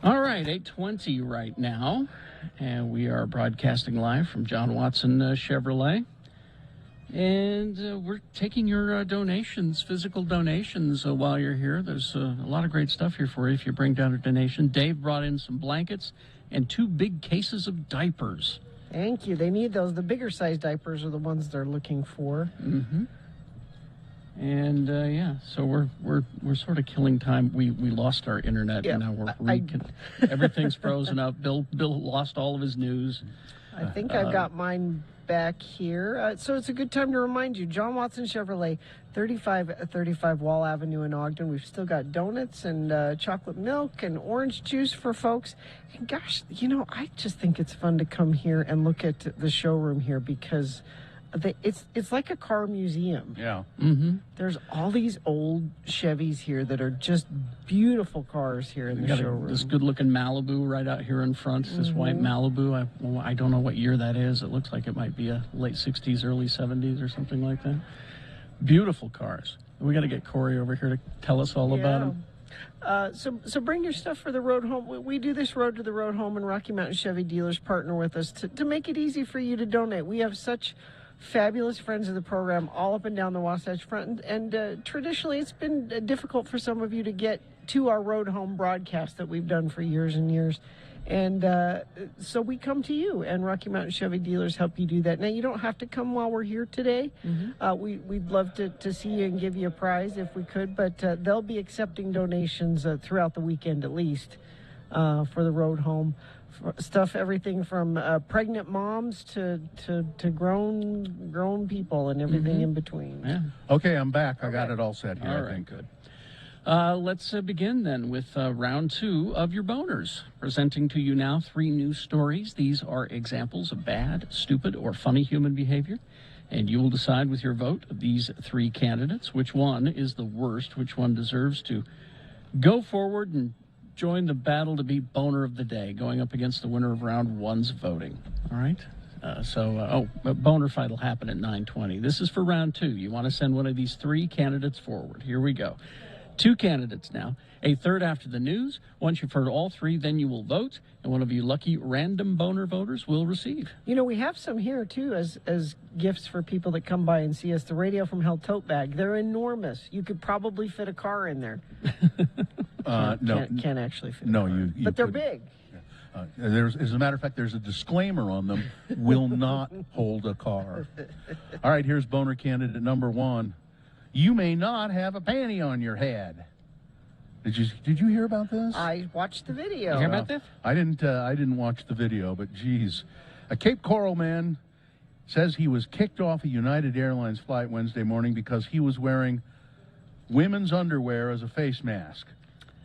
All right, 8:20 right now, and we are broadcasting live from John Watson Chevrolet. And we're taking your donations, physical donations, while you're here. There's a lot of great stuff here for you if you bring down a donation. Dave brought in some blankets and 2 big cases of diapers. Thank you. They need those. The bigger size diapers are the ones they're looking for. Mm-hmm. And so we're sort of killing time. We lost our internet, and now everything's frozen up. Bill lost all of his news. I think I've got mine back here. So it's a good time to remind you, John Watson Chevrolet, 3535 Wall Avenue in Ogden. We've still got donuts and chocolate milk and orange juice for folks. And gosh, I just think it's fun to come here and look at the showroom here because it's like a car museum. Yeah. Mm-hmm. There's all these old Chevys here that are just beautiful cars here in the showroom. This good-looking Malibu right out here in front. This white Malibu. I don't know what year that is. It looks like it might be a late 60s, early 70s or something like that. Beautiful cars. We got to get Corey over here to tell us all about them. So bring your stuff for the road home. We do this Road to the Road Home, and Rocky Mountain Chevy dealers partner with us to make it easy for you to donate. We have such fabulous friends of the program all up and down the Wasatch Front, and traditionally it's been difficult for some of you to get to our road home broadcast that we've done for years and years. And so we come to you, and Rocky Mountain Chevy dealers help you do that. Now, you don't have to come while we're here today. We'd love to see you and give you a prize if we could, but they'll be accepting donations throughout the weekend at least for the road home stuff, everything from pregnant moms to grown people and everything in between. Yeah. Okay, I'm back. I got it all set here. All I right, think. good. Let's begin then with round 2 of your boners. Presenting to you now 3 news stories. These are examples of bad, stupid, or funny human behavior. And you will decide with your vote of these 3 candidates which one is the worst, which one deserves to go forward and join the battle to be boner of the day, going up against the winner of round 1's voting. All right? Boner fight will happen at 9:20. This is for round 2. You want to send one of these 3 candidates forward. Here we go. 2 candidates now. A third after the news. Once you've heard all 3, then you will vote, and one of you lucky random boner voters will receive. You know, we have some here, too, as gifts for people that come by and see us. The Radio from Hell tote bag. They're enormous. You could probably fit a car in there. No. Can't actually fit No, a car. you But they're couldn't. big. As a matter of fact, there's a disclaimer on them, will not hold a car. All right, here's boner candidate number 1. You may not have a panty on your head. Did you hear about this? I watched the video. You hear about this? I didn't watch the video, but geez. A Cape Coral man says he was kicked off a United Airlines flight Wednesday morning because he was wearing women's underwear as a face mask.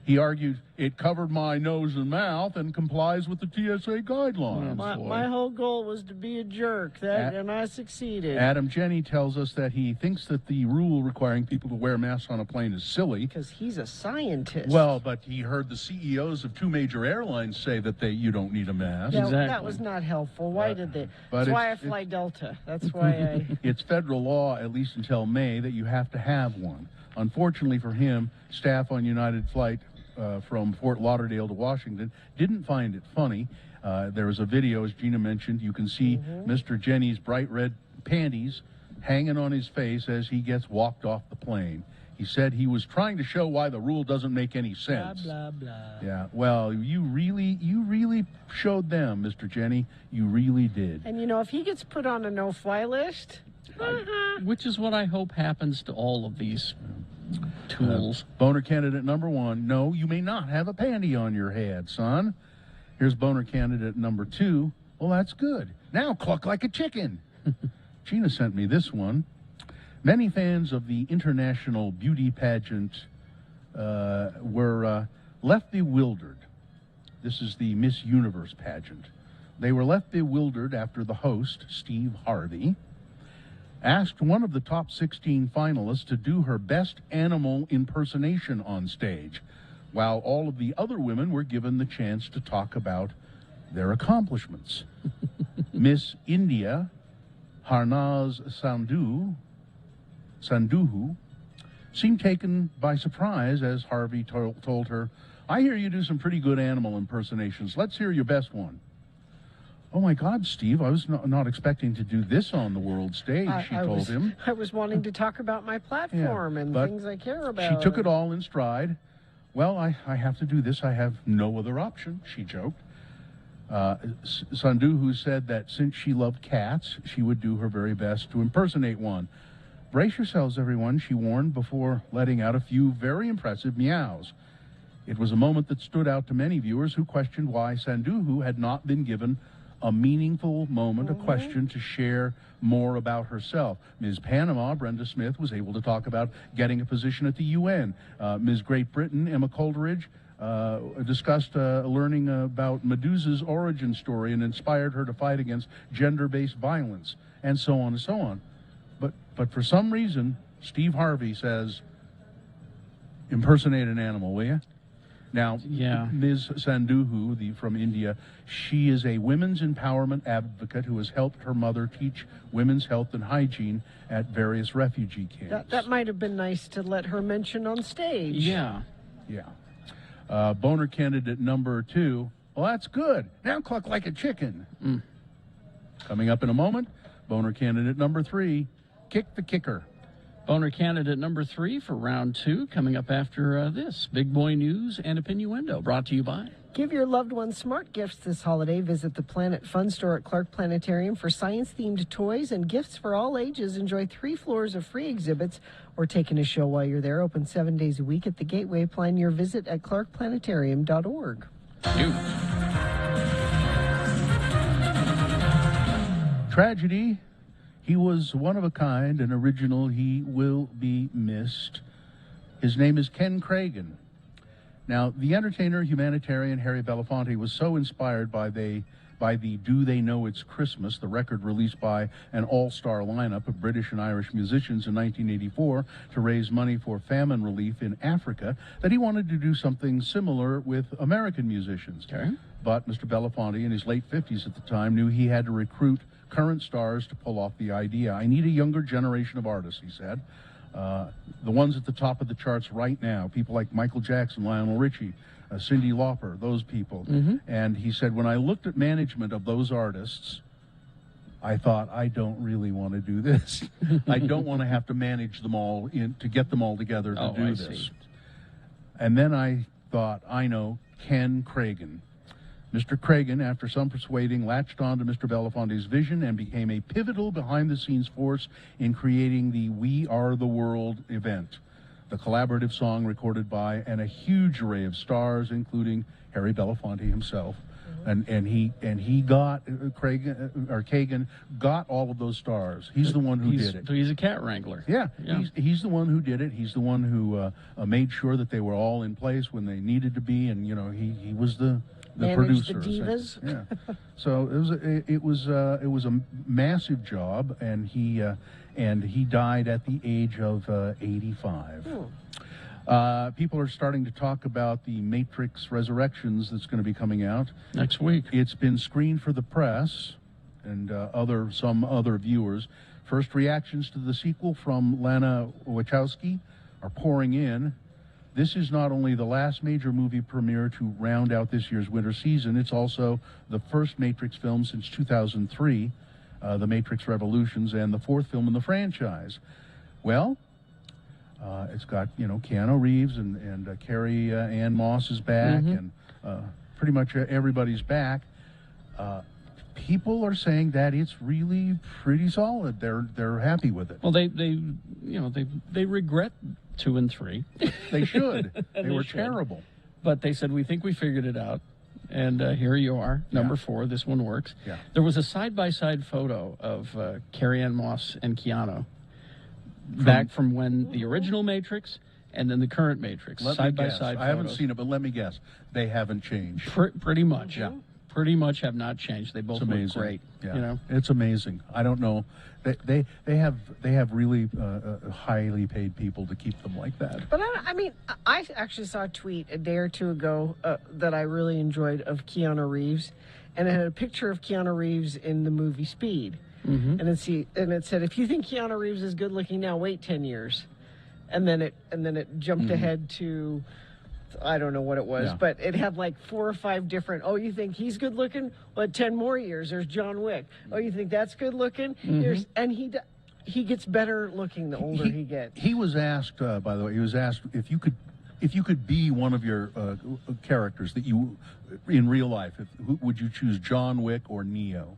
He argued it covered my nose and mouth and complies with the TSA guidelines. My whole goal was to be a jerk, and I succeeded. Adam Jenny tells us that he thinks that the rule requiring people to wear masks on a plane is silly. Because he's a scientist. Well, but he heard the CEOs of 2 major airlines say that you don't need a mask. Yeah, that was not helpful. Why did they? That's why I fly Delta. That's why I... It's federal law, at least until May, that you have to have one. Unfortunately for him, staff on United flight from Fort Lauderdale to Washington didn't find it funny. There was a video, as Gina mentioned. You can see Mr. Jenny's bright red panties hanging on his face as he gets walked off the plane. He said he was trying to show why the rule doesn't make any sense. Blah, blah, blah. Yeah, well, you really showed them, Mr. Jenny. You really did. And, you know, if he gets put on a no-fly list... Which is what I hope happens to all of these tools. Boner candidate number 1, no, you may not have a panty on your head, son. Here's boner candidate number 2. Well, that's good. Now cluck like a chicken. Gina sent me this one. Many fans of the international beauty pageant were left bewildered. This is the Miss Universe pageant. They were left bewildered after the host, Steve Harvey, asked one of the top 16 finalists to do her best animal impersonation on stage, while all of the other women were given the chance to talk about their accomplishments. Miss India, Harnaz Sandhu, seemed taken by surprise as Harvey told her, I hear you do some pretty good animal impersonations. Let's hear your best one. Oh, my God, Steve, I was not expecting to do this on the world stage, she told him. I was wanting to talk about my platform and things I care about. She took it all in stride. Well, I have to do this. I have no other option, she joked. Sandhu said that since she loved cats, she would do her very best to impersonate one. Brace yourselves, everyone, she warned before letting out a few very impressive meows. It was a moment that stood out to many viewers who questioned why Sandhu had not been given a meaningful moment, a question to share more about herself. Ms. Panama, Brenda Smith, was able to talk about getting a position at the UN. Ms. Great Britain, Emma Coleridge, discussed learning about Medusa's origin story and inspired her to fight against gender-based violence, and so on and so on. But for some reason, Steve Harvey says, impersonate an animal, will you? Now, Ms. Sandhu, from India, she is a women's empowerment advocate who has helped her mother teach women's health and hygiene at various refugee camps. That might have been nice to let her mention on stage. Yeah. Boner candidate number 2. Well, that's good. Now cluck like a chicken. Coming up in a moment, boner candidate number 3, kick the kicker. Boner candidate number 3 for round 2 coming up after this. Big Boy News and Opinnuendo brought to you by... Give your loved ones smart gifts this holiday. Visit the Planet Fun Store at Clark Planetarium for science-themed toys and gifts for all ages. Enjoy 3 floors of free exhibits or take in a show while you're there. Open 7 days a week at the Gateway. Plan your visit at clarkplanetarium.org. Tragedy. He was one of a kind, an original. He will be missed. His name is Ken Kragen. Now, the entertainer, humanitarian Harry Belafonte was so inspired by the Do They Know It's Christmas, the record released by an all-star lineup of British and Irish musicians in 1984 to raise money for famine relief in Africa, that he wanted to do something similar with American musicians. Okay. But Mr. Belafonte, in his late 50s at the time, knew he had to recruit current stars to pull off the idea. I need a younger generation of artists, he said. The ones at the top of the charts right now, people like Michael Jackson, Lionel Richie, Cyndi Lauper, those people. And he said, when I looked at management of those artists, I thought, I don't really want to do this. I don't want to have to manage them all to get them all together to do this. See. And then I thought, I know, Ken Kragen. Mr. Kragen, after some persuading, latched on to Mr. Belafonte's vision and became a pivotal behind-the-scenes force in creating the We Are the World event, the collaborative song recorded by a huge array of stars, including Harry Belafonte himself. And he got Kagan got all of those stars. He's the one who did it. So he's a cat wrangler. Yeah. He's the one who did it. He's the one who made sure that they were all in place when they needed to be, and he was the producer. The divas. Yeah. So it was a massive job, and he died at the age of 85. People are starting to talk about the Matrix Resurrections that's going to be coming out next week. It's been screened for the press and some other viewers. First reactions to the sequel from Lana Wachowski are pouring in. This is not only the last major movie premiere to round out this year's winter season, it's also the first Matrix film since 2003, The Matrix Revolutions, and the fourth film in the franchise. Well, it's got, Keanu Reeves and Carrie Ann Moss is back, and pretty much everybody's back. People are saying that it's really pretty solid. They're happy with it. Well, they regret 2 and 3. They should. They were should. terrible. But they said, we think we figured it out. And here you are, number 4. This one works. Yeah. There was a side-by-side photo of Carrie Ann Moss and Keanu back from when the original Matrix and then the current Matrix. Side-by-side I haven't seen it, but let me guess. They haven't changed. Pretty much. Yeah. Pretty much have not changed. They both look great. Yeah. It's amazing. I don't know. They have really highly paid people to keep them like that. But I actually saw a tweet a day or two ago that I really enjoyed of Keanu Reeves, and it had a picture of Keanu Reeves in the movie Speed, and it said, if you think Keanu Reeves is good looking now, wait 10 years, and then it jumped ahead to, I don't know what it was, but it had like 4 or 5 different, oh, you think he's good looking? Well, 10 more years, there's John Wick. Oh, you think that's good looking? And he gets better looking the older he gets. He was asked, by the way, if you could be one of your characters that you, in real life, would you choose John Wick or Neo?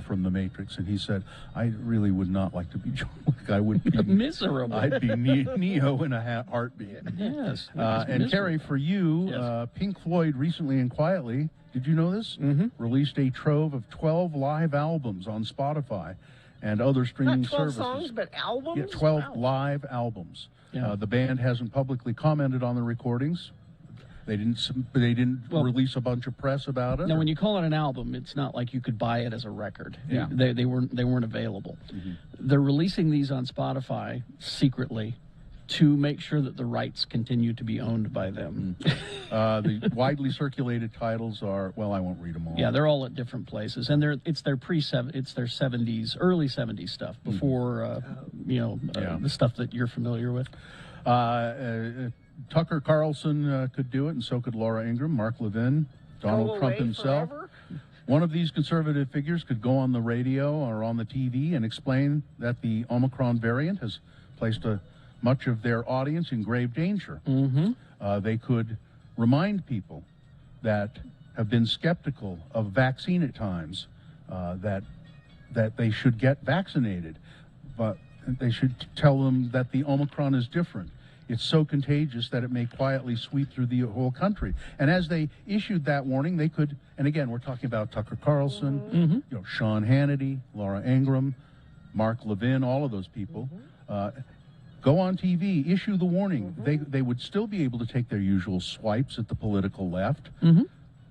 From The Matrix, and he said, I really would not like to be John Wick. I would be miserable. I'd be Neo in a heartbeat. Yes. And Carrie, for you, Pink Floyd recently and quietly, did you know this? Released a trove of 12 live albums on Spotify and other streaming Not 12 services. songs, but albums? Yeah, 12 Wow. live albums. Yeah. The band hasn't publicly commented on the recordings. They didn't release a bunch of press about it. Now, when you call it an album, it's not like you could buy it as a record. Yeah. They weren't available. They're releasing these on Spotify secretly to make sure that the rights continue to be owned by them. The widely circulated titles are, well, I won't read them all. Yeah, they're all at different places, and it's their 70s, early 70s stuff before the stuff that you're familiar with. Tucker Carlson could do it, and so could Laura Ingraham, Mark Levin, Donald Trump himself. Forever? One of these conservative figures could go on the radio or on the TV and explain that the Omicron variant has placed much of their audience in grave danger. They could remind people that have been skeptical of vaccine at times that they should get vaccinated, but they should tell them that the Omicron is different. it's so contagious that it may quietly sweep through the whole country. And as they issued that warning, they could, and again, we're talking about Tucker Carlson, Sean Hannity, Laura Ingraham, Mark Levin, all of those people. Go on TV, issue the warning. They would still be able to take their usual swipes at the political left.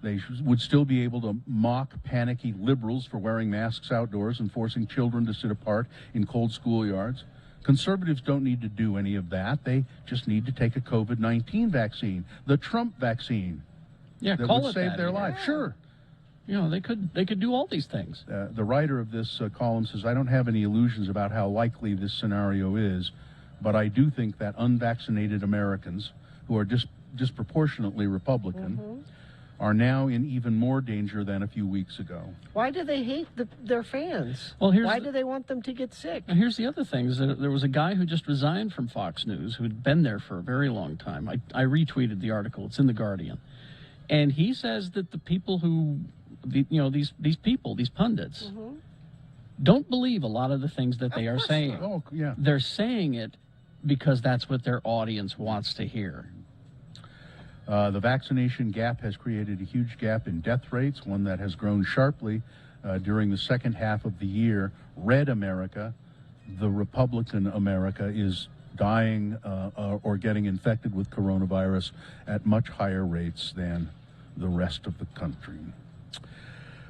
They would still be able to mock panicky liberals for wearing masks outdoors and forcing children to sit apart in cold schoolyards. Conservatives don't need to do any of that. They just need to take a COVID-19 vaccine, the Trump vaccine. Yeah, that call would it save that their even. life. Sure. You know, they could do all these things. The writer of this column says, I don't have any illusions about how likely this scenario is, but I do think that unvaccinated Americans, who are disproportionately Republican, are now in even more danger than a few weeks ago. Why do they hate their fans? Well, Why do they want them to get sick? And here's the other thing, is that there was a guy who just resigned from Fox News who had been there for a very long time. I retweeted the article. It's in The Guardian. And he says that the people who, these people, these pundits, don't believe a lot of the things that they are saying. Oh, yeah. They're saying it because that's what their audience wants to hear. The vaccination gap has created a huge gap in death rates, one that has grown sharply during the second half of the year. Red America, the Republican America, is dying or getting infected with coronavirus at much higher rates than the rest of the country.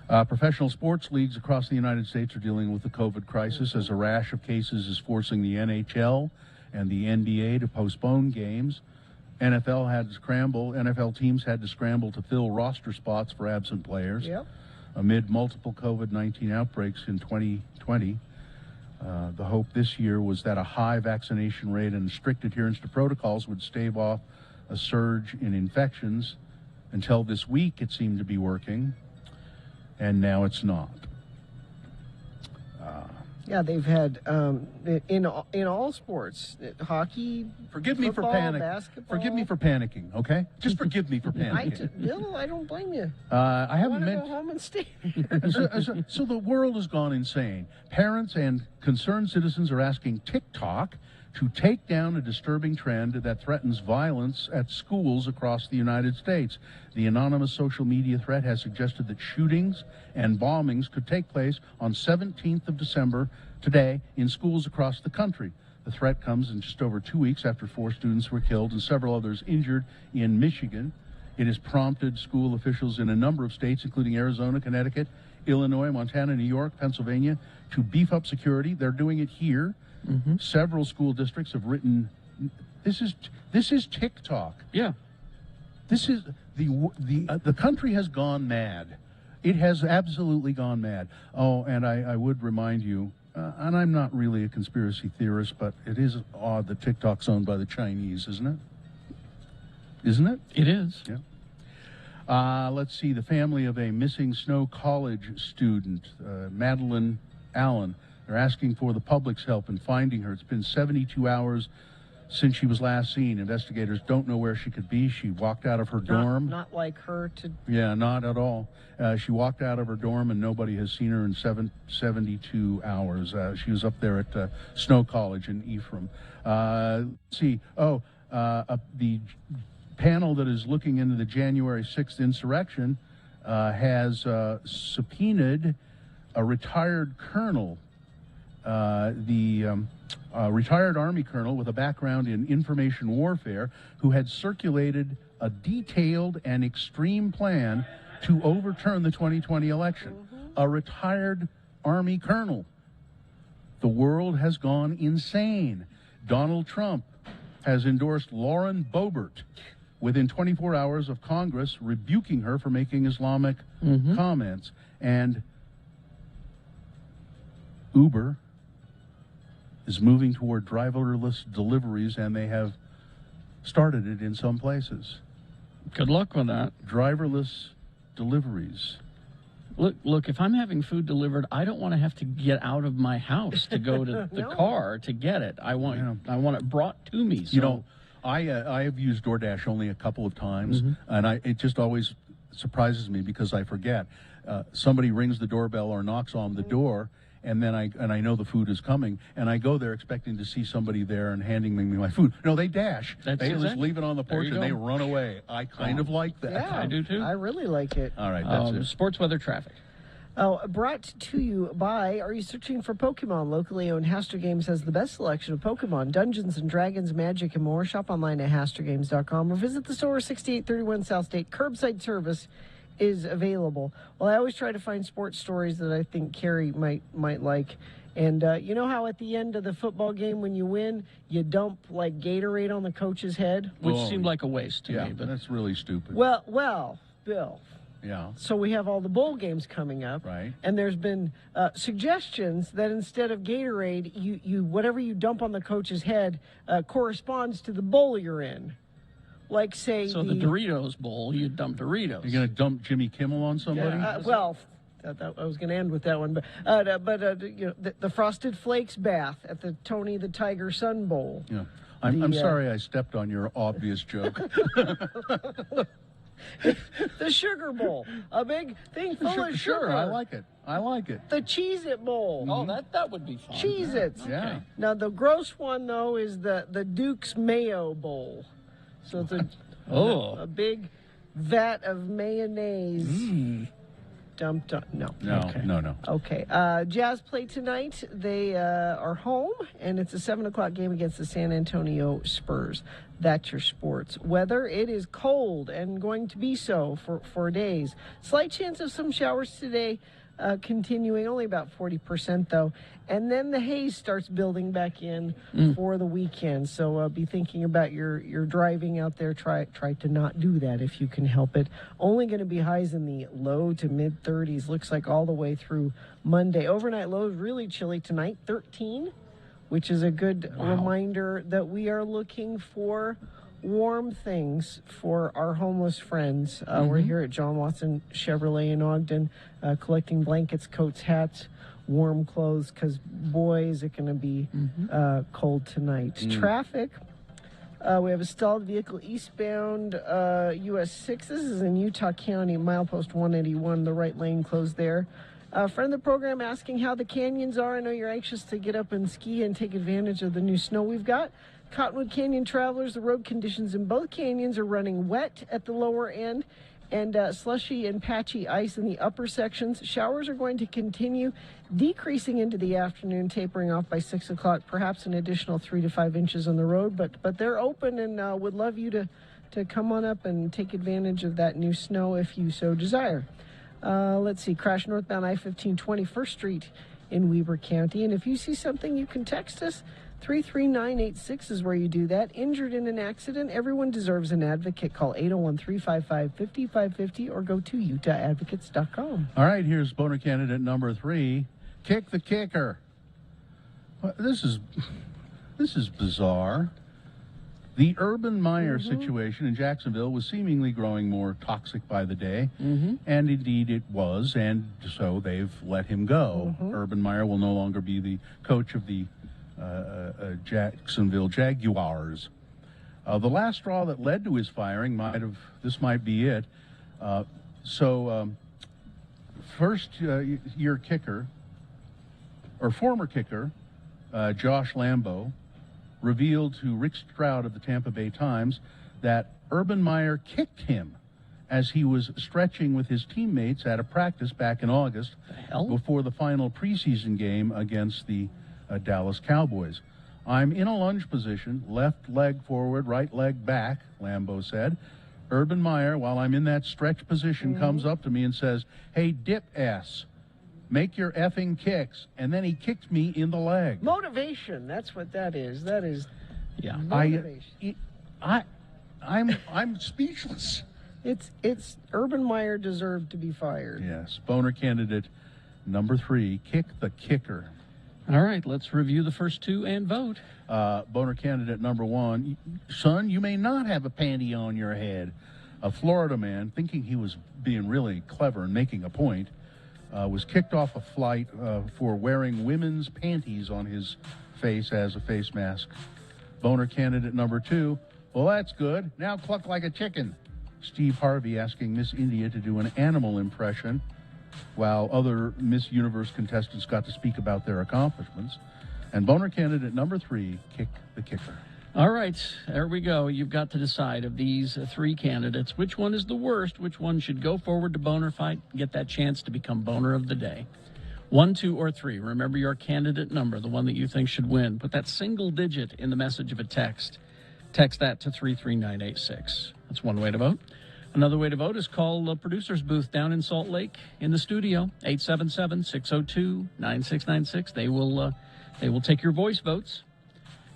Professional sports leagues across the United States are dealing with the COVID crisis as a rash of cases is forcing the NHL and the NBA to postpone games. NFL teams had to scramble to fill roster spots for absent players amid multiple COVID-19 outbreaks in 2020. The hope this year was that a high vaccination rate and strict adherence to protocols would stave off a surge in infections. Until this week, it seemed to be working, and now it's not. Yeah, they've had in all sports, hockey. Forgive me football, for panicking. basketball. Forgive me for panicking. Okay, just forgive me for panicking. Bill, I don't blame you. I haven't want to meant. go home and stay. So the world has gone insane. Parents and concerned citizens are asking TikTok to take down a disturbing trend that threatens violence at schools across the United States. The anonymous social media threat has suggested that shootings and bombings could take place on 17th of December, today, in schools across the country. The threat comes in just over 2 weeks after 4 students were killed and several others injured in Michigan. It has prompted school officials in a number of states, including Arizona, Connecticut, Illinois, Montana, New York, Pennsylvania, to beef up security. They're doing it here. Several school districts have written, this is TikTok. Yeah. This is the country has gone mad. It has absolutely gone mad. Oh, and I would remind you, and I'm not really a conspiracy theorist, but it is odd that TikTok's owned by the Chinese, isn't it? Isn't it? It is. Yeah. Let's see. The family of a missing Snow College student, Madeline Allen, they're asking for the public's help in finding her. It's been 72 hours since she was last seen. Investigators don't know where she could be. She walked out of her dorm. Not like her to. Yeah, not at all. She walked out of her dorm and nobody has seen her in 72 hours. She was up there at Snow College in Ephraim. Let's see. The panel that is looking into the January 6th insurrection has subpoenaed a retired colonel, retired Army colonel with a background in information warfare, who had circulated a detailed and extreme plan to overturn the 2020 election. A retired Army colonel. The world has gone insane. Donald Trump has endorsed Lauren Boebert within 24 hours of Congress rebuking her for making Islamic comments. And Uber is moving toward driverless deliveries, and they have started it in some places. Good luck with that. Driverless deliveries. Look, if I'm having food delivered, I don't want to have to get out of my house to go to the car to get it. I want it brought to me. So. You know, I have used DoorDash only a couple of times, and it just always surprises me because I forget. Somebody rings the doorbell or knocks on the door, and then I know the food is coming, and I go there expecting to see somebody there and handing me my food. No, they dash. They just leave it on the porch and they run away. I kind of like that. Yeah, I do too. I really like it. All right, that's it. Sports weather traffic. Oh, brought to you by, are you searching for Pokemon? Locally owned Haster Games has the best selection of Pokemon, Dungeons & Dragons, Magic, and more. Shop online at HasterGames.com or visit the store 6831 South State. Curbside service is available. Well, I always try to find sports stories that I think Carrie might like. And you know how at the end of the football game when you win, you dump like Gatorade on the coach's head? Which seemed like a waste to me. But that's really stupid. Well, Bill. Yeah. So we have all the bowl games coming up, right? And there's been suggestions that instead of Gatorade, you whatever you dump on the coach's head corresponds to the bowl you're in. Like say the Doritos bowl, you dump Doritos. You're going to dump Jimmy Kimmel on somebody? I was going to end with that one, but you know the Frosted Flakes bath at the Tony the Tiger Sun Bowl. Yeah. I'm sorry I stepped on your obvious joke. The Sugar Bowl, a big thing full of sugar. Sure, I like it. The Cheez-It Bowl. Oh, that would be fun. Cheez-Its. Yeah. Okay. Now, the gross one, though, is the Duke's Mayo Bowl. So it's a big vat of mayonnaise dumped on. No. No. Okay. Jazz play tonight. They are home, and it's a 7 o'clock game against the San Antonio Spurs. That's your sports. Weather, it is cold and going to be so for days. Slight chance of some showers today, continuing, only about 40% though. And then the haze starts building back in for the weekend. So be thinking about your driving out there. Try to not do that if you can help it. Only going to be highs in the low to mid 30s. Looks like all the way through Monday. Overnight lows really chilly tonight, 13. Which is a good reminder that we are looking for warm things for our homeless friends. We're here at John Watson Chevrolet in Ogden, collecting blankets, coats, hats, warm clothes, because boy, is it going to be cold tonight. Traffic. We have a stalled vehicle eastbound US 6. This is in Utah County, milepost 181, the right lane closed there. Friend of the program asking how the canyons are. I know you're anxious to get up and ski and take advantage of the new snow we've got. Cottonwood Canyon travelers, the road conditions in both canyons are running wet at the lower end and slushy and patchy ice in the upper sections. Showers are going to continue decreasing into the afternoon, tapering off by 6 o'clock, perhaps an additional 3 to 5 inches on the road. But they're open and would love you to come on up and take advantage of that new snow if you so desire. Let's see, crash northbound I-15 21st Street in Weber County. And if you see something, you can text us. 33986 is where you do that. Injured in an accident, everyone deserves an advocate. Call 801-355-5550 or go to UtahAdvocates.com. All right, here's boner candidate number 3. Kick the kicker. This is bizarre. The Urban Meyer situation in Jacksonville was seemingly growing more toxic by the day, and indeed it was, and so they've let him go. Urban Meyer will no longer be the coach of the Jacksonville Jaguars. The last straw that led to his firing this might be it. First-year kicker, or former kicker, Josh Lambo, revealed to Rick Stroud of the Tampa Bay Times that Urban Meyer kicked him as he was stretching with his teammates at a practice back in August before the final preseason game against the Dallas Cowboys. I'm in a lunge position, left leg forward, right leg back, Lambo said. Urban Meyer, while I'm in that stretch position, comes up to me and says, "Hey, dip ass, make your effing kicks," and then he kicked me in the leg. Motivation, that's what that is. That is motivation. I'm speechless. It's Urban Meyer deserved to be fired. Yes. Boner candidate number 3, kick the kicker. All right, let's review the first two and vote. Boner candidate number 1, son, you may not have a panty on your head. A Florida man, thinking he was being really clever and making a point, was kicked off a flight for wearing women's panties on his face as a face mask. Boner candidate number 2, well, that's good. Now cluck like a chicken. Steve Harvey asking Miss India to do an animal impression. while other Miss Universe contestants got to speak about their accomplishments. And boner candidate number 3, Kick the Kicker. All right, there we go. You've got to decide of these 3 candidates, which one is the worst, which one should go forward to boner fight, get that chance to become boner of the day. 1, 2, or 3. Remember your candidate number, the one that you think should win. Put that single digit in the message of a text. Text that to 33986. That's one way to vote. Another way to vote is call producer's booth down in Salt Lake in the studio, 877-602-9696. They will take your voice votes.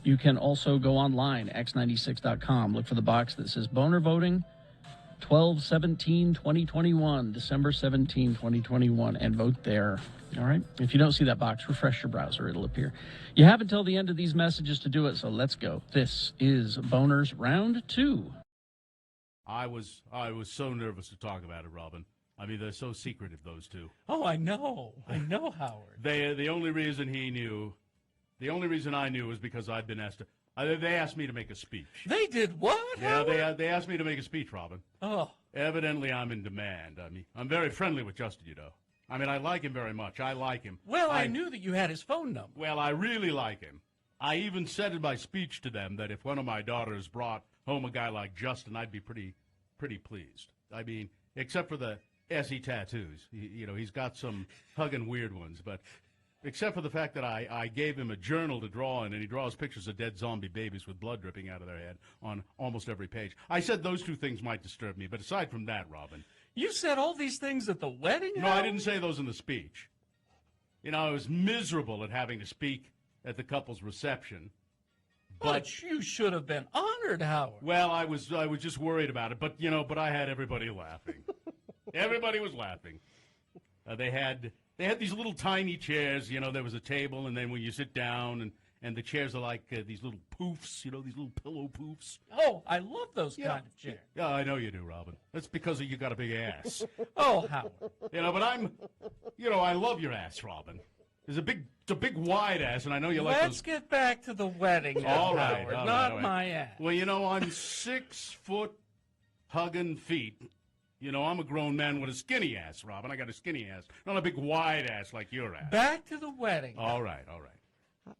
You can also go online, x96.com. Look for the box that says Boner Voting 12/17/2021, December 17, 2021, and vote there. All right? If you don't see that box, refresh your browser. It'll appear. You have until the end of these messages to do it, so let's go. This is Boners Round 2. I was so nervous to talk about it, Robin. I mean, they're so secretive, those two. Oh, I know, Howard. The only reason I knew was because I'd been asked to. They asked me to make a speech. They did what? Yeah, they asked me to make a speech, Robin. Oh. Evidently, I'm in demand. I mean, I'm very friendly with Justin, you know. I mean, I like him very much. I like him. Well, I knew that you had his phone number. Well, I really like him. I even said in my speech to them that if one of my daughters brought home a guy like Justin, I'd be pretty pleased. I mean, except for the SE tattoos. He's got some hugging weird ones, but except for the fact that I gave him a journal to draw in, and he draws pictures of dead zombie babies with blood dripping out of their head on almost every page. I said those 2 things might disturb me, but aside from that, Robin. You said all these things at the wedding? No, I didn't say those in the speech. I was miserable at having to speak at the couple's reception. But you should have been honored, Howard. Well, I was just worried about it, but I had everybody laughing. Everybody was laughing. They had these little tiny chairs. There was a table, and then when you sit down, and the chairs are like these little poofs. These little pillow poofs. Oh, I love those kind of chairs. Yeah, I know you do, Robin. That's because you got a big ass. Oh, Howard. But I love your ass, Robin. It's a big wide ass, and I know you like those. Let's get back to the wedding, all right, Howard, all not right. my ass. Well, I'm 6 foot hugging feet. I'm a grown man with a skinny ass, Robin. I got a skinny ass, not a big wide ass like your ass. Back to the wedding. All right.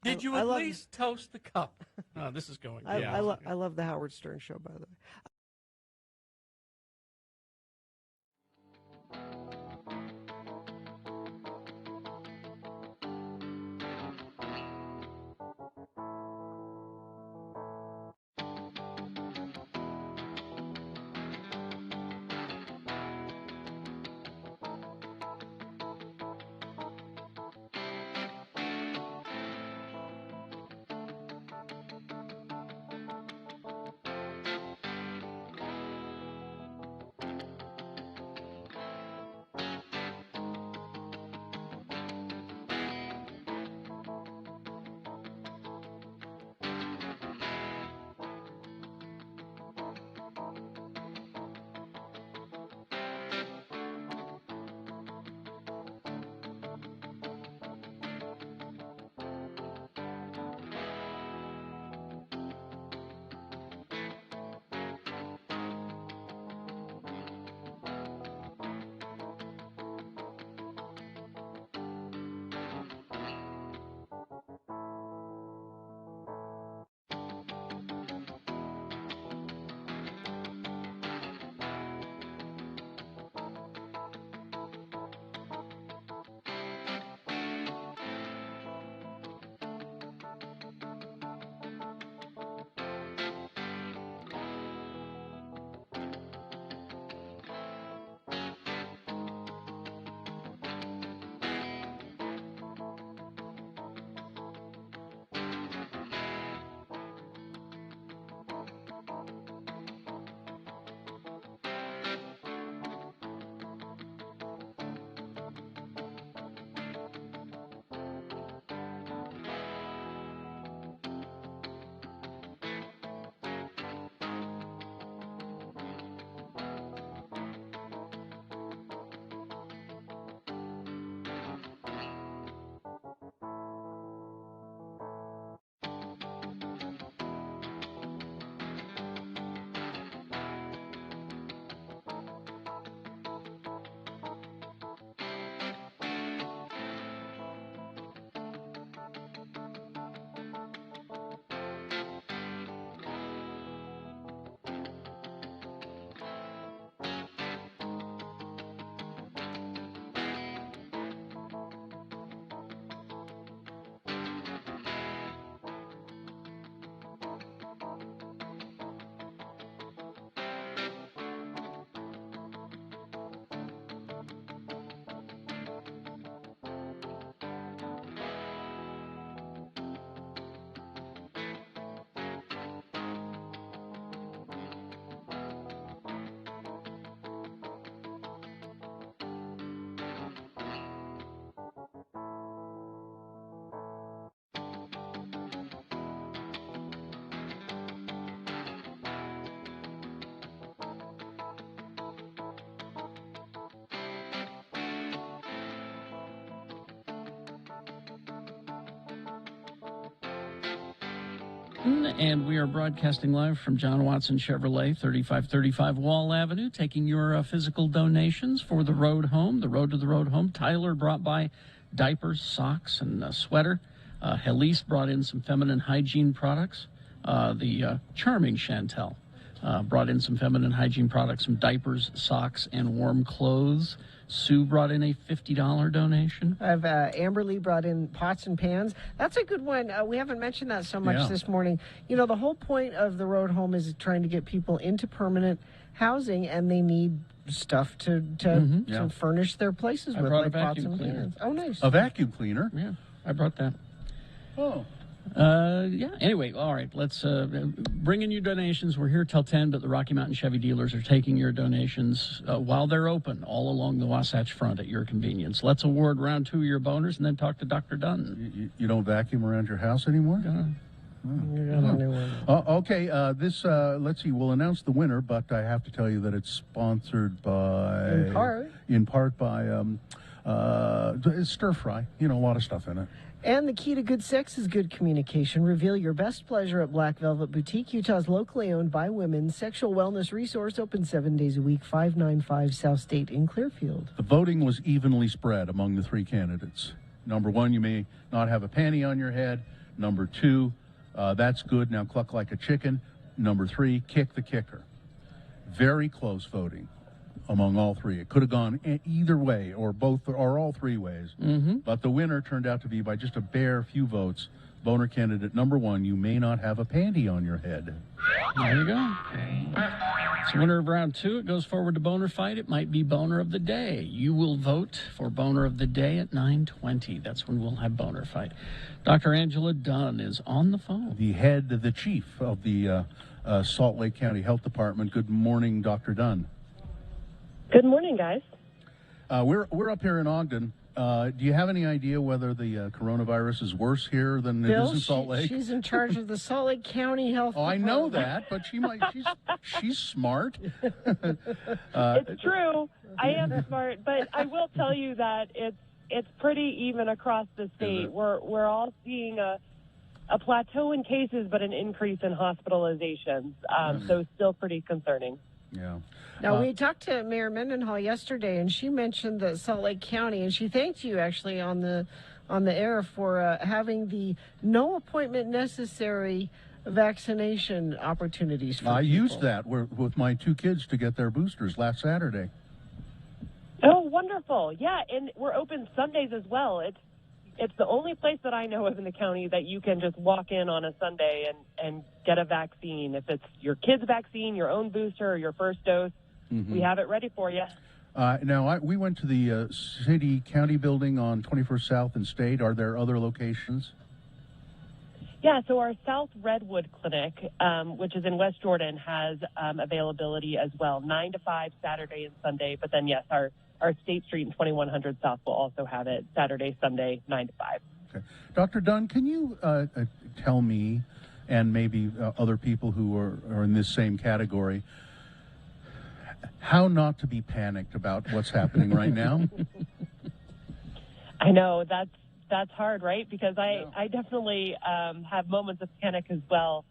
Did you at least toast the cup? Oh, this is going. I love the Howard Stern show, by the way. Austin, and we are broadcasting live from John Watson Chevrolet, 3535 Wall Avenue, taking your physical donations for the road home, the road to the road home. Tyler brought by diapers, socks, and a sweater. Helise brought in some feminine hygiene products. The charming Chantel brought in some feminine hygiene products, some diapers, socks, and warm clothes. Sue brought in a $50 donation. I've Amberly brought in pots and pans. That's a good one. We haven't mentioned that so much this morning. You know, the whole point of the road home is trying to get people into permanent housing, and they need stuff to furnish their places with, like pots and pans. Oh, nice. A vacuum cleaner? Yeah, I brought that. Oh. Anyway, all right, let's bring in your donations. We're here till 10, but the Rocky Mountain Chevy dealers are taking your donations while they're open all along the Wasatch Front at your convenience. Let's award round 2 of your boners and then talk to Dr. Dunn. You don't vacuum around your house anymore? Okay, let's see, we'll announce the winner, but I have to tell you that it's sponsored by... In part by Stir Fry. You know, a lot of stuff in it. And the key to good sex is good communication. Reveal your best pleasure at Black Velvet Boutique, Utah's locally owned by women sexual wellness resource, open 7 days a week, 595 South State in Clearfield. The voting was evenly spread among the 3 candidates. Number 1, you may not have a panty on your head. Number 2, that's good, now cluck like a chicken. Number 3, kick the kicker. Very close voting among all 3. It could have gone either way, or both, or all 3 ways. But the winner turned out to be, by just a bare few votes, boner candidate number 1, you may not have a panty on your head. There you go. It's the winner of round 2. It goes forward to Boner Fight. It might be Boner of the Day. You will vote for Boner of the Day at 9:20. That's when we'll have Boner Fight. Dr. Angela Dunn is on the phone. The chief of the Salt Lake County Health Department. Good morning, Dr. Dunn. Good morning, guys. We're up here in Ogden. Do you have any idea whether the coronavirus is worse here than it is in Salt Lake? She's in charge of the Salt Lake County Health Department. I know that, but she's smart. It's true. I am smart, but I will tell you that it's pretty even across the state. We're all seeing a plateau in cases, but an increase in hospitalizations. So it's still pretty concerning. Yeah. Now, we talked to Mayor Mendenhall yesterday, and she mentioned that Salt Lake County, and she thanked you actually on the air for having the no appointment necessary vaccination opportunities for I people. used that with my 2 kids to get their boosters last Saturday. Oh, wonderful. Yeah, and we're open Sundays as well. It's the only place that I know of in the county that you can just walk in on a Sunday and get a vaccine. If it's your kid's vaccine, your own booster, or your first dose, we have it ready for you. Now, we went to the city-county building on 21st South and State. Are there other locations? Yeah, so our South Redwood Clinic, which is in West Jordan, has availability as well, 9 to 5 Saturday and Sunday. But then, yes, our State Street and 2100 South will also have it Saturday, Sunday, 9 to 5. Okay. Dr. Dunn, can you tell me, and maybe other people who are in this same category, how not to be panicked about what's happening right now? I know, that's hard, right? Because I definitely have moments of panic as well.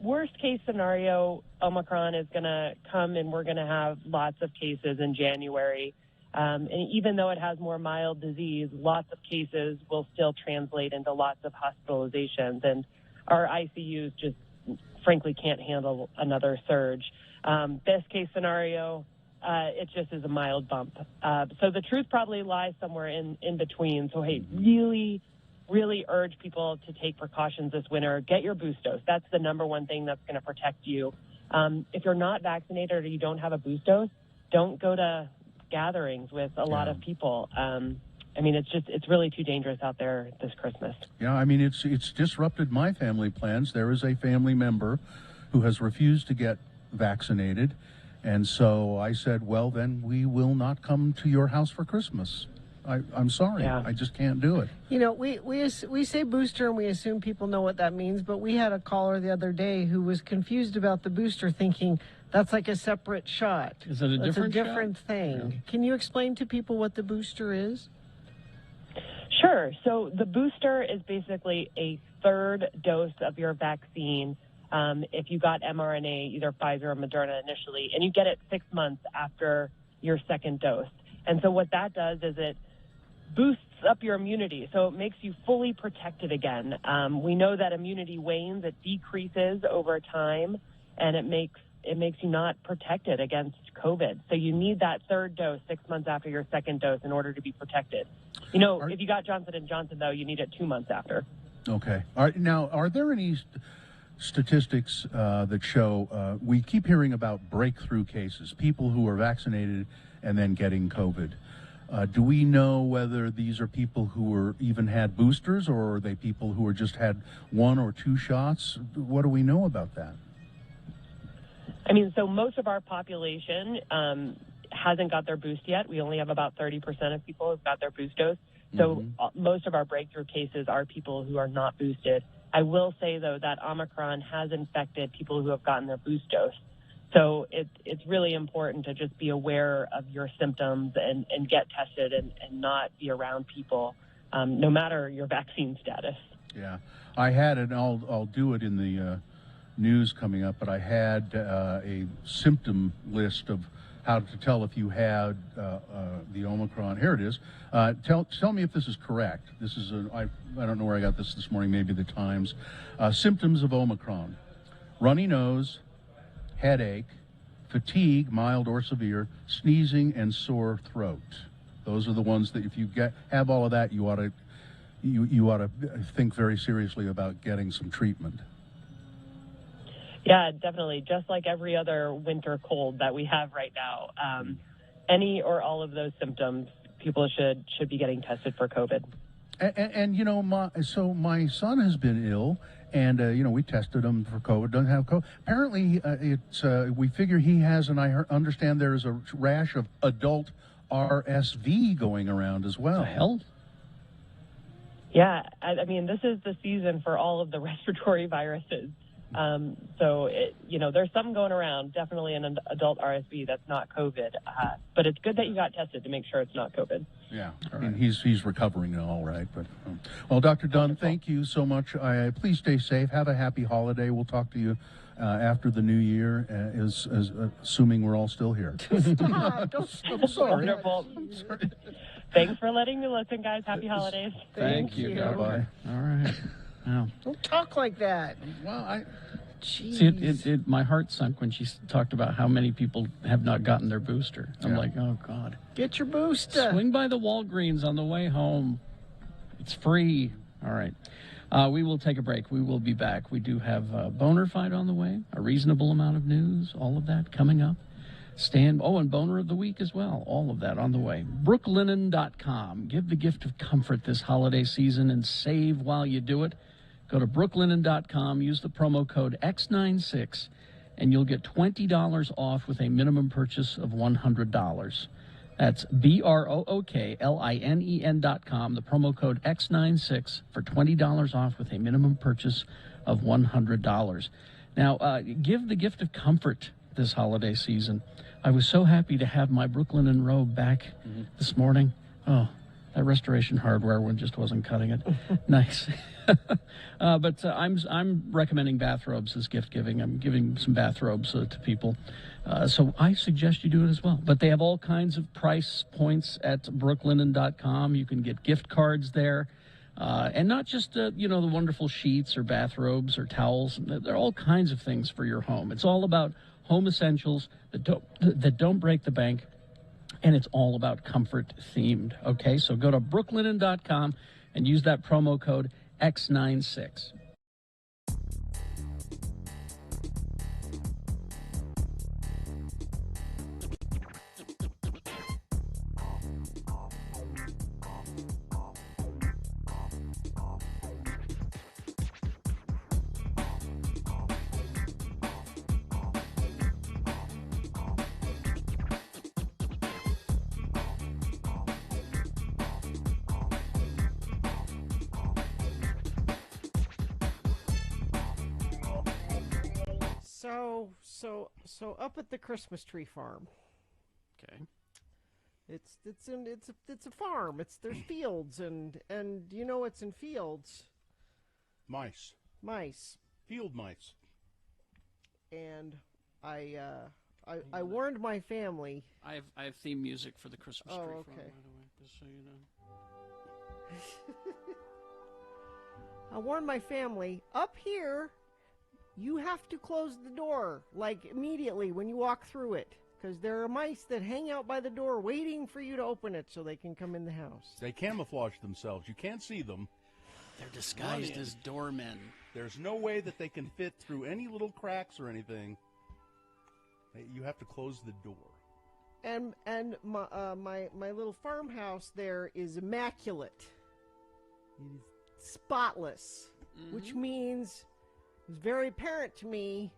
Worst case scenario, Omicron is going to come and we're going to have lots of cases in January. And even though it has more mild disease, lots of cases will still translate into lots of hospitalizations. And our ICUs just frankly can't handle another surge. Best case scenario, it just is a mild bump. So the truth probably lies somewhere in between. So, hey, really urge people to take precautions this winter. Get your boost dose. That's the number one thing that's going to protect you. If you're not vaccinated or you don't have a boost dose, don't go to gatherings with a lot of people. I mean, it's really too dangerous out there this Christmas. Yeah, I mean, it's disrupted my family plans. There is a family member who has refused to get vaccinated. And so I said, well, then we will not come to your house for Christmas. I'm sorry. I just can't do it. You know, we say booster and we assume people know what that means, but we had a caller the other day who was confused about the booster, thinking that's like a separate shot. Is it a different thing. Yeah. Can you explain to people what the booster is? Sure. So the booster is basically a third dose of your vaccine if you got mRNA, either Pfizer or Moderna initially, and you get it 6 months after your second dose. And so what that does is it boosts up your immunity, so it makes you fully protected again. We know that immunity wanes, it decreases over time, and it makes you not protected against COVID. So you need that third dose 6 months after your second dose in order to be protected. You know, if you got Johnson & Johnson, though, you need it 2 months after. Okay. All right. Now, are there any statistics that show we keep hearing about breakthrough cases, people who are vaccinated and then getting COVID? Do we know whether these are people who were even had boosters, or are they people who are just had 1 or 2 shots? What do we know about that? I mean, so most of our population hasn't got their boost yet. We only have about 30% of people who've got their boost dose. So most of our breakthrough cases are people who are not boosted. I will say, though, that Omicron has infected people who have gotten their boost dose. So it's really important to just be aware of your symptoms and get tested and not be around people, no matter your vaccine status. Yeah, I had it. I'll do it in the news coming up, but I had a symptom list of how to tell if you had the Omicron. Here it is. Tell me if this is correct. This is I don't know where I got this morning. Maybe the Times. Symptoms of Omicron: runny nose, headache, fatigue, mild or severe, sneezing, and sore throat. Those are the ones that if you have all of that, you ought to think very seriously about getting some treatment. Yeah, definitely. Just like every other winter cold that we have right now, any or all of those symptoms, people should be getting tested for COVID. And you know, my son has been ill, and you know, we tested him for COVID. Doesn't have COVID. Apparently, we figure he has, and I understand there is a rash of adult RSV going around as well. The hell? Yeah, I mean, this is the season for all of the respiratory viruses. So, there's some going around, definitely an adult RSV that's not COVID. But it's good that you got tested to make sure it's not COVID. Yeah, and he's recovering all right. But well, Dr. Dunn, thank you so much. Please stay safe. Have a happy holiday. We'll talk to you after the new year, assuming we're all still here. Stop. I'm sorry. Wonderful. Thanks for letting me listen, guys. Happy holidays. Thank you. Bye-bye. All right. Wow. Don't talk like that. Well, See, my heart sunk when she talked about how many people have not gotten their booster. I'm like, oh, God. Get your booster. Swing by the Walgreens on the way home. It's free. All right. We will take a break. We will be back. We do have a boner fight on the way, a reasonable amount of news, all of that coming up. And boner of the week as well. All of that on the way. Brooklinen.com. Give the gift of comfort this holiday season and save while you do it. Go to brooklinen.com, use the promo code X96, and you'll get $20 off with a minimum purchase of $100. That's BROOKLINEN.com, the promo code X96 for $20 off with a minimum purchase of $100. Now, give the gift of comfort this holiday season. I was so happy to have my Brooklinen robe back this morning. Oh, that Restoration Hardware one just wasn't cutting it. Nice. But I'm recommending bathrobes as gift giving. I'm giving some bathrobes to people. So I suggest you do it as well. But they have all kinds of price points at brooklinen.com. You can get gift cards there. And not just, the wonderful sheets or bathrobes or towels. There are all kinds of things for your home. It's all about home essentials that don't break the bank. And it's all about comfort themed. Okay, so go to brooklinen.com and use that promo code X96. So up at the Christmas tree farm. Okay. It's a farm. There's fields and you know what's in fields? Mice. Mice. Field mice. And I warned my family. I have theme music for the Christmas tree farm, okay. by the way, just so you know. I warned my family, up here, you have to close the door, like immediately when you walk through it. Because there are mice that hang out by the door waiting for you to open it so they can come in the house. They camouflage themselves. You can't see them. They're disguised as doormen. There's no way that they can fit through any little cracks or anything. You have to close the door. And my little farmhouse there is immaculate. It is spotless, which means it was very apparent to me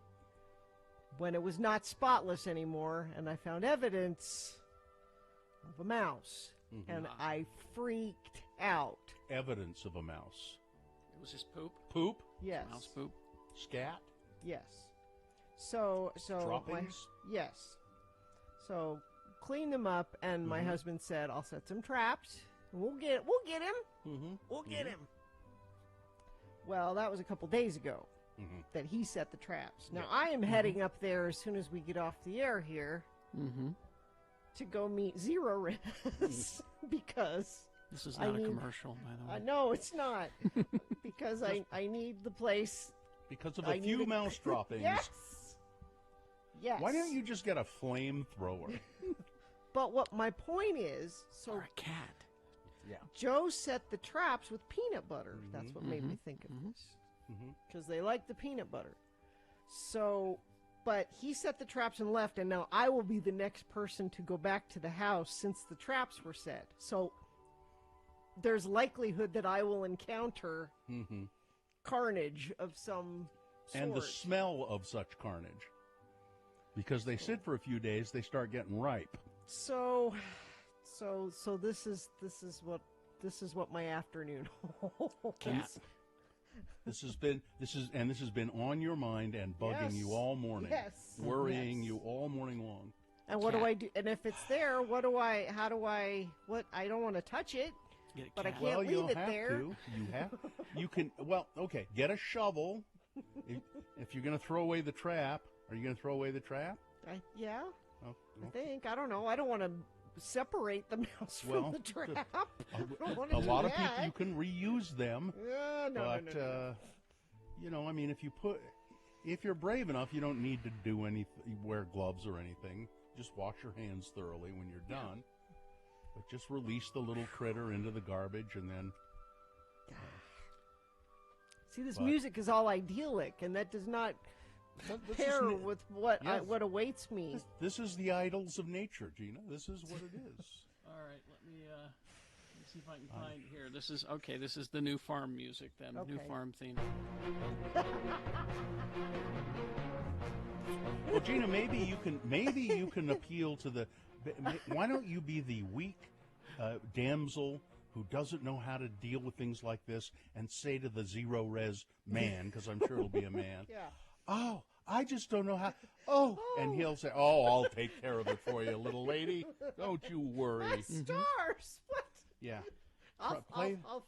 when it was not spotless anymore, and I found evidence of a mouse, and I freaked out. Evidence of a mouse. It was just poop? Poop? Yes. Mouse poop? Scat? Yes. So Droppings? Yes. So clean them up, and my husband said, "I'll set some traps. And we'll get him. We'll get him." Well, that was a couple days ago that he set the traps. Now I am heading up there as soon as we get off the air here to go meet Zero Res because this is not a commercial, by the way. No, it's not because I need the place. Because of a few mouse droppings. Yes. Yes. Why don't you just get a flamethrower? But what my point is, or a cat. Yeah. Joe set the traps with peanut butter. That's what made me think of this. Because they like the peanut butter. So, but he set the traps and left, and now I will be the next person to go back to the house since the traps were set. So there's likelihood that I will encounter carnage of some sort. And the smell of such carnage. Because they sit for a few days, they start getting ripe. So this is what my afternoon holds. This has been on your mind and bugging you all morning. Yes. Worrying you all morning long. And what do I do? And if it's there, I don't want to touch it, but I can't leave it there. You can, okay, get a shovel. If you're going to throw away the trap, are you going to throw away the trap? Yeah. Oh, I think. I don't know. I don't want to separate the mouse from the trap. A lot of people, you can reuse them. No. You know, I mean, if you're brave enough, you don't need to do anything, wear gloves or anything. Just wash your hands thoroughly when you're done. But just release the little critter into the garbage and then. See, this music is all idyllic, and that does not pair with what awaits me. This is the idols of nature, Gina. This is what it is. All right, let me see if I can find here. This is the new farm music then. Okay. New farm theme. Well, Gina, maybe you can appeal to the. Why don't you be the weak damsel who doesn't know how to deal with things like this and say to the Zero Res man, because I'm sure it'll be a man. Yeah. Oh, I just don't know how. Oh, and he'll say, "Oh, I'll take care of it for you, little lady. Don't you worry." What stars? What? Yeah. I'll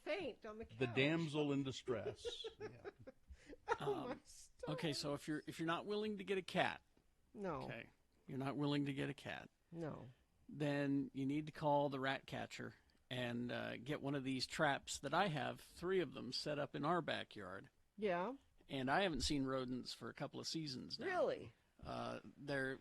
faint on the couch. The damsel in distress. Yeah. Okay, so if you're not willing to get a cat, no, you're not willing to get a cat, no, then you need to call the rat catcher and get one of these traps that I have, 3 of them set up in our backyard. Yeah. And I haven't seen rodents for a couple of seasons now. Really? They're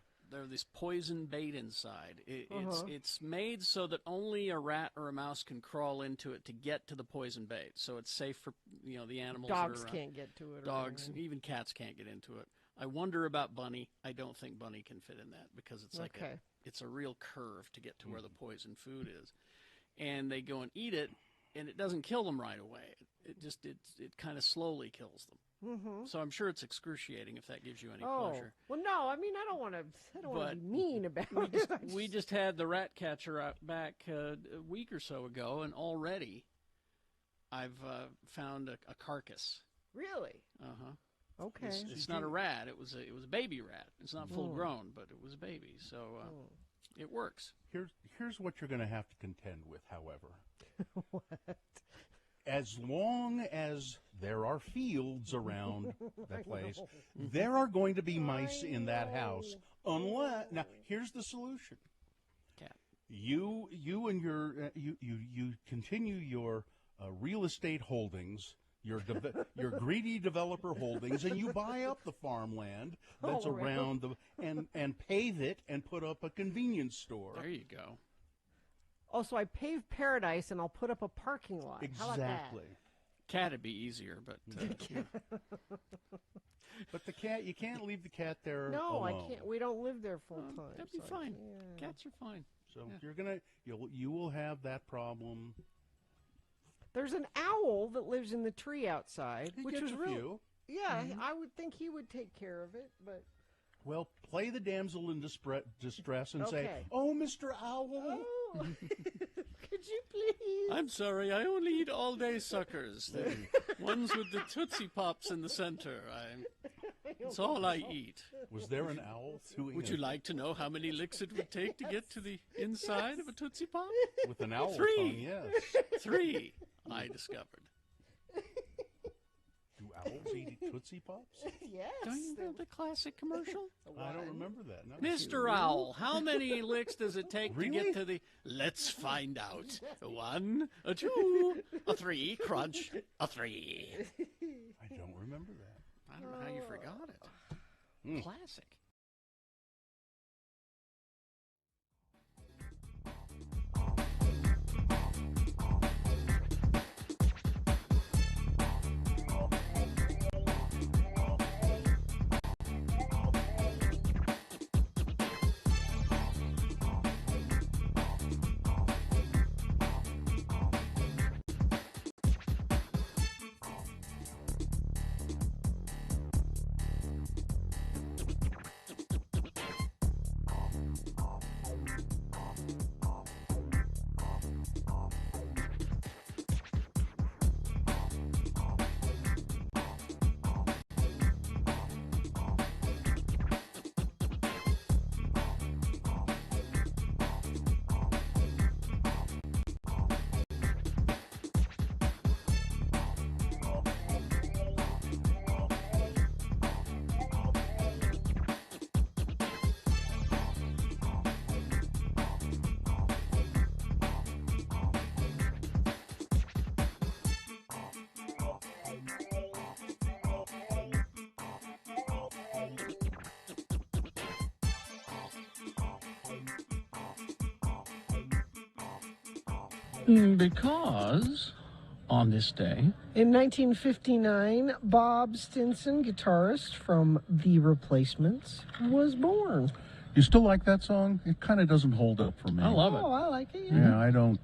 this poison bait inside. It's made so that only a rat or a mouse can crawl into it to get to the poison bait. So it's safe for the animals. Dogs can't get to it. Dogs, even cats can't get into it. I wonder about Bunny. I don't think Bunny can fit in that because it's like it's a real curve to get to where the poison food is. And they go and eat it, and it doesn't kill them right away. It kind of slowly kills them. So I'm sure it's excruciating if that gives you any pleasure. Well, no, I mean I don't want to be mean about it. We just had the rat catcher out back a week or so ago, and already I've found a carcass. Really? Okay. It's not a rat. It was a baby rat. It's not full grown, but it was a baby. So It works. Here's what you're going to have to contend with, however. What? As long as there are fields around that place, there are going to be mice in that house. Unless now, here's the solution. Cat. You and your you continue your real estate holdings, your greedy developer holdings, and you buy up the farmland that's around and pave it and put up a convenience store. There you go. Oh, so I pave Paradise and I'll put up a parking lot. How about that? Exactly. Cat'd be easier, but but the cat, you can't leave the cat there. No, alone. I can't. We don't live there full time. that'd be so I fine. can't. Cats are fine. So you will have that problem. There's an owl that lives in the tree outside, He which gets was a really few. Yeah, I would think he would take care of it, but Well, play the damsel in distress and say, Okay. "Oh, Mr. Owl." oh, could you please? I'm sorry, I only eat all-day suckers. The ones with the Tootsie Pops in the center. It's all I eat. Was there an owl doing Would it you like to know how many licks it would take to get to the inside of a Tootsie Pop? with an owl 3. tongue? Yes. 3, I discovered. Do owls eat Tootsie Pops? Yes. Don't you know the classic commercial? I don't remember that. No. Mr. Owl, how many licks does it take to Really? get to the... Let's find out. 1, a 2, a 3, crunch, a 3. I don't remember that. I don't know how you forgot it. Classic. Because on this day, In 1959, Bob Stinson, guitarist from The Replacements, was born. You still like that song? It kind of doesn't hold up for me. I love it. Oh, I like it. Yeah, I don't.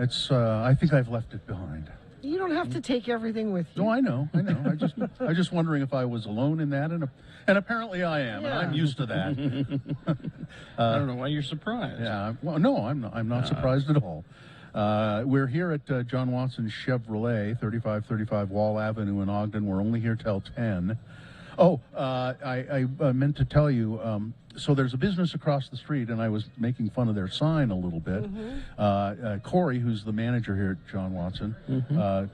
It's. I think I've left it behind. You don't have to take everything with you. No, I know. I'm just wondering if I was alone in that, and apparently I am, and I'm used to that. I don't know why you're surprised. Yeah. Well, no, I'm not surprised at all. We're here at John Watson Chevrolet, 3535 Wall Avenue in Ogden. We're only here till 10. Oh, I meant to tell you, so there's a business across the street, and I was making fun of their sign a little bit. Corey, who's the manager here at John Watson,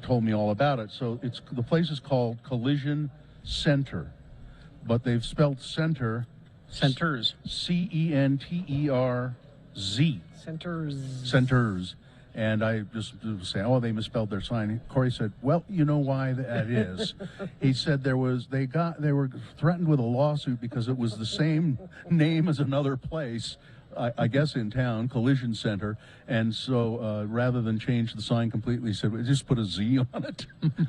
told me all about it. So the place is called Collision Center, but they've spelled center. Centers. C-E-N-T-E-R-Z. Centers. And I just was saying, oh, they misspelled their sign. Corey said, well, you know why that is. He said they were threatened with a lawsuit because it was the same name as another place, I guess in town, Collision Center. And so rather than change the sign completely, he said, just put a Z on it.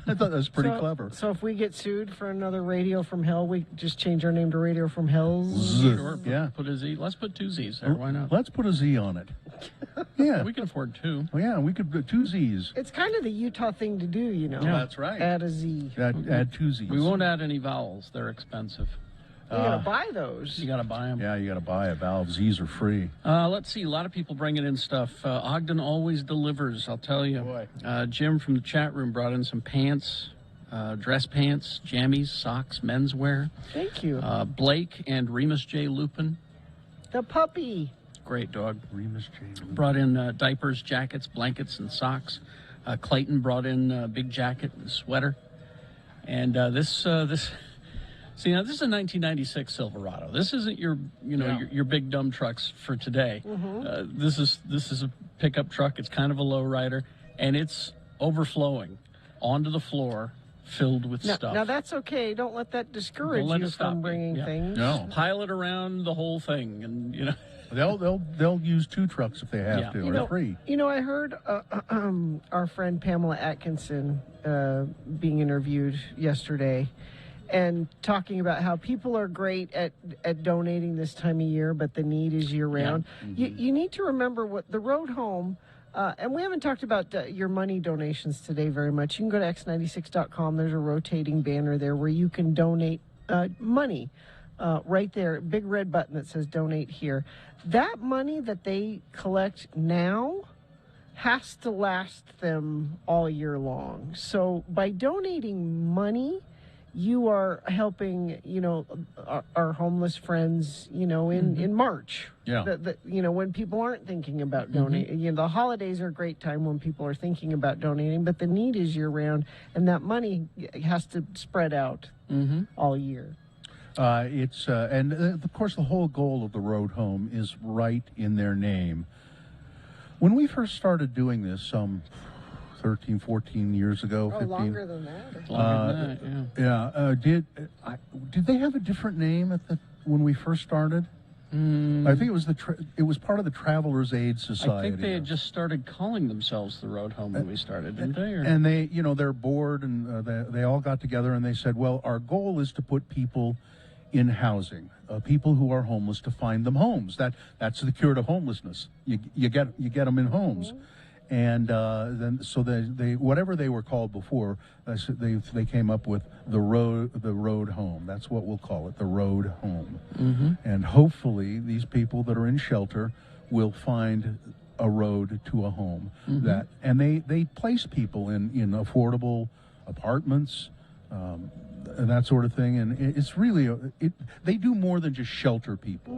I thought that was pretty clever. So if we get sued for another Radio from Hell, we just change our name to Radio from Hell's? Sure, yeah. Put a Z. Let's put 2 Z's there. Why not? Let's put a Z on it. Yeah. We can afford 2. Oh, yeah, we could put 2 Z's. It's kind of the Utah thing to do, you know. Yeah, that's right. Add a Z. Add 2 Z's. We won't add any vowels. They're expensive. You gotta buy those. You gotta buy them. Yeah, you gotta buy a valve. Z's are free. Let's see. A lot of people bringing in stuff. Ogden always delivers, I'll tell you. Boy. Jim from the chat room brought in some pants, dress pants, jammies, socks, menswear. Thank you. Blake and Remus J. Lupin. The puppy. great dog. Remus J. Brought in diapers, jackets, blankets, and socks. Clayton brought in a big jacket and sweater. And this see, now this is a 1996 Silverado. This isn't your big dumb trucks for today. This is a pickup truck. It's kind of a lowrider, and it's overflowing onto the floor, filled with stuff. Now that's okay. Don't let that discourage you from bringing things. No. Pile it around the whole thing, and they'll use 2 trucks if they have to, or 3. I heard our friend Pamela Atkinson being interviewed yesterday, and talking about how people are great at donating this time of year, but the need is year round. You need to remember what the road home. And we haven't talked about your money donations today very much. You can go to x96.com. There's a rotating banner there where you can donate money. Right there, big red button that says donate here. That money that they collect now has to last them all year long. So by donating money, you are helping, our homeless friends, in March. Yeah. When people aren't thinking about donating. The holidays are a great time when people are thinking about donating, but the need is year round, and that money has to spread out all year. Of course, the whole goal of the Road Home is right in their name. When we first started doing this, some 13, 14 years ago, 15. Longer than that. Longer than that, yeah. Did they have a different name when we first started? I think it was part of the Travelers Aid Society. I think they had just started calling themselves the Road Home when we started, didn't they? And they, their board and they all got together and they said, well, our goal is to put people in housing, people who are homeless, to find them homes. That's the cure to homelessness. You get them in homes. And then, so they whatever they were called before, they came up with the road home. That's what we'll call it, the Road Home. And hopefully, these people that are in shelter will find a road to a home. And they place people in affordable apartments, and that sort of thing. And it's really they do more than just shelter people.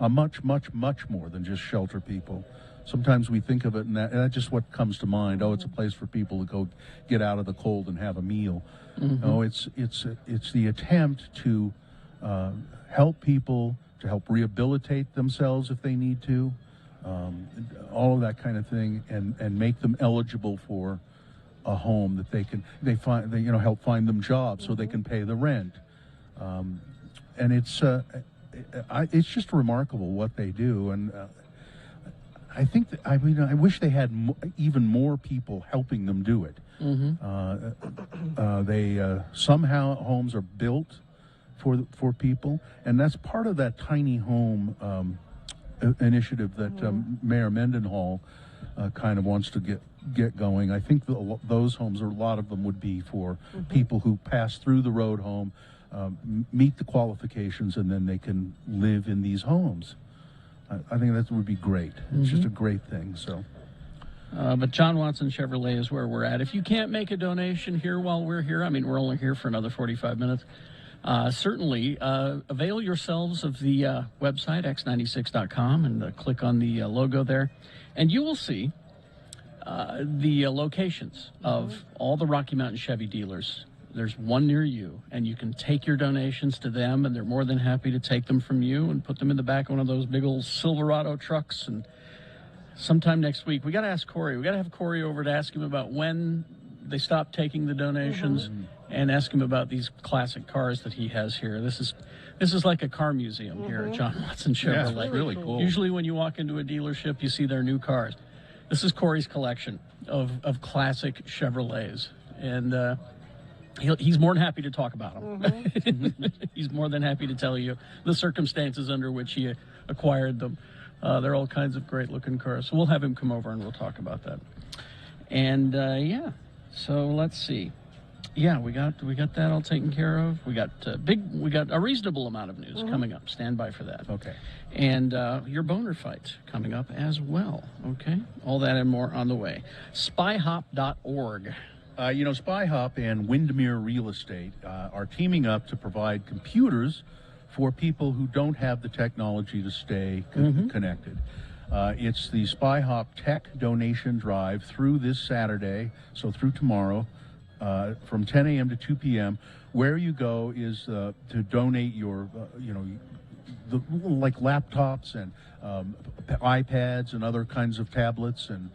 Much, much, much more than just shelter people. Sometimes we think of it, and that's just what comes to mind. Oh, it's a place for people to go get out of the cold and have a meal. No, it's the attempt to help people, to help rehabilitate themselves if they need to, all of that kind of thing, and make them eligible for a home that they help find them jobs so they can pay the rent. And it's just remarkable what they do, and. I think I wish they had even more people helping them do it. Somehow homes are built for people, and that's part of that tiny home initiative that Mayor Mendenhall kind of wants to get going. I think those homes, or a lot of them, would be for people who pass through the Road Home, meet the qualifications, and then they can live in these homes. I think that would be great. It's just a great thing. So, but John Watson Chevrolet is where we're at. If you can't make a donation here while we're here, I mean, we're only here for another 45 minutes. Certainly, avail yourselves of the website x96.com and click on the logo there, and you will see the locations of all the Rocky Mountain Chevy dealers. There's one near you, and you can take your donations to them, and they're more than happy to take them from you and put them in the back of one of those big old Silverado trucks. And sometime next week, we got to ask Corey. We got to have Corey over to ask him about when they stop taking the donations, and ask him about these classic cars that he has here. This is like a car museum here at John Watson Chevrolet. Yeah, it's really cool. Usually, when you walk into a dealership, you see their new cars. This is Corey's collection of classic Chevrolets, and. He's more than happy to talk about them. He's more than happy to tell you the circumstances under which he acquired them. They're all kinds of great-looking cars. So we'll have him come over and we'll talk about that. And so let's see. Yeah, we got that all taken care of. We got a reasonable amount of news coming up. Stand by for that. Okay. And your boner fight coming up as well. Okay, all that and more on the way. Spyhop.org. SpyHop and Windermere Real Estate are teaming up to provide computers for people who don't have the technology to stay connected. It's the Spy Hop Tech Donation Drive through this Saturday, so through tomorrow, from 10 a.m. to 2 p.m. Where you go is to donate your, like laptops and iPads and other kinds of tablets and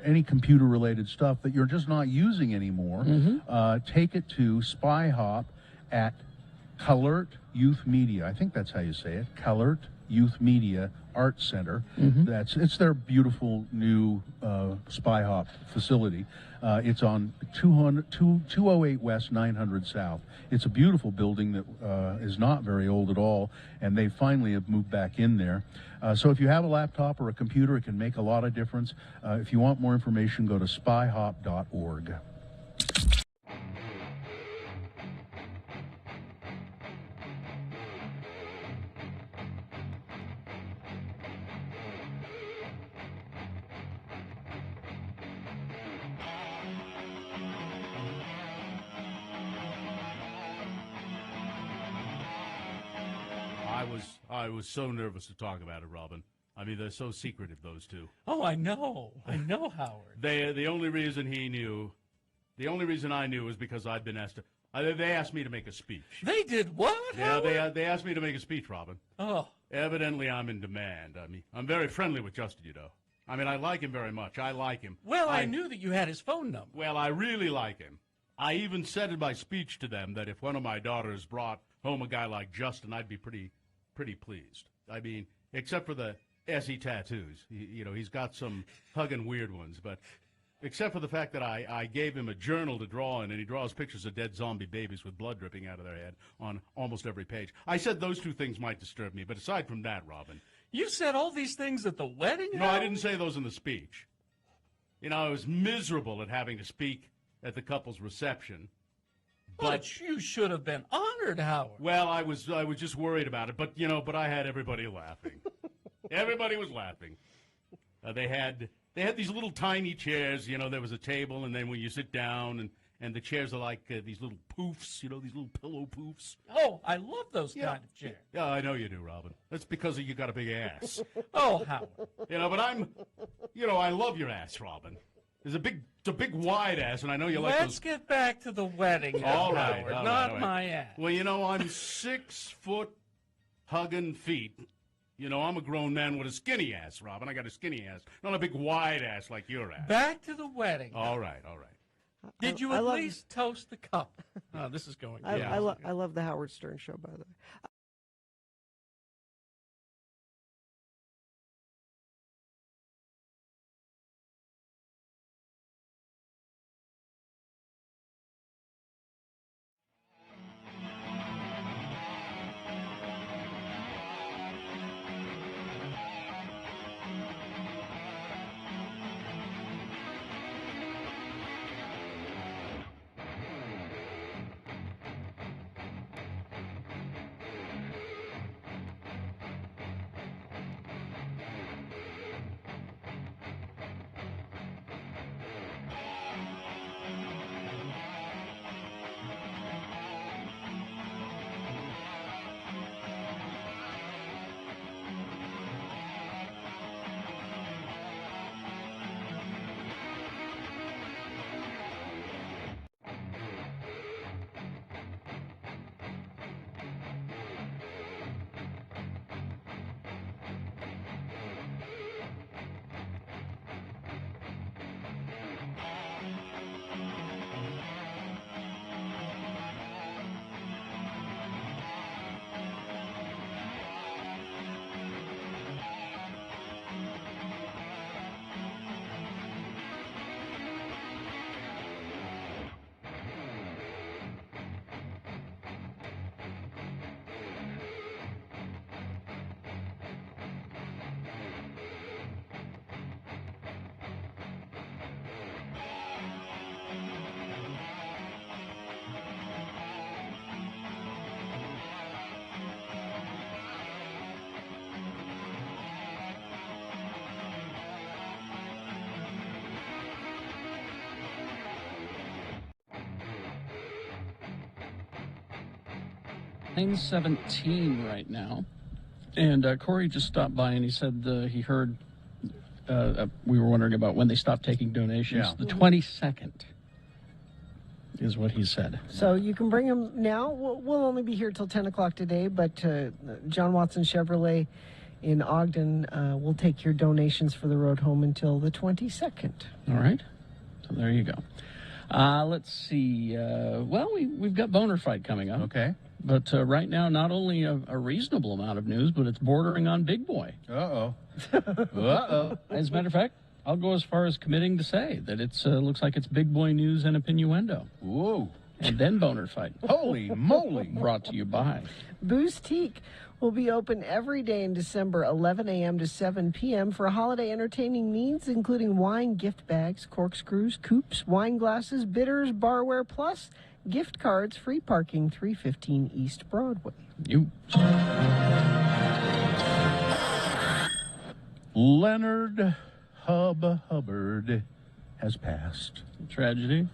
any computer-related stuff that you're just not using anymore. Take it to Spy Hop at Calert Youth Media. I think that's how you say it. Calert Youth Media Art Center. It's their beautiful new Spy Hop facility. It's on 208 West, 900 South. It's a beautiful building that is not very old at all, and they finally have moved back in there. So if you have a laptop or a computer, it can make a lot of difference. If you want more information, go to spyhop.org. I was so nervous to talk about it, Robin. I mean, they're so secretive, those two. Oh, I know, Howard. The only reason I knew was because I'd been asked to. They asked me to make a speech. They did what? Yeah, they asked me to make a speech, Robin. Oh. Evidently, I'm in demand. I mean, I'm very friendly with Justin, you know. I mean, I like him very much. I like him. Well, I knew that you had his phone number. Well, I really like him. I even said in my speech to them that if one of my daughters brought home a guy like Justin, I'd be pretty pleased. I mean, except for the SE tattoos. He's got some hugging weird ones, but except for the fact that I gave him a journal to draw in, and he draws pictures of dead zombie babies with blood dripping out of their head on almost every page. I said those two things might disturb me, but aside from that, Robin. You said all these things at the wedding? No, I didn't say those in the speech. I was miserable at having to speak at the couple's reception. But you should have been honored, Howard. Well, I was just worried about it, but I had everybody laughing. Everybody was laughing. They had these little tiny chairs. There was a table, and then when you sit down, and the chairs are like these little poofs. These little pillow poofs. Oh, I love those kind of chairs. Yeah, I know you do, Robin. That's because you got a big ass. Oh, Howard. But I love your ass, Robin. It's a big wide ass, and I know you like those. Let's get back to the wedding, all right, Howard, all not right. my ass. Well, I'm 6 foot hugging feet. I'm a grown man with a skinny ass, Robin. I got a skinny ass, not a big wide ass like your ass. Back to the wedding. All right. Did you at least toast the cup? Oh, this is going. I love the Howard Stern show, by the way. Line 17 right now. And Corey just stopped by and he said he heard, we were wondering about when they stopped taking donations. Yeah. The 22nd is what he said. So you can bring them now. We'll only be here till 10 o'clock today, but John Watson Chevrolet in Ogden will take your donations for the road home until the 22nd. All right. So there you go. Let's see. Well, we've got Boner Fight coming up. Okay. But right now, not only a reasonable amount of news, but it's bordering on big boy. Uh-oh. Uh-oh. As a matter of fact, I'll go as far as committing to say that it's looks like it's big boy news and innuendo. Whoa. And then Boner Fight. Holy moly. Brought to you by Boostique will be open every day in December, 11 a.m. to 7 p.m. for holiday entertaining needs, including wine gift bags, corkscrews, coupes, wine glasses, bitters, barware, plus gift cards, free parking, 315 East Broadway. Leonard Hubbard has passed. Tragedy.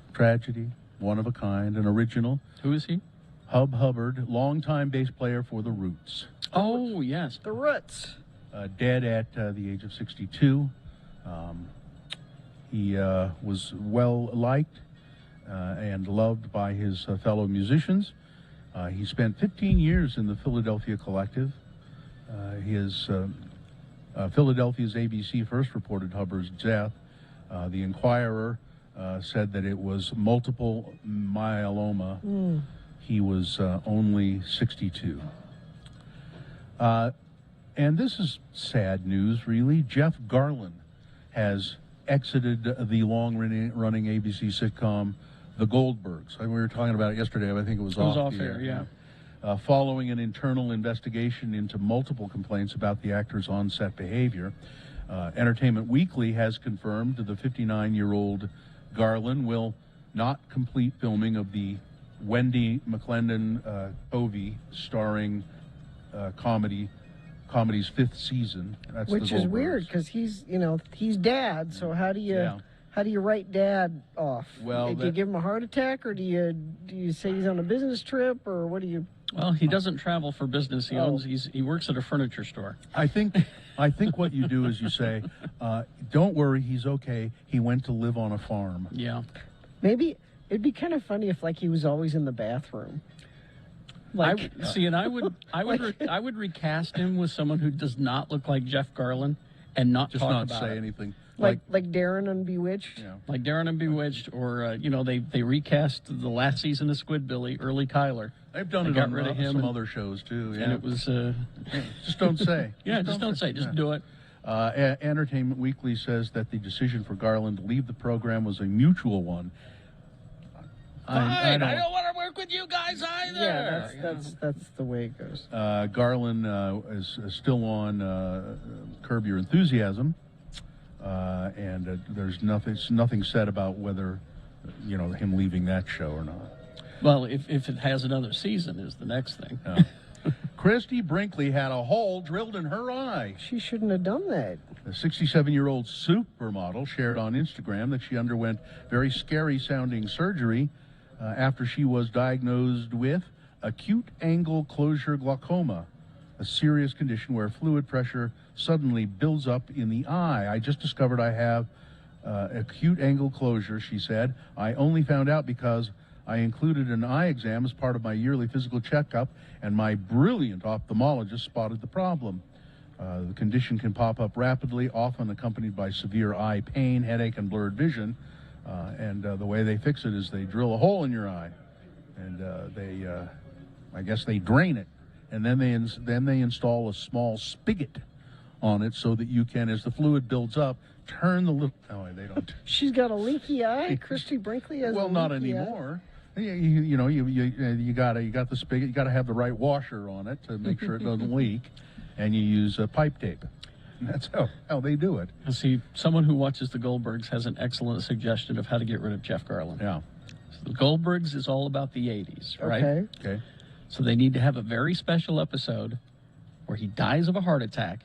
One of a kind, an original. Who is he? Hub Hubbard, longtime bass player for the Roots. Oh, yes. The Roots. Dead at the age of 62. He was well liked and loved by his fellow musicians. He spent 15 years in the Philadelphia Collective. Philadelphia's ABC first reported Hubbard's death. The Inquirer said that it was multiple myeloma. He was only 62. And this is sad news, really. Jeff Garlin has exited the long-running ABC sitcom The Goldbergs. We were talking about it yesterday, but I think it was off the air, yeah. Following an internal investigation into multiple complaints about the actor's on-set behavior, Entertainment Weekly has confirmed that the 59-year-old Garlin will not complete filming of the Wendy McClendon Covey starring comedy's fifth season. That's Which The is Goldbergs. weird because he's dad. So how do you write dad off? Well, do you give him a heart attack, or do you say he's on a business trip, or what do you? Well, he doesn't travel for business. He works at a furniture store. I think what you do is you say, "Don't worry, he's okay. He went to live on a farm." Yeah. Maybe it'd be kind of funny if he was always in the bathroom. I would recast him with someone who does not look like Jeff Garlin and not Just talk not about say it. anything. Like Darren on Bewitched. Yeah. Like Darren and Bewitched, or they recast the last season of Squidbilly, Early Kyler. They've done it got on rid of him some and- other shows too. Yeah. And it was just don't say. Yeah, just don't say. Just do it. Entertainment Weekly says that the decision for Garland to leave the program was a mutual one. I don't want to work with you guys either. Yeah, that's the way it goes. Garland is still on Curb Your Enthusiasm, and there's nothing said about whether him leaving that show or not. Well, if it has another season, is the next thing. Christy Brinkley had a hole drilled in her eye. She shouldn't have done that. The 67-year-old supermodel shared on Instagram that she underwent very scary-sounding surgery after she was diagnosed with acute angle closure glaucoma, a serious condition where fluid pressure suddenly builds up in the eye. I just discovered I have acute angle closure, she said. I only found out because I included an eye exam as part of my yearly physical checkup, and my brilliant ophthalmologist spotted the problem. The condition can pop up rapidly, often accompanied by severe eye pain, headache, and blurred vision. And the way they fix it is they drill a hole in your eye, and I guess they drain it, and then they install a small spigot on it so that you can, as the fluid builds up, turn the little. Oh, they don't. She's got a leaky eye. Christy Brinkley has. Well, a not leaky anymore. You got the spigot. You got to have the right washer on it to make sure it doesn't leak, and you use pipe tape. And that's how they do it. See, someone who watches the Goldbergs has an excellent suggestion of how to get rid of Jeff Garlin. Yeah. So the Goldbergs is all about the 80s, right? Okay. So they need to have a very special episode where he dies of a heart attack,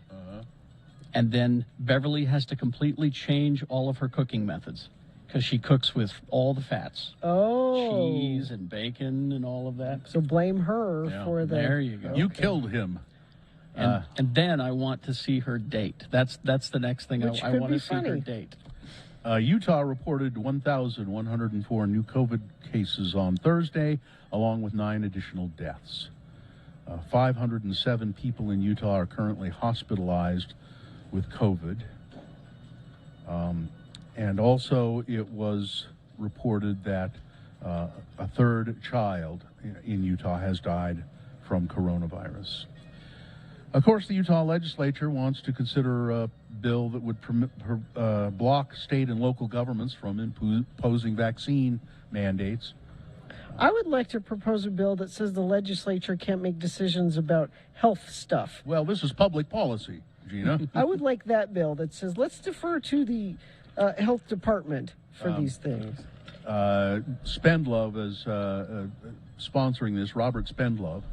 and then Beverly has to completely change all of her cooking methods because she cooks with all the fats. Oh. Cheese and bacon and all of that. So blame her for the. There you go. You killed him. And then I want to see her date. That's the next thing. Which I could want be to see her funny. date. Utah reported 1,104 new COVID cases on Thursday, along with 9 additional deaths. 507 people in Utah are currently hospitalized with COVID. And also it was reported that a third child in Utah has died from coronavirus. Of course, the Utah legislature wants to consider a bill that would block state and local governments from imposing vaccine mandates. I would like to propose a bill that says the legislature can't make decisions about health stuff. Well, this is public policy, Gina. I would like that bill that says let's defer to the health department for these things. Spendlove is sponsoring this, Robert Spendlove.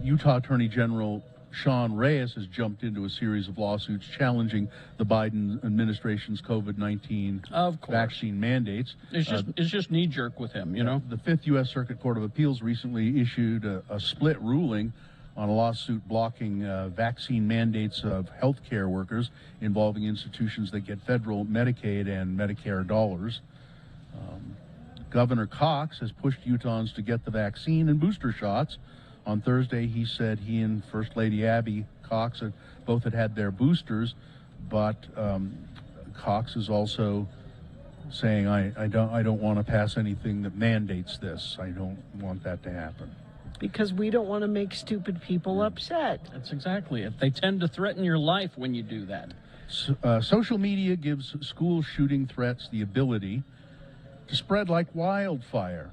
Utah Attorney General Sean Reyes has jumped into a series of lawsuits challenging the Biden administration's COVID-19 vaccine mandates. It's just knee-jerk with him, you know? The Fifth U.S. Circuit Court of Appeals recently issued a split ruling on a lawsuit blocking vaccine mandates of healthcare workers involving institutions that get federal Medicaid and Medicare dollars. Governor Cox has pushed Utahns to get the vaccine and booster shots. On Thursday, he said he and First Lady Abby Cox both had their boosters, but Cox is also saying, I don't want to pass anything that mandates this. I don't want that to happen. Because we don't want to make stupid people upset. That's exactly it. They tend to threaten your life when you do that. Social media gives school shooting threats the ability to spread like wildfire.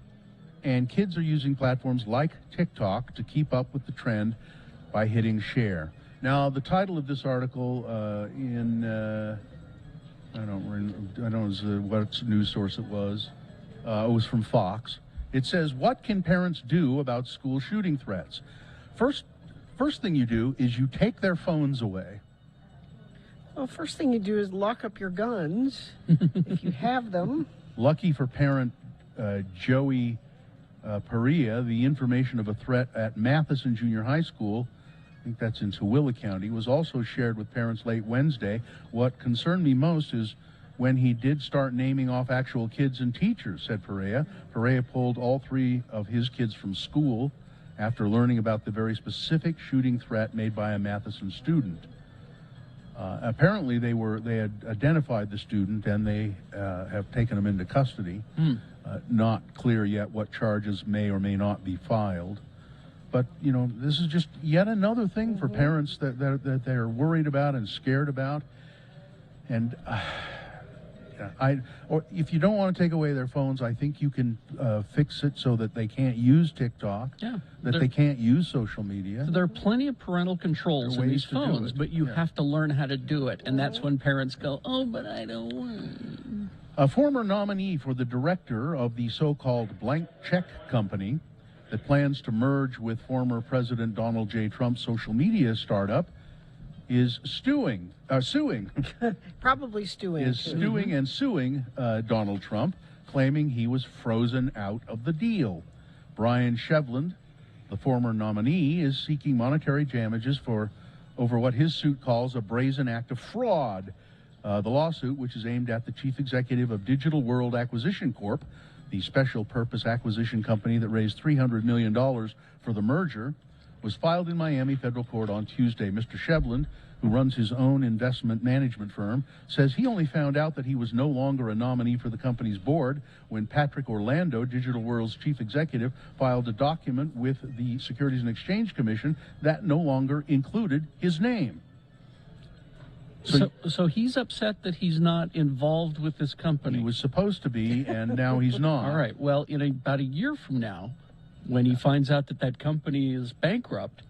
And kids are using platforms like TikTok to keep up with the trend by hitting share. Now, the title of this article I don't know what news source it was. It was from Fox. It says, "What can parents do about school shooting threats?" First thing you do is you take their phones away. Well, first thing you do is lock up your guns if you have them. Lucky for parent Joey Perea, the information of a threat at Matheson Junior High School, I think that's in Tooele County, was also shared with parents late Wednesday. What concerned me most is when he did start naming off actual kids and teachers, said Perea. Perea pulled all 3 of his kids from school after learning about the very specific shooting threat made by a Matheson student. Apparently, they had identified the student and they have taken him into custody. Not clear yet what charges may or may not be filed. But, you know, this is just yet another thing for parents that they're worried about and scared about. And or if you don't want to take away their phones, I think you can fix it so that they can't use TikTok, that they can't use social media. So there are plenty of parental controls in these phones, but you have to learn how to do it. And that's when parents go, oh, but I don't want. A former nominee for the director of the so-called blank check company that plans to merge with former President Donald J. Trump's social media startup is suing Probably stewing. Suing Donald Trump, claiming he was frozen out of the deal. Brian Shevland, the former nominee, is seeking monetary damages over what his suit calls a brazen act of fraud. The lawsuit, which is aimed at the chief executive of Digital World Acquisition Corp., the special purpose acquisition company that raised $300 million for the merger, was filed in Miami federal court on Tuesday. Mr. Shevland, who runs his own investment management firm, says he only found out that he was no longer a nominee for the company's board when Patrick Orlando, Digital World's chief executive, filed a document with the Securities and Exchange Commission that no longer included his name. So he's upset that he's not involved with this company. He was supposed to be, and now he's not. All right. Well, in about a year from now, when he finds out that company is bankrupt,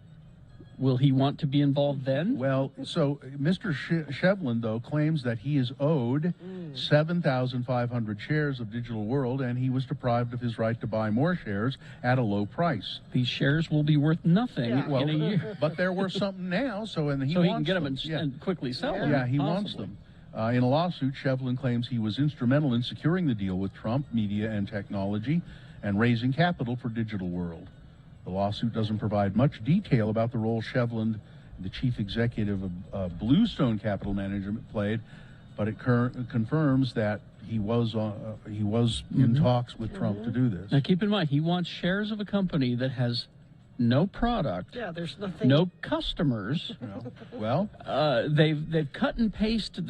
will he want to be involved then? Well, so Mr. Shevland, though, claims that he is owed 7,500 shares of Digital World, and he was deprived of his right to buy more shares at a low price. These shares will be worth nothing in a year. But they're worth something now, he can get them and quickly sell them. Yeah, he wants them. In a lawsuit, Shevland claims he was instrumental in securing the deal with Trump Media and Technology and raising capital for Digital World. The lawsuit doesn't provide much detail about the role Shevland the chief executive of Bluestone Capital Management, played, but it confirms that he was in talks with Trump to do this. Now, keep in mind, he wants shares of a company that has no product, there's nothing. no customers. Well, they've cut and pasted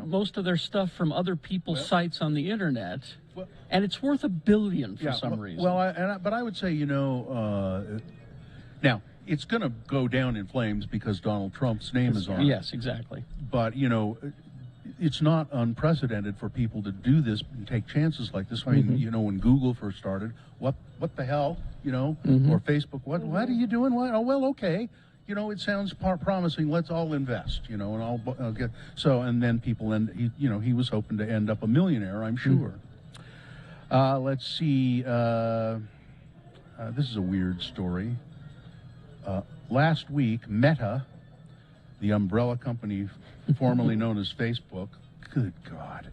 most of their stuff from other people's sites on the internet, and it's worth $1 billion for some reason. Well, but I would say, now it's going to go down in flames because Donald Trump's name is on it. Yes, exactly. But it's not unprecedented for people to do this and take chances like this. I mean, when Google first started, what the hell, or Facebook, what are you doing? What? Oh, well, okay. It sounds promising. Let's all invest, and I'll get. So, and then people, he was hoping to end up a millionaire, I'm sure. Let's see. This is a weird story. Last week, Meta, the umbrella company formerly known as Facebook, good God,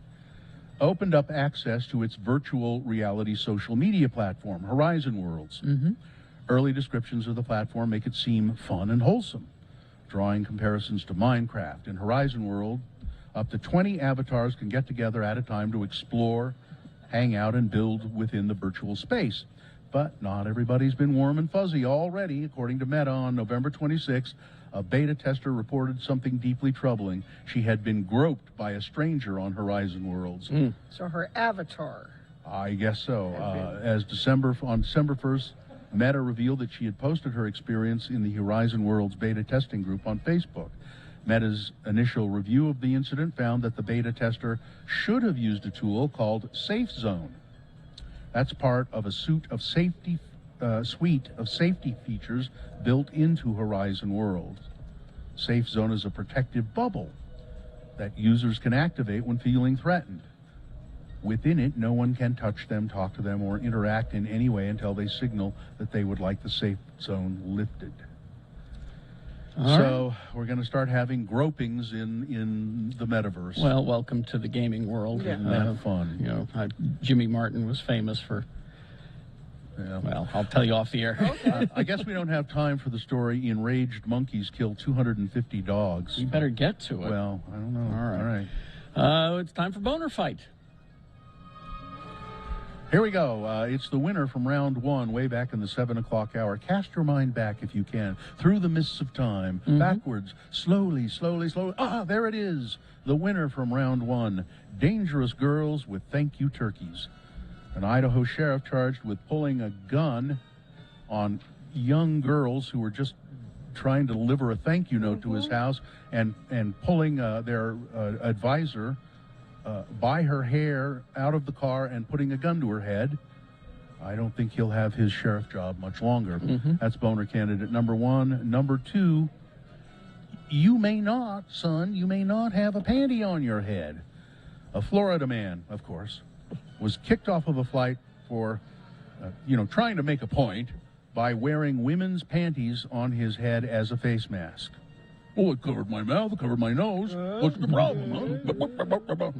opened up access to its virtual reality social media platform, Horizon Worlds. Early descriptions of the platform make it seem fun and wholesome, drawing comparisons to Minecraft. In Horizon World, up to 20 avatars can get together at a time to explore, hang out, and build within the virtual space. But not everybody's been warm and fuzzy already. According to Meta, on November 26th, a beta tester reported something deeply troubling. She had been groped by a stranger on Horizon Worlds. So her avatar. I guess so. On December 1st, Meta revealed that she had posted her experience in the Horizon Worlds beta testing group on Facebook. Meta's initial review of the incident found that the beta tester should have used a tool called Safe Zone. That's part of a suite of safety features built into Horizon Worlds. Safe Zone is a protective bubble that users can activate when feeling threatened. Within it, no one can touch them, talk to them, or interact in any way until they signal that they would like the Safe Zone lifted. So we're going to start having gropings in the metaverse. Well, welcome to the gaming world. Yeah. And, fun. Jimmy Martin was famous for. Well, I'll tell you off the air. Okay. I guess we don't have time for the story. Enraged monkeys kill 250 dogs. You better get to it. Well, I don't know. All right. It's time for Boner Fight. Here we go. It's the winner from round one, way back in the 7 o'clock hour. Cast your mind back, if you can, through the mists of time, backwards, slowly, slowly, slowly. There it is. The winner from round one, Dangerous Girls with Thank You Turkeys. An Idaho sheriff charged with pulling a gun on young girls who were just trying to deliver a thank you note to his house and pulling their advisor by her hair out of the car and putting a gun to her head. I don't think he'll have his sheriff job much longer. That's boner candidate number one. Number two, you may not have a panty on your head. A Florida man, of course, was kicked off of a flight for, trying to make a point by wearing women's panties on his head as a face mask. Oh, it covered my mouth, it covered my nose. What's the problem, huh?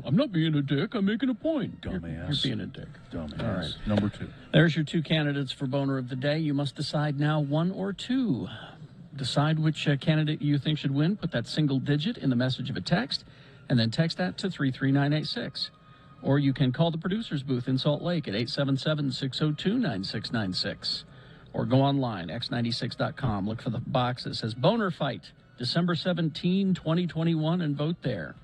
I'm not being a dick. I'm making a point. Dumbass. You're being a dick. Dumbass. All right. Number two. There's your two candidates for Boner of the Day. You must decide now, one or two. Decide which candidate you think should win. Put that single digit in the message of a text, and then text that to 33986. Or you can call the producer's booth in Salt Lake at 877-602-9696. Or go online, x96.com. Look for the box that says Boner Fight, December 17, 2021, and vote there.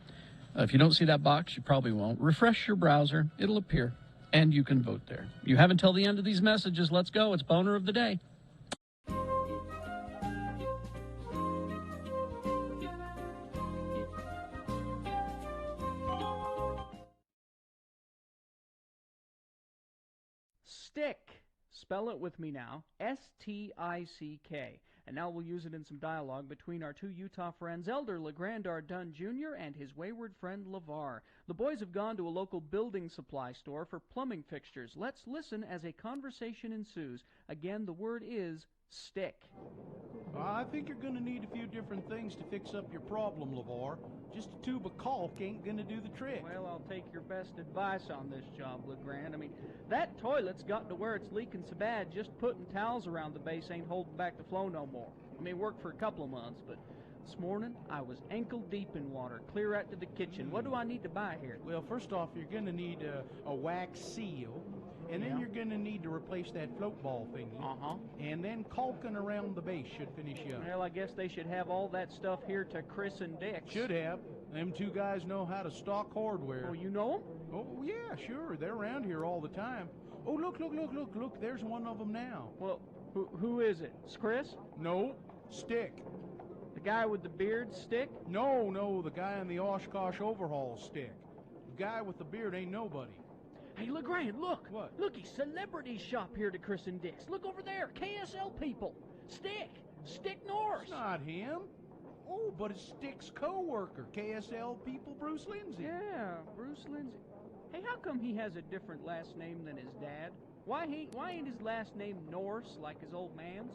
If you don't see that box, you probably won't. Refresh your browser. It'll appear, and you can vote there. You have until the end of these messages. Let's go. It's Boner of the Day. Stick. Spell it with me now. S-T-I-C-K. And now we'll use it in some dialogue between our two Utah friends, Elder LeGrandar Dunn Jr. and his wayward friend LeVar. The boys have gone to a local building supply store for plumbing fixtures. Let's listen as a conversation ensues. Again, the word is Stick. I think you're going to need a few different things to fix up your problem, LeVar. Just a tube of caulk ain't going to do the trick. Well, I'll take your best advice on this job, LeGrand. I mean, that toilet's gotten to where it's leaking so bad, just putting towels around the base ain't holding back the flow no more. I mean, it worked for a couple of months, but this morning I was ankle deep in water, clear out to the kitchen. What do I need to buy here? Well, first off, you're going to need a wax seal, and then you're going to need to replace that float ball thingy. And then caulking around the base should finish you up. Well, I guess they should have all that stuff here to Chris and Dick. Should have. Them two guys know how to stock hardware. Oh, you know them? Oh, yeah, sure. They're around here all the time. Oh, look. There's one of them now. Well, who is it? It's Chris? No, Stick. The guy with the beard, Stick? No, the guy in the Oshkosh overhaul, Stick. The guy with the beard ain't nobody. Hey, LeGrand, look. What? Look, he's celebrity shop here to Chris and Dick's. Look over there, KSL people. Stick Norris. It's not him. Oh, but it's Stick's co-worker, KSL people, Bruce Lindsay. Yeah, Bruce Lindsay. Hey, how come he has a different last name than his dad? Why ain't his last name Norris like his old man's?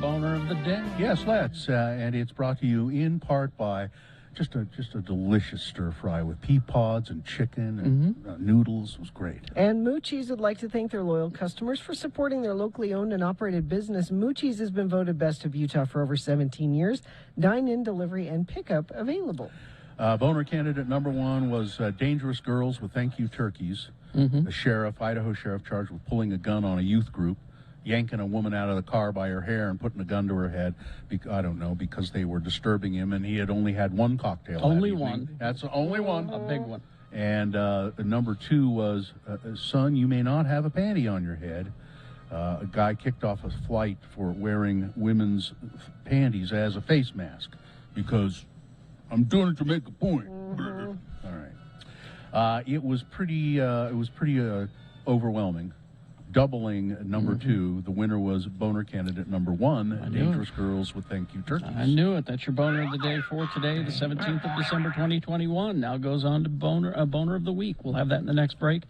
Boner of the day. Yes, let's. And it's brought to you in part by just a delicious stir fry with pea pods and chicken and noodles. It was great. And Moochie's would like to thank their loyal customers for supporting their locally owned and operated business. Moochie's has been voted Best of Utah for over 17 years. Dine-in, delivery, and pickup available. Boner candidate number 1 was Dangerous Girls with Thank You Turkeys. The Idaho sheriff charged with pulling a gun on a youth group, yanking a woman out of the car by her hair and putting a gun to her head. Because they were disturbing him, and he had only had one cocktail. Only one. That's the only one. A big one. And number 2 was, son, you may not have a panty on your head. A guy kicked off a flight for wearing women's panties as a face mask because I'm doing it to make a point. All right. It was pretty overwhelming. Doubling number 2. The winner was Boner candidate number 1, Dangerous Girls with Thank You Turkeys. I knew it. That's your boner of the day for today, the 17th of December, 2021. Now goes on to boner of the week. We'll have that in the next break.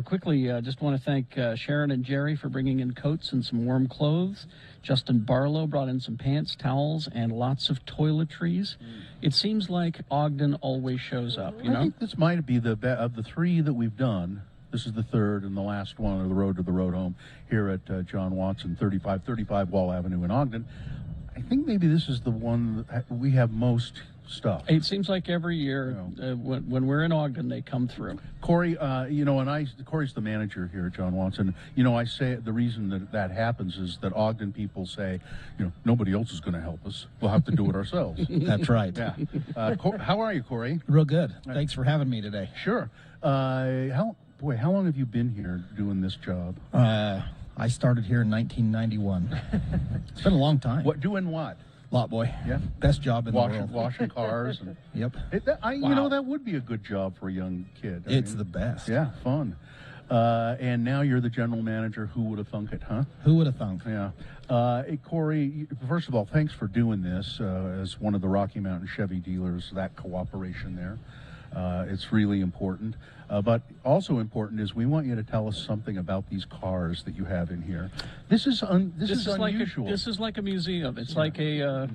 Quickly, just want to thank Sharon and Jerry for bringing in coats and some warm clothes. Justin Barlow brought in some pants, towels, and lots of toiletries. It seems like Ogden always shows up, you know? I think this might be of the 3 that we've done. This is the 3rd and the last one of the Road to the Road Home here at John Watson, 3535 Wall Avenue in Ogden. I think maybe this is the one that we have most stuff. It seems like every year when we're in Ogden, they come through. Corey, Corey's the manager here at John Watson. I say the reason that happens is that Ogden people say, nobody else is going to help us. We'll have to do it ourselves. That's right. Yeah. How are you, Corey? Real good. Thanks for having me today. Sure. How long have you been here doing this job? I started here in 1991. It's been a long time. Doing what? Lot boy. Yeah. Best job in the world. Washing cars. Yep. That would be a good job for a young kid. It's the best. Yeah, fun. And now you're the general manager. Who would have thunk it, huh? Who would have thunk? Yeah. Hey, Corey, first of all, thanks for doing this as one of the Rocky Mountain Chevy dealers, that cooperation there. It's really important. But also important is we want you to tell us something about these cars that you have in here. This is unusual. This is like a museum. It's like a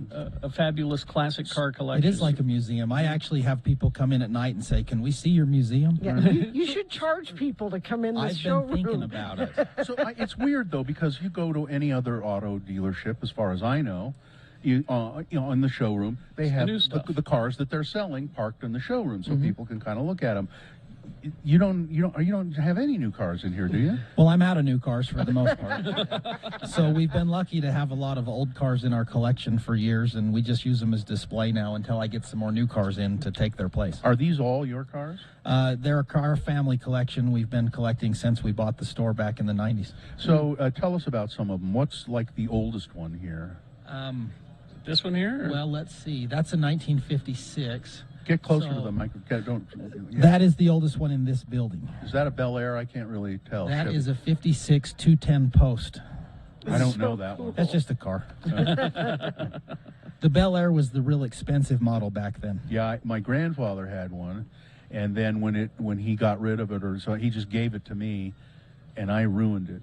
fabulous classic car collection. It is like a museum. I actually have people come in at night and say, "Can we see your museum?" Yeah, you should charge people to come in the showroom. I've been thinking about it. So it's weird though, because you go to any other auto dealership, as far as I know. In the showroom, they have the cars that they're selling parked in the showroom, so people can kind of look at them. You don't have any new cars in here, do you? Well, I'm out of new cars for the most part. So we've been lucky to have a lot of old cars in our collection for years, and we just use them as display now until I get some more new cars in to take their place. Are these all your cars? They're a car family collection. We've been collecting since we bought the store back in the 90s. So tell us about some of them. What's like the oldest one here? This one here? Well, let's see. That's a 1956. Get closer to the microphone. That is the oldest one in this building. Is that a Bel Air? I can't really tell. That is a 56 210 Post. I don't know that one. That's just a car. The Bel Air was the real expensive model back then. Yeah, my grandfather had one, and then when he got rid of it, so he just gave it to me. And I ruined it.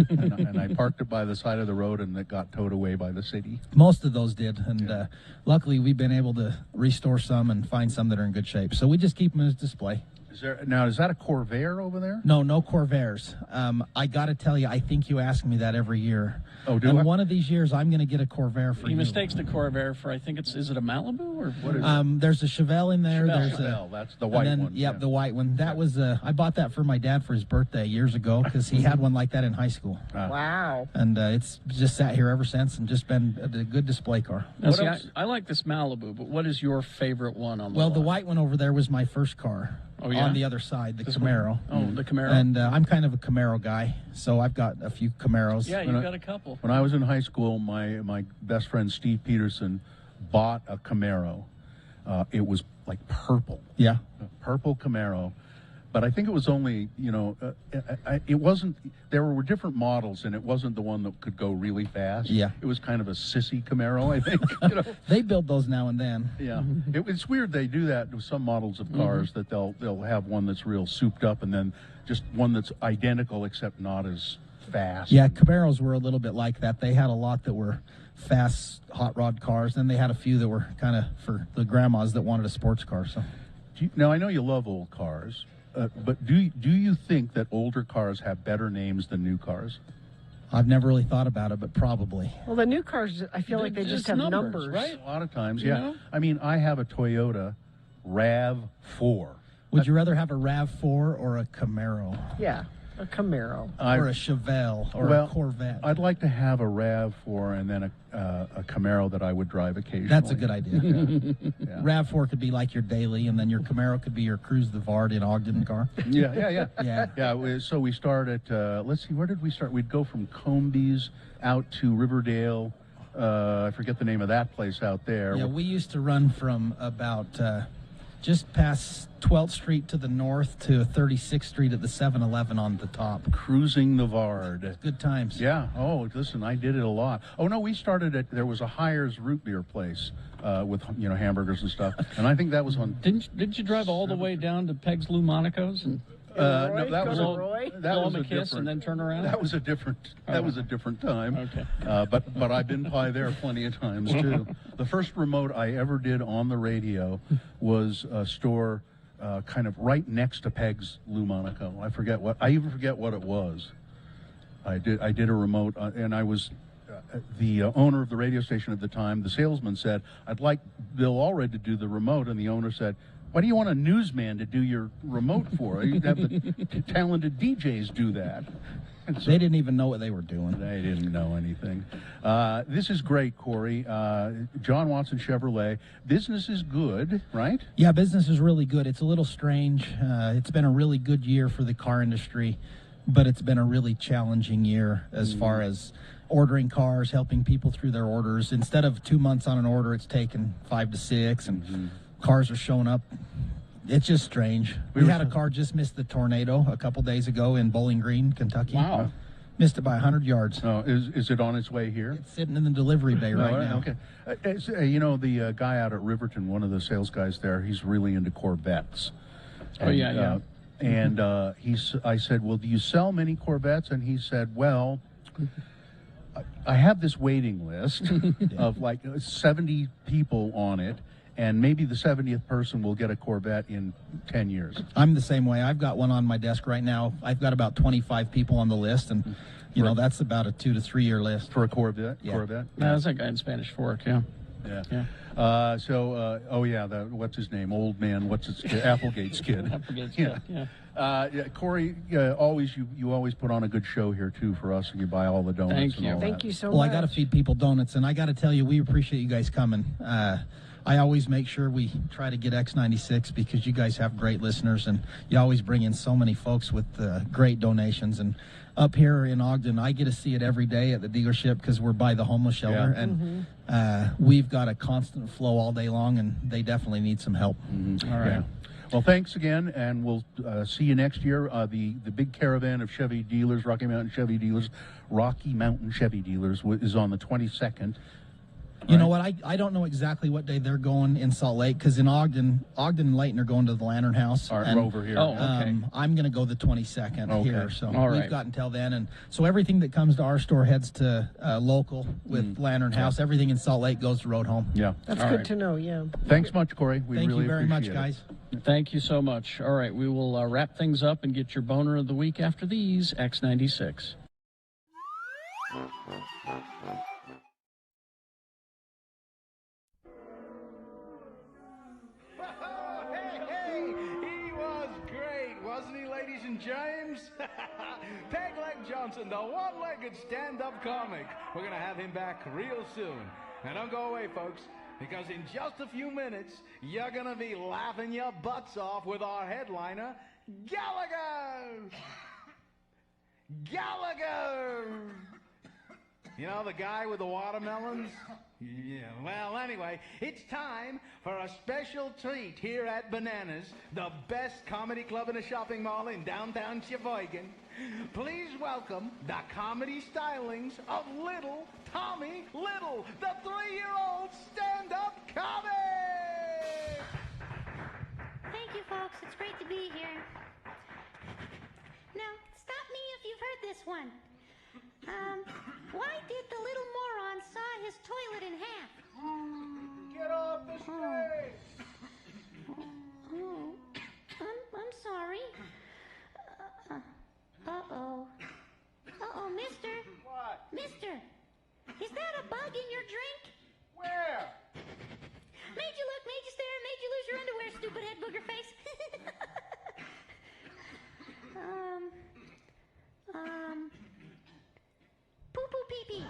And I parked it by the side of the road, and it got towed away by the city. Most of those did, and luckily we've been able to restore some and find some that are in good shape. So we just keep them as display. Is that a Corvair over there? No Corvairs. I got to tell you, I think you ask me that every year. Oh, do and I? one of these years, I'm going to get a Corvair for you. He mistakes the Corvair for, I think is it a Malibu or what is it? There's a Chevelle in there. Chevelle, that's the white one. Yep, the white one. That was I bought that for my dad for his birthday years ago because he had one like that in high school. Wow. And it's just sat here ever since and just been a good display car. Now, see, I like this Malibu, but what is your favorite one on the Well, lot? the white one over there was my first car. Oh, yeah? On the other side, the Camaro. Oh, the Camaro. And I'm kind of a Camaro guy, so I've got a few Camaros. Yeah, you've got a couple. When I was in high school, my best friend Steve Peterson bought a Camaro. It was like purple. Yeah. Purple Camaro. But I think it was only, it wasn't, there were different models, and it wasn't the one that could go really fast. Yeah. It was kind of a sissy Camaro, I think. They build those now and then. Yeah. It's weird they do that with some models of cars, that they'll have one that's real souped up and then just one that's identical except not as fast. Yeah, Camaros were a little bit like that. They had a lot that were fast hot rod cars. Then they had a few that were kind of for the grandmas that wanted a sports car. So, Now I know you love old cars, but do you think that older cars have better names than new cars? I've never really thought about it, but probably. Well, the new cars, I feel like they just have numbers, right? A lot of times, You yeah. know? I mean, I have a Toyota RAV4. Would you rather have a RAV4 or a Camaro? Yeah, a Camaro. Or a Chevelle or a Corvette? I'd like to have a RAV4 and then a Camaro that I would drive occasionally. That's a good idea. Yeah. RAV4 could be like your daily, and then your Camaro could be your Cruise the Vard in Ogden car. Yeah. Yeah. So we start at, let's see, where did we start? We'd go from Combes out to Riverdale. I forget the name of that place out there. Yeah, we used to run from about just past 12th Street to the north to 36th Street at the 7-Eleven on the top. Cruising the Vard. Good times. Yeah. Oh, listen, I did it a lot. Oh, no, we started at, there was a Hires root beer place with, hamburgers and stuff. And I think that was on... Didn't you drive all the way down to Peg's Lou Monaco's and... no, that was blow him a kiss and then turn around. That was a different. That was a different time. Okay. But I've been by there plenty of times too. The first remote I ever did on the radio was a store kind of right next to Peg's Lou Monaco. I even forget what it was. I did a remote and I was. The owner of the radio station at the time, the salesman said, "I'd like Bill Allred to do the remote," and the owner said, "Why do you want a newsman to do your remote for? You'd have the talented DJs do that." And so they didn't even know what they were doing. They didn't know anything. This is great, Corey. John Watson Chevrolet. Business is good, right? Yeah, business is really good. It's a little strange. It's been a really good year for the car industry, but it's been a really challenging year as far as ordering cars, helping people through their orders. Instead of 2 months on an order, it's taken 5 to 6, and cars are showing up. It's just strange. We had a car just missed the tornado a couple days ago in Bowling Green, Kentucky. Wow. Missed it by 100 yards. Oh, is it on its way here? It's sitting in the delivery bay right now. Okay. The guy out at Riverton, one of the sales guys there, he's really into Corvettes. Oh, yeah. And I said, "Well, do you sell many Corvettes?" And he said, "Well, I have this waiting list of like 70 people on it, and maybe the 70th person will get a Corvette in 10 years. I'm the same way. I've got one on my desk right now. I've got about 25 people on the list, and that's about a 2 to 3 year list for a Corvette. Yeah. Corvette. Yeah, that's that guy in Spanish Fork. Yeah. What's his name? Old man. What's his kid? Applegate's kid. Applegate's kid. Yeah. Corey, you always put on a good show here too for us, and you buy all the donuts. Thank and you. all Thank that. you so Well, much. I got to feed people donuts, and I got to tell you, we appreciate you guys coming. I always make sure we try to get X96 because you guys have great listeners, and you always bring in so many folks with great donations. And up here in Ogden, I get to see it every day at the dealership because we're by the homeless shelter, and we've got a constant flow all day long, and they definitely need some help. All right. Yeah. Well, thanks again, and we'll see you next year. The big caravan of Chevy dealers, Rocky Mountain Chevy dealers, is on the 22nd. You know what? I don't know exactly what day they're going in Salt Lake because in Ogden and Layton are going to the Lantern House. We're over here. Oh, okay. I'm going to go the 22nd here. So All right. we've got until then. And so everything that comes to our store heads to local with Lantern House. Everything in Salt Lake goes to Road Home. Yeah. That's All good right. to know, yeah. Thanks much, Corey. We Thank really you very much, appreciate guys. Thank you so much. All right, we will wrap things up and get your boner of the week after these X96. He was great, wasn't he, ladies and James? Pegleg Johnson, the one-legged stand-up comic. We're going to have him back real soon. Now, don't go away, folks, because in just a few minutes, you're going to be laughing your butts off with our headliner, Gallagher! Gallagher! You know, the guy with the watermelons? Yeah, well, anyway, it's time for a special treat here at Bananas, the best comedy club in a shopping mall in downtown Sheboygan. Please welcome the comedy stylings of Little Tommy Little, the 3-year-old stand-up comic! Thank you, folks. It's great to be here. Now, stop me if you've heard this one. Why did the little moron saw his toilet in half? Get off the stage! I'm sorry. Uh-oh. Uh-oh, mister. What? Mister, is that a bug in your drink? Where? Made you look, made you stare, made you lose your underwear, stupid head booger face. Poo-poo pee-pee.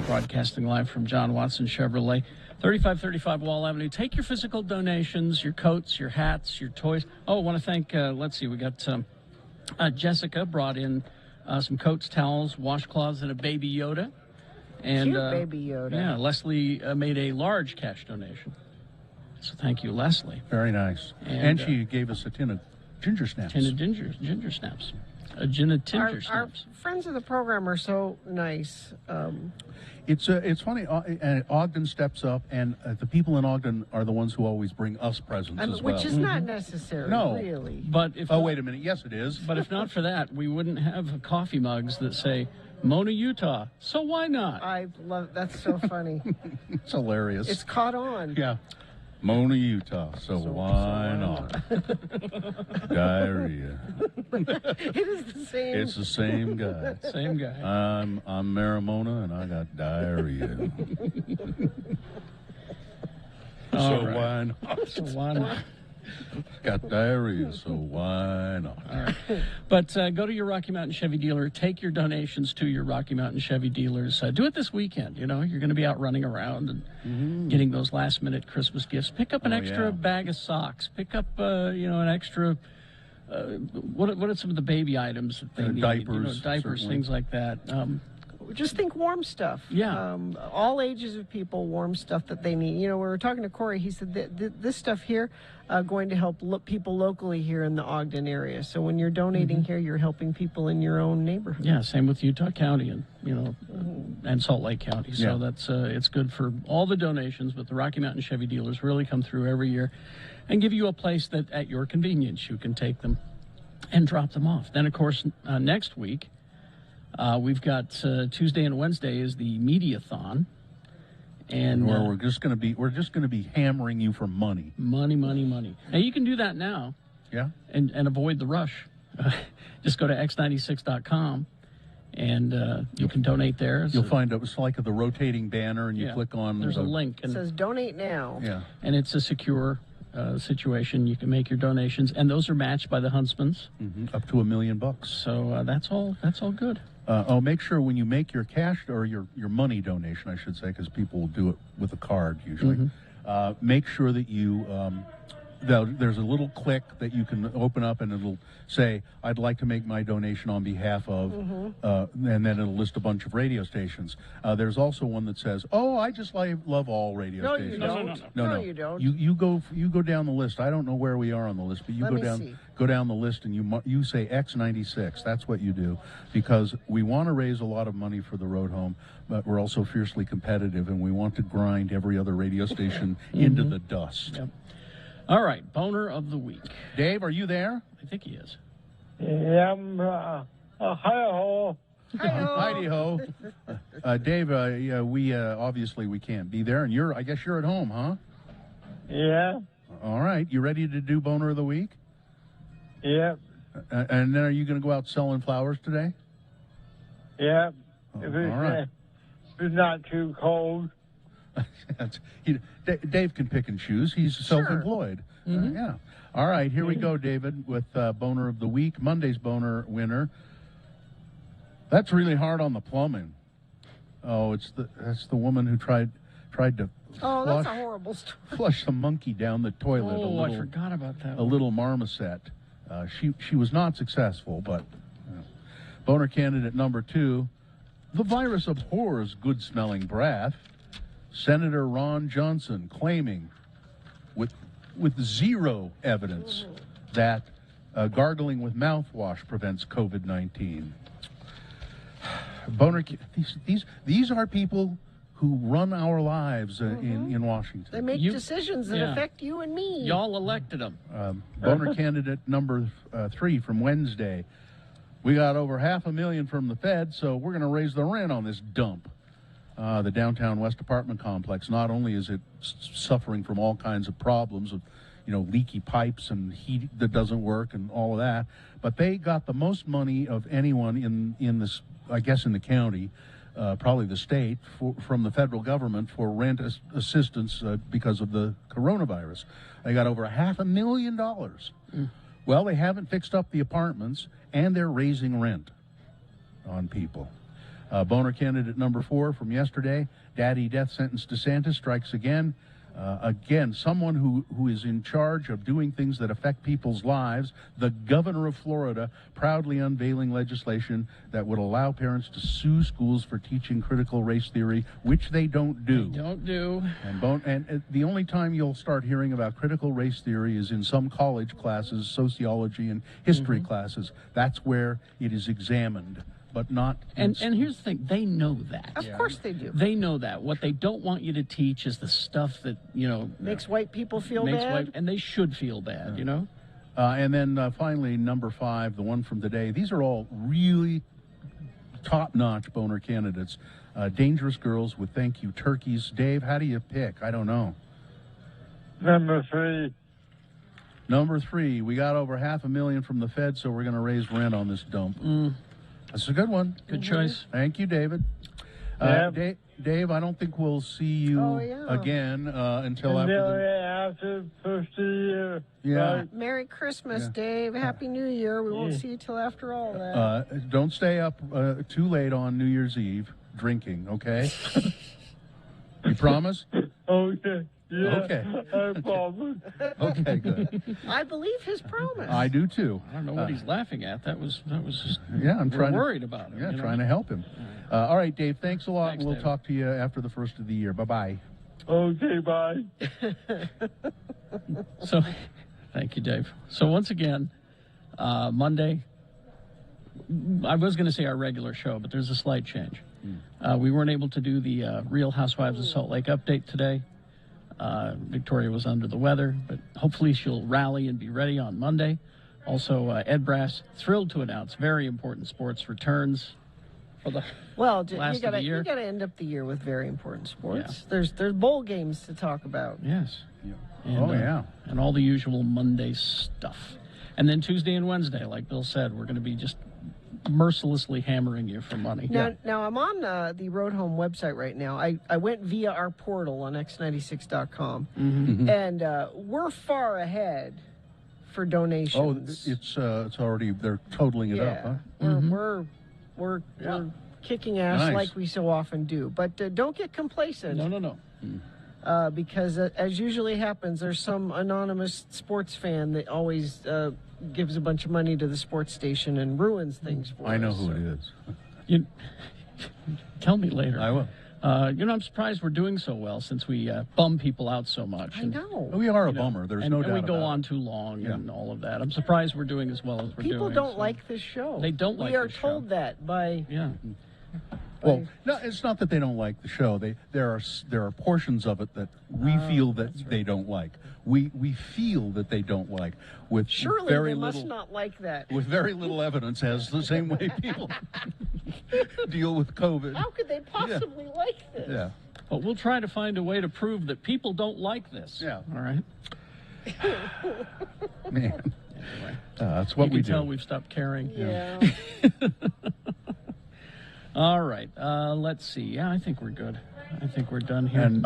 Broadcasting live from John Watson Chevrolet, 3535 Wall Avenue. Take your physical donations, your coats, your hats, your toys. Oh, I want to thank, let's see, we got Jessica brought in some coats, towels, washcloths, and a baby Yoda. And, cute baby Yoda. Yeah, Leslie made a large cash donation. So thank you, Leslie. Very nice. And she gave us a tin of ginger snaps. Tin of ginger snaps. A gin of ginger snaps. Our friends of the program are so nice. It's funny. Ogden steps up, and the people in Ogden are the ones who always bring us presents as well. Which is not necessary, really. But if wait a minute. Yes, it is. But if not for that, we wouldn't have coffee mugs that say Mona, Utah. So why not? I love that's so funny. It's hilarious. It's caught on. Yeah. Mona, Utah. So why not? Diarrhea. It is the same. It's the same guy. Same guy. I'm Marimona, and I got diarrhea. So why not? So why not? Got diarrhea, so why not? All right. But go to your Rocky Mountain Chevy dealer. Take your donations to your Rocky Mountain Chevy dealers. Do it this weekend. You know, you're going to be out running around and getting those last-minute Christmas gifts. Pick up an extra bag of socks. Pick up, an extra... what are some of the baby items that they need? Diapers, diapers, certainly. things like that. Just think warm stuff. Yeah. All ages of people, warm stuff that they need. You know, we were talking to Corey. He said that this stuff here going to help people locally here in the Ogden area. So when you're donating here, you're helping people in your own neighborhood. Yeah, same with Utah County and and Salt Lake County. So that's it's good for all the donations. But the Rocky Mountain Chevy dealers really come through every year and give you a place that at your convenience you can take them and drop them off. Then of course next week we've got Tuesday and Wednesday is the Mediathon. And where we're just going to be hammering you for money. Money. Now you can do that now. Yeah. And avoid the rush. Just go to x96.com and you can donate there. You'll find it's like the rotating banner, and you click on. There's a link. It says donate now. Yeah. And it's a secure situation. You can make your donations, and those are matched by the Huntsmans. Up to $1 million. So that's all good. Make sure when you make your cash or your money donation, I should say, because people will do it with a card usually. Make sure that you there's a little click that you can open up, and it'll say, "I'd like to make my donation on behalf of," and then it'll list a bunch of radio stations. There's also one that says, "Oh, I just love all radio No, stations." you don't. No, you don't. You go down the list. I don't know where we are on the list, but you Let me see. go down the list, and you say X96. That's what you do, because we want to raise a lot of money for the road home, but we're also fiercely competitive, and we want to grind every other radio station into the dust. Yep. All right, boner of the week. Dave, are you there? I think he is. Hi-ho. Hi-ho. Dave, we obviously we can't be there, and I guess you're at home, huh? Yeah. All right, you ready to do boner of the week? Yeah. And then are you going to go out selling flowers today? Yeah. Oh, If all right. if it's not too cold. Dave can pick and choose. He's self-employed. Yeah. All right, here we go, David, with boner of the week. Monday's boner winner. That's really hard on the plumbing. Oh, that's the woman who tried to Oh, that's a horrible story. flush the monkey down the toilet. Oh, I forgot about that. A little marmoset. She was not successful, but boner candidate number 2. The virus abhors good-smelling breath. Senator Ron Johnson claiming, with zero evidence, that gargling with mouthwash prevents COVID-19. Boner, these are people who run our lives in Washington. They make decisions that affect you and me. Y'all elected them. Boner candidate number 3 from Wednesday. We got over $500,000 from the Fed, so we're going to raise the rent on this dump. The downtown West apartment complex, not only is it suffering from all kinds of problems of, leaky pipes and heat that doesn't work and all of that, but they got the most money of anyone in this, I guess, in the county, probably the state, from the federal government for rent assistance because of the coronavirus. They got over $500,000. Well, they haven't fixed up the apartments, and they're raising rent on people. Boner candidate number 4 from yesterday, Daddy Death Sentence DeSantis strikes again. Again, someone who is in charge of doing things that affect people's lives, the governor of Florida, proudly unveiling legislation that would allow parents to sue schools for teaching critical race theory, which they don't do. And the only time you'll start hearing about critical race theory is in some college classes, sociology and history classes. That's where it is examined. But not. And here's the thing: they know that. Of course they do. They know that. What they don't want you to teach is the stuff that makes white people feel bad. And they should feel bad. And then finally, number 5, the one from today. These are all really top-notch boner candidates. Dangerous Girls with Thank You Turkeys. Dave, how do you pick? I don't know. Number 3. Number 3. We got over $500,000 from the Fed, so we're going to raise rent on this dump. That's a good one. Good choice. Thank you, David. Dave, I don't think we'll see you again until after the first of the year. Yeah. Right? Merry Christmas, Dave. Happy New Year. We won't see you till after all that. Don't stay up too late on New Year's Eve drinking, okay? You promise? Okay. Yeah. Okay. I promise. Okay, good. I believe his promise. I do too. I don't know what he's laughing at. That was just. Yeah, I'm trying. Worried about him. Yeah, you know? trying to help him. All right, Dave. Thanks a lot. Thanks, we'll Dave. talk to you after the first of the year. Bye bye. Okay, bye. So, thank you, Dave. So once again, Monday. I was going to say our regular show, but there's a slight change. We weren't able to do the Real Housewives of Salt Lake update today. Victoria was under the weather, but hopefully she'll rally and be ready on Monday. Also, Ed Brass, thrilled to announce very important sports returns for the last of the year. You gotta end up the year with very important sports. Yeah. There's bowl games to talk about. Yes. Yeah. And, and all the usual Monday stuff. And then Tuesday and Wednesday, like Bill said, we're going to be just mercilessly hammering you for money. Now I'm on the Road Home website right now. I went via our portal on x96.com, and we're far ahead for donations. Oh, it's already, they're totaling it up, huh? We're kicking ass like we so often do. But don't get complacent. No. Because as usually happens, there's some anonymous sports fan that always gives a bunch of money to the sports station and ruins things for us. I know who it is. You tell me later. I will. I'm surprised we're doing so well since we bum people out so much. I know. We are a bummer. There's no doubt and we go about on too long and all of that. I'm surprised we're doing as well as we're doing. People don't like this show. They don't like We are this told show. that by... Yeah. Well, no, it's not that they don't like the show. There are portions of it that we feel that they don't like. We feel that they don't like. With Surely very they little, must not like that. with very little evidence, as the same way people deal with COVID. How could they possibly like this? Yeah. But we'll try to find a way to prove that people don't like this. Yeah. All right. Man. Anyway, that's what you we can do. tell we've stopped caring. Yeah. All right. Let's see. Yeah, I think we're good. I think we're done here. And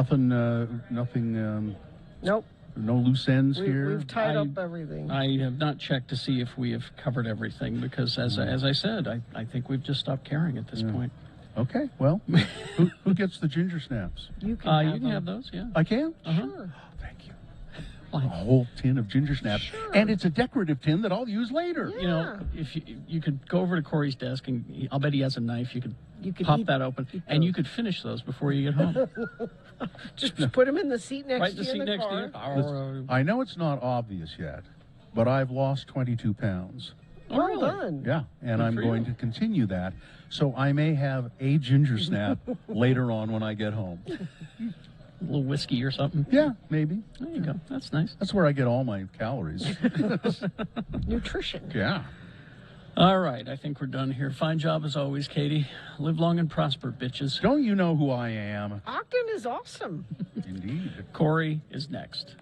nothing. Nope. No loose ends here. We've tied up everything. I have not checked to see if we have covered everything because, as I said, I think we've just stopped caring at this point. Okay. Well, who gets the ginger snaps? You can you can have those. Yeah. I can. Sure. Thank you. A whole tin of ginger snaps, and it's a decorative tin that I'll use later. You know, if you could go over to Corey's desk and I'll bet he has a knife. You could pop that open, and you could finish those before you get home. Just put them in the seat next Right to in the you seat in the next car. to you. I know it's not obvious yet, but I've lost 22 pounds. Well done. Yeah, and Good I'm for going you. to continue that. So I may have a ginger snap later on when I get home. A little whiskey or something. Yeah, maybe. There you go. That's nice. That's where I get all my calories. Nutrition. Yeah. All right, I think we're done here. Fine job as always, Katie. Live long and prosper, bitches. Don't you know who I am? Ogden is awesome. Indeed. Corey is next.